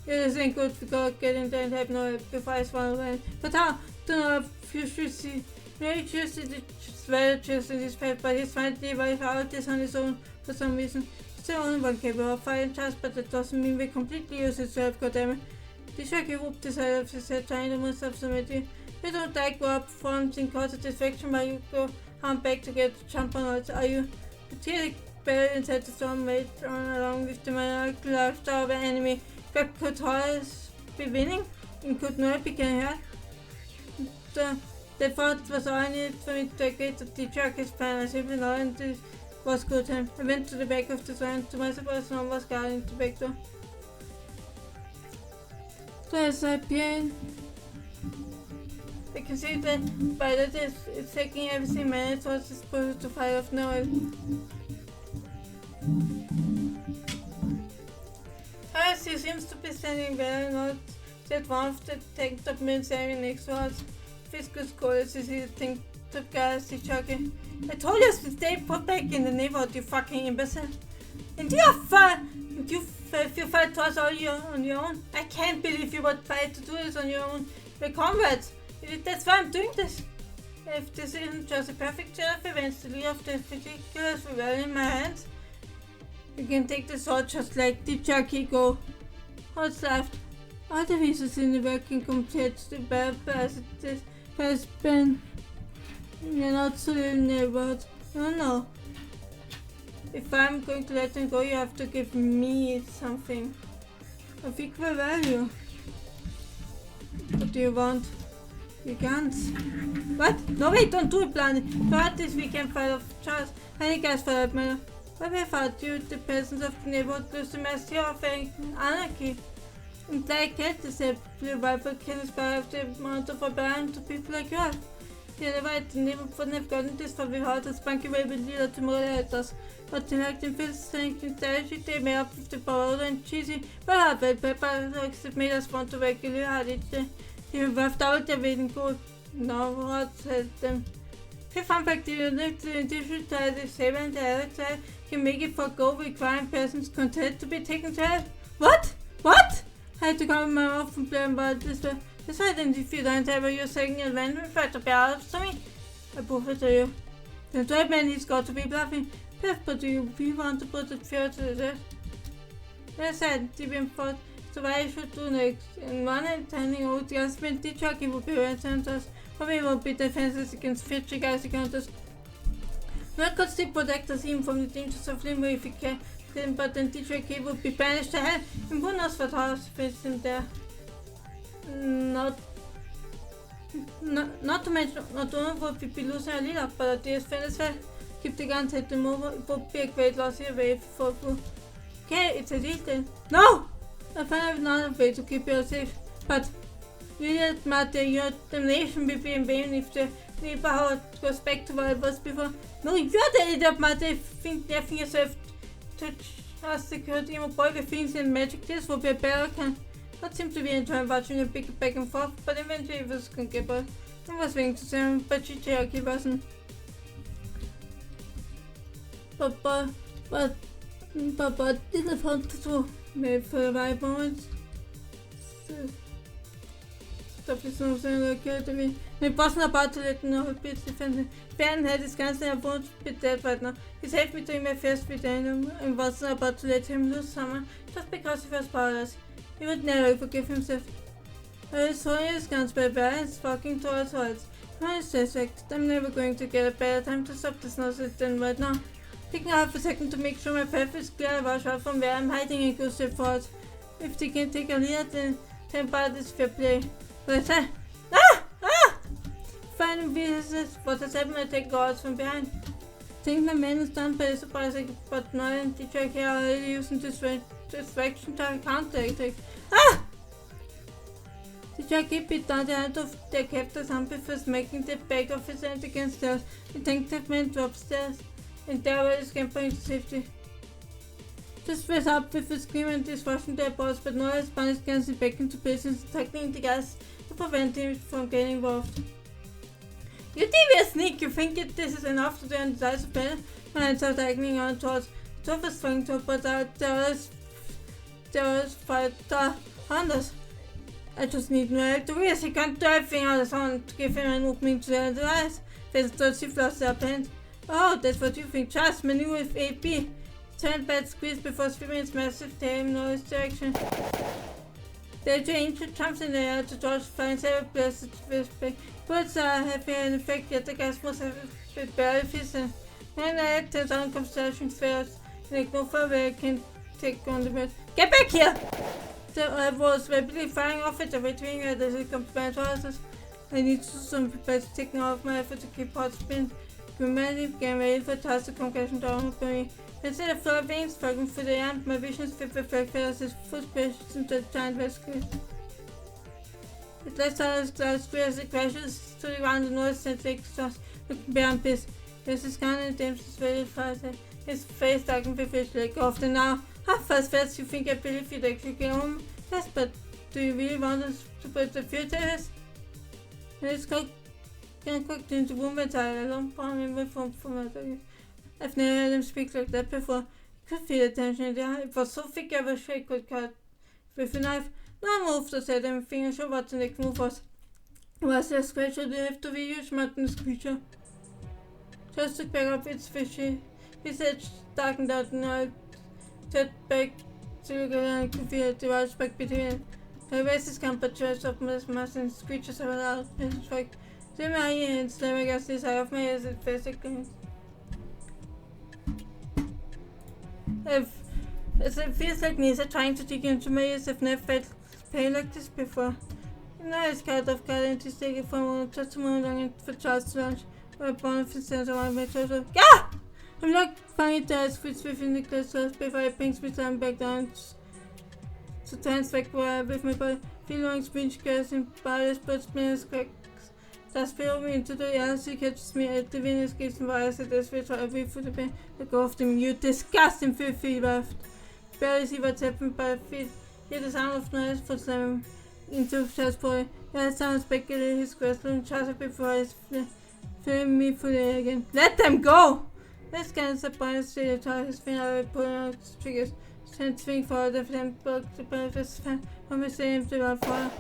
It isn't good because getting there and have no before I swallow away. But how? Don't know if you should see. Maybe choose the strategist in this fight, but he's trying to leave out this on his own for some reason. He's the only one capable of fighting Charles, but that doesn't mean we completely use himself, goddammit. The Shocky whooped his head off his head, trying to move up some idea. You don't like go up front in cause of distraction while you go home back to get the jump on us, are you? The tear better inside the storm made on along with the maniacal lifestyle of an enemy. But could Horace be winning? And could Noel be getting hurt? The thought was all I needed for me to agree to the Chucky's plan. I simply know and this was good time. I went to the back of the train. To my surprise, someone was guarding the back door. There's a pain. I can see that by that it's taking everything minutes was supposed to fight off Noel. First, he seems to be standing there, not that one of the tanked up men saying next to us. Fiscal scholars is he think the guys the Chucky. I told you to stay put back in the neighborhood, you fucking imbecile. And you're fine. You fight us all on your own. I can't believe you would try to do this on your own. We're comrades. That's why I'm doing this. If this isn't just a perfect set of events to leave off the ridiculous rebellion in my hands, you can take the sword just like the Chucky go. What's left? All the pieces in the work can compare to the bad as it has been. You're not so in the neighborhood. No. If I'm going to let them go, you have to give me something of equal value. What do you want? You can't. What? No, wait, don't do it, Planet. Throughout this weekend fight of Charles, any guys for that matter. But we thought you, the peasants of the neighborhood, lose the mastery of anarchy. And like it, the rifle can inspire the amount of rebellion to people like you. Yeah, right, the neighborhood wouldn't have gotten this for without a spunky rebel leader to moderate us. But the acting feels strength and strategy they made up with the powder and cheesy, but hard red pepper that made us want to regularly hard it. They were left out there waiting cold. Now what said them? If fun fact you live the individual side, the saber and the other side can make it forgo requiring persons content to be taken to health. What? I had to come my mouth and blame about this way. That's why then if you don't have your second advantage, try to bear out to me. I prove it to you. The third man he's got to be bluffing. But do you want to put it fair to the death? As I said, deep in thought, so what I should do next. And one and turning out the husband, the Chucky will be ransomed us. But we won't be defenseless against future guys encounters. Noel could still protect us even from the dangers of Limbo if he can. But then the Chucky would be banished to hell. And who knows what house fits in there. Not to mention, not only would we be losing our leader, but our dearest friend as well. Keep the guns, hit them over, it would be a great loss here way for you. Okay, it's a deal then. No! I found another way to keep you safe. But really, Matt, your damnation will be in vain if the neighborhood goes back to what it was before. No, you're the idiot, Matt. I think nothing yourself to trust security emo boy with things and magic. This would be a better can. Not seem to be enjoying watching a big back and forth, but eventually it was gonna get bored. I was waiting to see him, but Cherokee wasn't. Papa didn't want to do. Maybe for the right moment. Stop listening okay to me. It wasn't about to let know how bit defended. Ben had his guns and I won't be dead right now. He saved me doing my first with him and wasn't about to let him lose someone just because he was powerless. He would never forgive himself. I saw his guns by Brian's walking towards Horace. I suspect I'm never going to get a better time to stop this nonsense than right now. Taking half a second to make sure my path is clear, I rush out from where I'm hiding and go straight forward. If they can take a lead, then part is fair play. But Finding witnesses what has happened and take guards from behind. Think the man is done by surprising, but Noel and DJ here are already using distraction to counter-attack. DJ keep it down the hand of their captors and before smacking the back of his hand against theirs. He thinks the man to upstairs, and there will scamper into safety. Just face up with a scream and disruption their boss, but Noel Spanish gets him back into place and attacking the guys to prevent him from getting involved. You devious sneak! You think this is enough to turn the dice of battle? When I start acting on towards tougher strength to but there is fight the hunters. I just need Noel to realize he can't do everything on his own to give him an opening to turn the eyes. There's dirty flaws their plans. Oh, that's what you think. Just maneuver with AP. Turn bad squeeze before sweeping its massive tail in Noel's direction. The ancient jumps in the air to dodge, finds every blessed whisper. Bullets are having an effect, yet the guys must have been very efficient. And the act turns on constellation fails, and no further can take on the bird. Get back here! The was rapidly firing off at the retreating as it comes back to horses. I need to do some prepare to take off my effort to keep hot spin. Humanity became ready for task to concussion down with me. Instead of floor veins struggling through the air, my vision is fit with black as his foot splashes into the giant rescue. It lets out a cloud spray as it crashes to the ground and Noel sends like stars looking beyond piss. There's his gun and James is very fast. His face darkened with his leg off the now. How fast you think I believe you'd actually get home? Yes, but do you really want us to put the future is? Let's go cooked into room and I don't remember from my I've never heard him speak like that before. I could feel the tension in the eye. It was so thick I wish I could cut with a knife. No move to set everything and show what the next move was. Was there a scratch or did it have to be a huge mountainous creature? Just took back up its fishy. His edge darkened out and I turned back to look at and could feel the large back between them. I raised his gun but charged up my mass and screeches of a loud strike. Then my hands slamming against the side of my ears at first again. It feels like knees are trying to dig into my ears. I've never felt pain like this before. And I was caught off guard and just take it for a moment, just a moment long for Charles to launch. My bonnet stands around my torso. Yeah! I'm not finding the eyes fits within the glass before I pinch me down back down to transfect where with my body. Feel long spinach gas and bodies, but spinach cracks. Just fill me into the air as he catches me at the wind escapes and wires at this way, so I wait for the pain. I go off them, you disgusting filthy left. Barely see what's happened, but I feel hear the sound of noise for slamming into Charles' body. That sounds speculated his question and Charles before he's filling me for the air again. Let them go! This guy is a blind state of time, his finger pulling out his triggers. Send swing forward of them, broke the benefits fan from the same to our fire.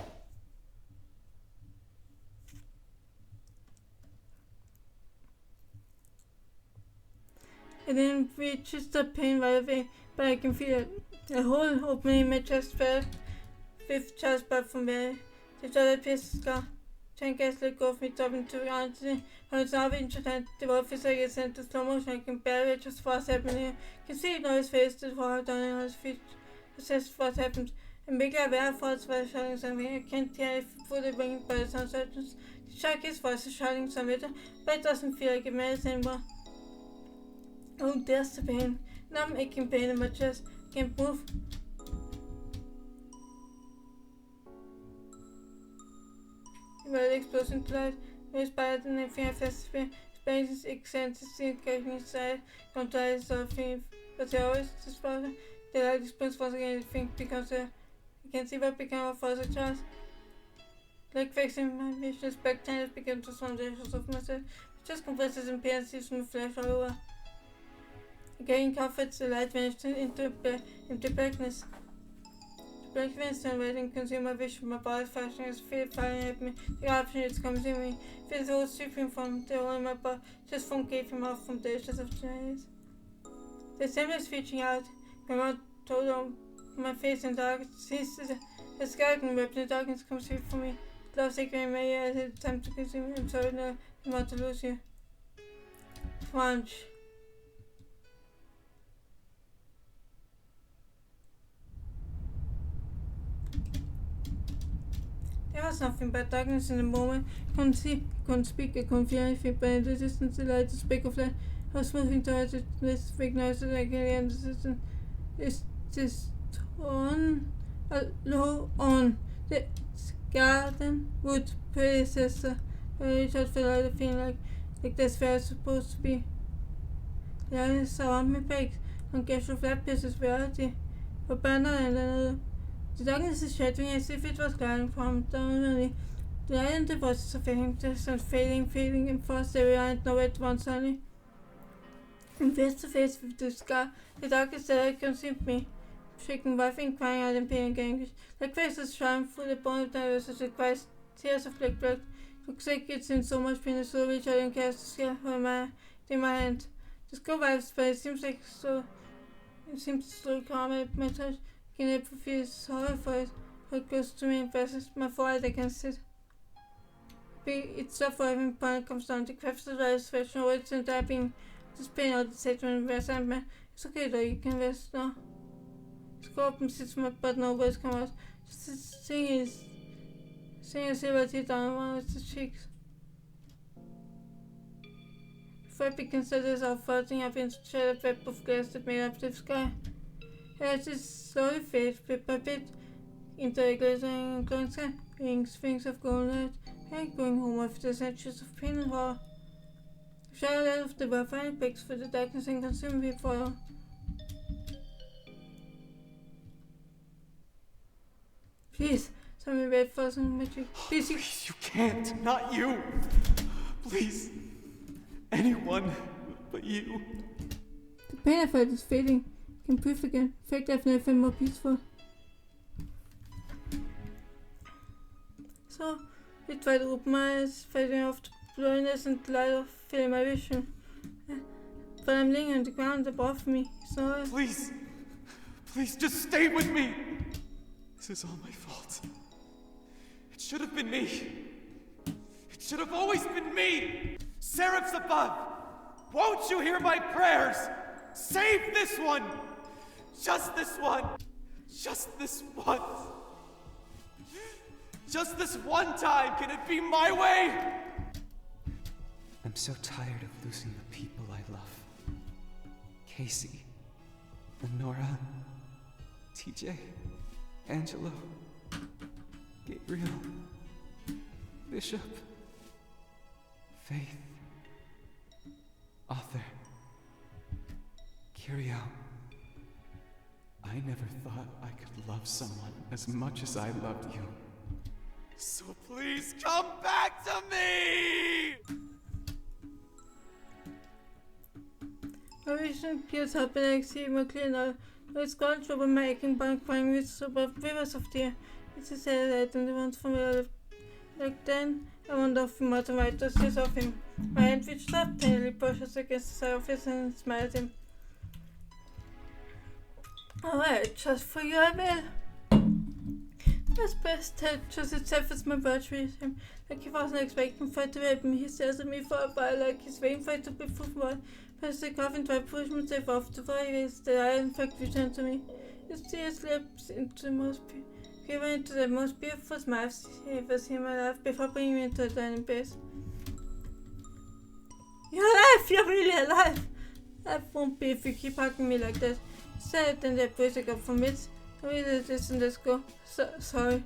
I didn't reach the pain right away, but I can feel it. A hole opening in my chest fell with Charles back from where the other piece scar. Ten gas let go of me, dropping to the ground. I was now interested. The officer gets sent to slow motion. I can barely just what's happening here. I can see it on his face, the horror down on his feet. Assess what happened. And make aware thoughts were shouting something. I can't hear it fully ringing, but it sounds certain. The shark is voice is shouting something, but it doesn't feel like it matters anymore. Oh, there's the pain. Now I'm aching pain in my chest. I can't move. Well, the explosion to light. No spider and everything I fast spin. Space's eccentricity getting inside. Controls something. But they always dispose. The light explodes once again. I think because I can see what became of Father Charles. Like fixing my vision, spectators begin to sound anxious of myself. Just compresses and pierces using the flash all over. Getting comfort, the light vanished into blackness. The black vanished and red and consumed my vision. My body flashing as fear firing at me. The option is consuming me. Feels all sweeping from the hole in my body. Just phone gave him off from the edges of the eyes. The assembly is reaching out. My mouth told on my face in dark. Sees the skeleton whip. The darkness comes sweep for me. Love sacred in my ear as it's time to consume me. I'm sorry, no, I want to lose you. Crunch. saw something but darkness in the moment. Couldn't see, couldn't speak, I couldn't feel anything, but in the distance the light, the speck of light. I was moving towards it, this big noise that I can hear in the distance. Is this on? Low on the garden wood predecessor. I just felt like a feeling like that's where it's supposed to be. Jeg saw my bags and casual flat pieces reality. For banner and another. The darkness is shattering as if it was gliding from down. The island deposits of fading, just fading, and forced everywhere and nowhere at once only. And face to face with the sky, the darkest that consumed me. Shaking, laughing, crying out in pain and anguish. Like faces shine through the bone of nervous as it cries tears of black blood. Looks like it's in so much pain, so reach out and cast a scale in my hand. The skull vibes, but it seems so calm at my touch. I can never feel sorry for it. Hold close to me and presses my forehead against it. It's so for every point comes down. The crafts of the stretch over its entire being. This pain or the statement where I'm it's okay though, you can rest now. Scorpion sits my butt, no words come out. Just seeing a silver teeth down one of the cheeks. Before I begin studies of floating up into the shattered web of glass that made up the sky. I just slowly fade bit by bit into a glittering and glowing sky, being sphinx of golden light, and going home after the centuries of pain and horror. The shadow light of the wildfire begs for the darkness and consume me for please, tell me wait for some magic. Please, You can't! Not you! Please! Anyone but you. The pain I felt is fading. I can breathe again. In fact, I've never felt more peaceful. So, I tried to open my eyes, fighting off the blurriness and the light of filling my vision. But I'm laying on the ground above me, so Please! Please, just stay with me! This is all my fault. It should have been me. It should have always been me! Seraphs above! Won't you hear my prayers? Save this one! Just this one! Just this once! Just this one time, can it be my way? I'm so tired of losing the people I love. Casey, Lenora, TJ, Angelo, Gabriel, Bishop, Faith, Arthur, Curio. I never thought I could love someone as much as I loved you. So please come back to me! my vision appears up and I see more clear now. It's gone through my aching bank crying with super rivers of tears. It's a sad light and the ones from where I lived. Like then, I wonder if what the writer says of him. My hand reached up, tenderly brushes against the side of his and smiled at him. Alright, just for you I will. His best head just itself as my bird with him. Like he wasn't expecting for it to happen. He stares at me for a while like he's waiting for it to be full. But as the coffin tried to push himself off the waves, the eye in fact returned to me. His tears slipped into the most beautiful smiles he ever seen in my life before bringing me into the dining base. You're alive! You're really alive! Life won't be if you keep hugging me like that. Said then that voice I got from it. I really didn't let's go. Sorry.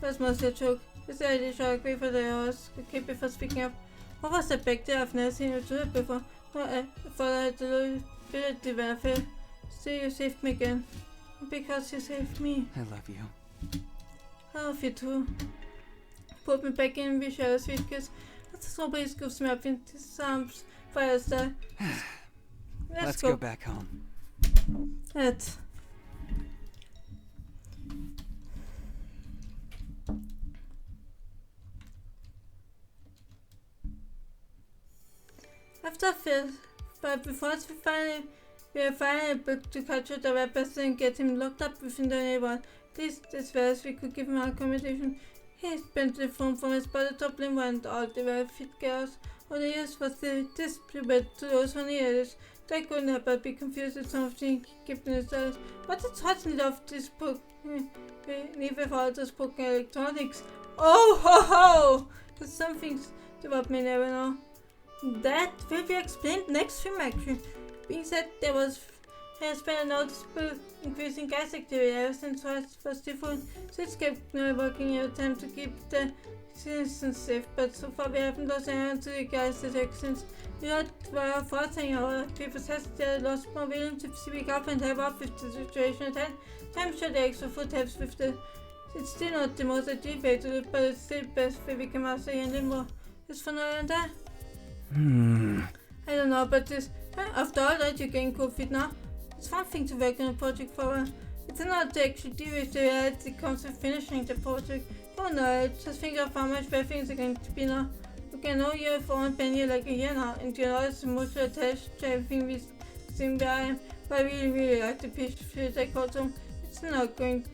That's mostly a joke. This idea shocked me for the hours. Okay, before speaking up. What was that back there? I've never seen you do it before. No, I thought I had the ability when I failed. Still, you saved me again. Because you saved me. I love you. I love you too. Put me back in, we share a sweet kiss. But the nobody scoops me up into his arms. Fire style. Let's go back home. Let's. After Phil, but before we are finally able to capture the weapons and get him locked up within the neighborhood. At least as well as we could give him accommodation. He spent the phone from his body top Limbo and all the well-fit girls. All the years was the distributed to those who needed it. They couldn't help but be confused with some of the given results. But it's hardly of this book, with all the spoken electronics. Oh ho ho! There's some things about me never know. That will be explained next film actually. Being said, has been a noticeable increase in gas activity ever since it was default. So it's kept Noel working every time to keep the citizens safe, but so far we haven't lost anyone to the gas detections. We had were fighting our people has lost more willing to speak up and help up with the situation at hand. I'm sure the extra foot helps with the. It's still not the most ideal way to do it, but it's still the best way we can master here in Limbo. Is for Noel and that? I don't know about this. After all that, you're getting cold feet now. It's one thing to work on a project for a while. It's another to actually deal with the reality that comes with finishing the project. Oh no, just think of how much better things are going to be now. Okay, I know you've only been here like a year now, and you're not emotionally attached to everything we seem where I am, but I really like the picture I got home. It's not going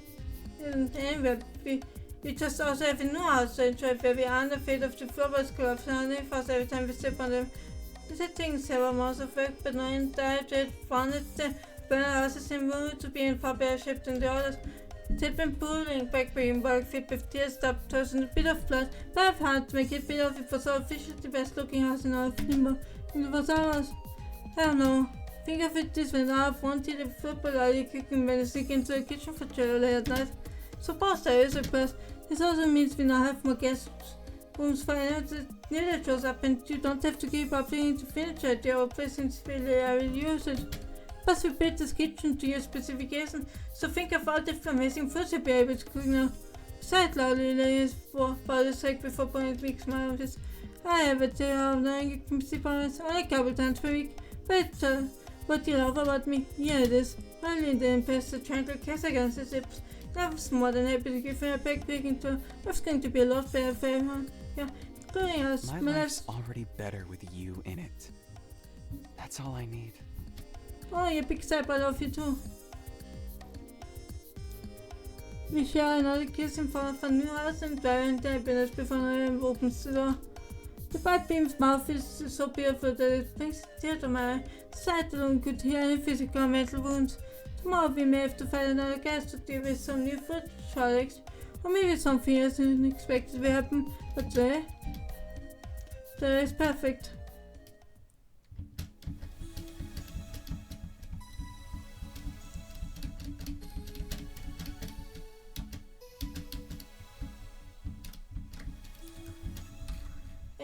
anywhere. We just also have a new house to enjoy where we aren't afraid of the floorboards collapsing underneath us every time we step on them. These things have amounts of work, but no entire jet wanted the burner houses in Limbo to be in far better shape than the others. It had been pulling back being bulk fit with tears stopped tossing a bit of blood, but I've had to make it bit of it was so officially the best looking house in all of Limbo, and it was ours. I don't know. Think of it this way, now I've wanted a football alley cooking when I sneak into the kitchen for chiller late at night. Suppose there is a plus. This also means we now have more guest rooms for anyone that nearly shows up, and you don't have to keep upping to furniture at your place since we will use it. Plus we built this kitchen to your specifications, so think of all the amazing food you'll be able to cook now. Besides lovely layers for the sake before putting big smile on this. I have a day of knowing you can see parents only a couple times per week, but it's what you love about me. Yeah, it is. Only the impastor trying to kiss against the zips. I was more than happy to give her a backpacking tour. It's going to be a lot better for everyone. Yeah, including us. My life's already better with you in it. That's all I need. Oh, you big step, I love you too. We share another kiss in front of a new house and driving the happiness before Noel opens the door. The bright beam's mouth is so beautiful that it brings a tear to my eye. Sad alone could heal any physical or mental wounds. Tomorrow we may have to find another guest to deal with some new food shortage, or maybe something else unexpected will happen, but there is perfect.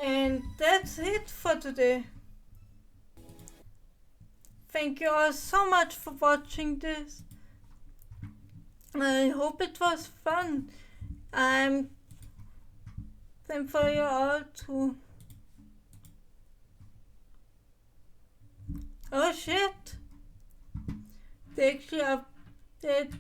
And that's it for today. Thank you all so much for watching this. I hope it was fun. I'm thankful you all too. Oh shit! They actually updated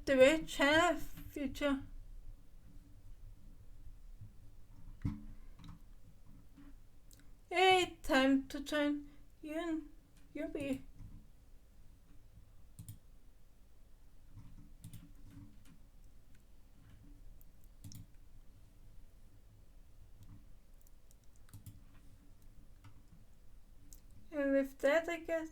the red channel feature. Hey, time to turn UB. And with that, I guess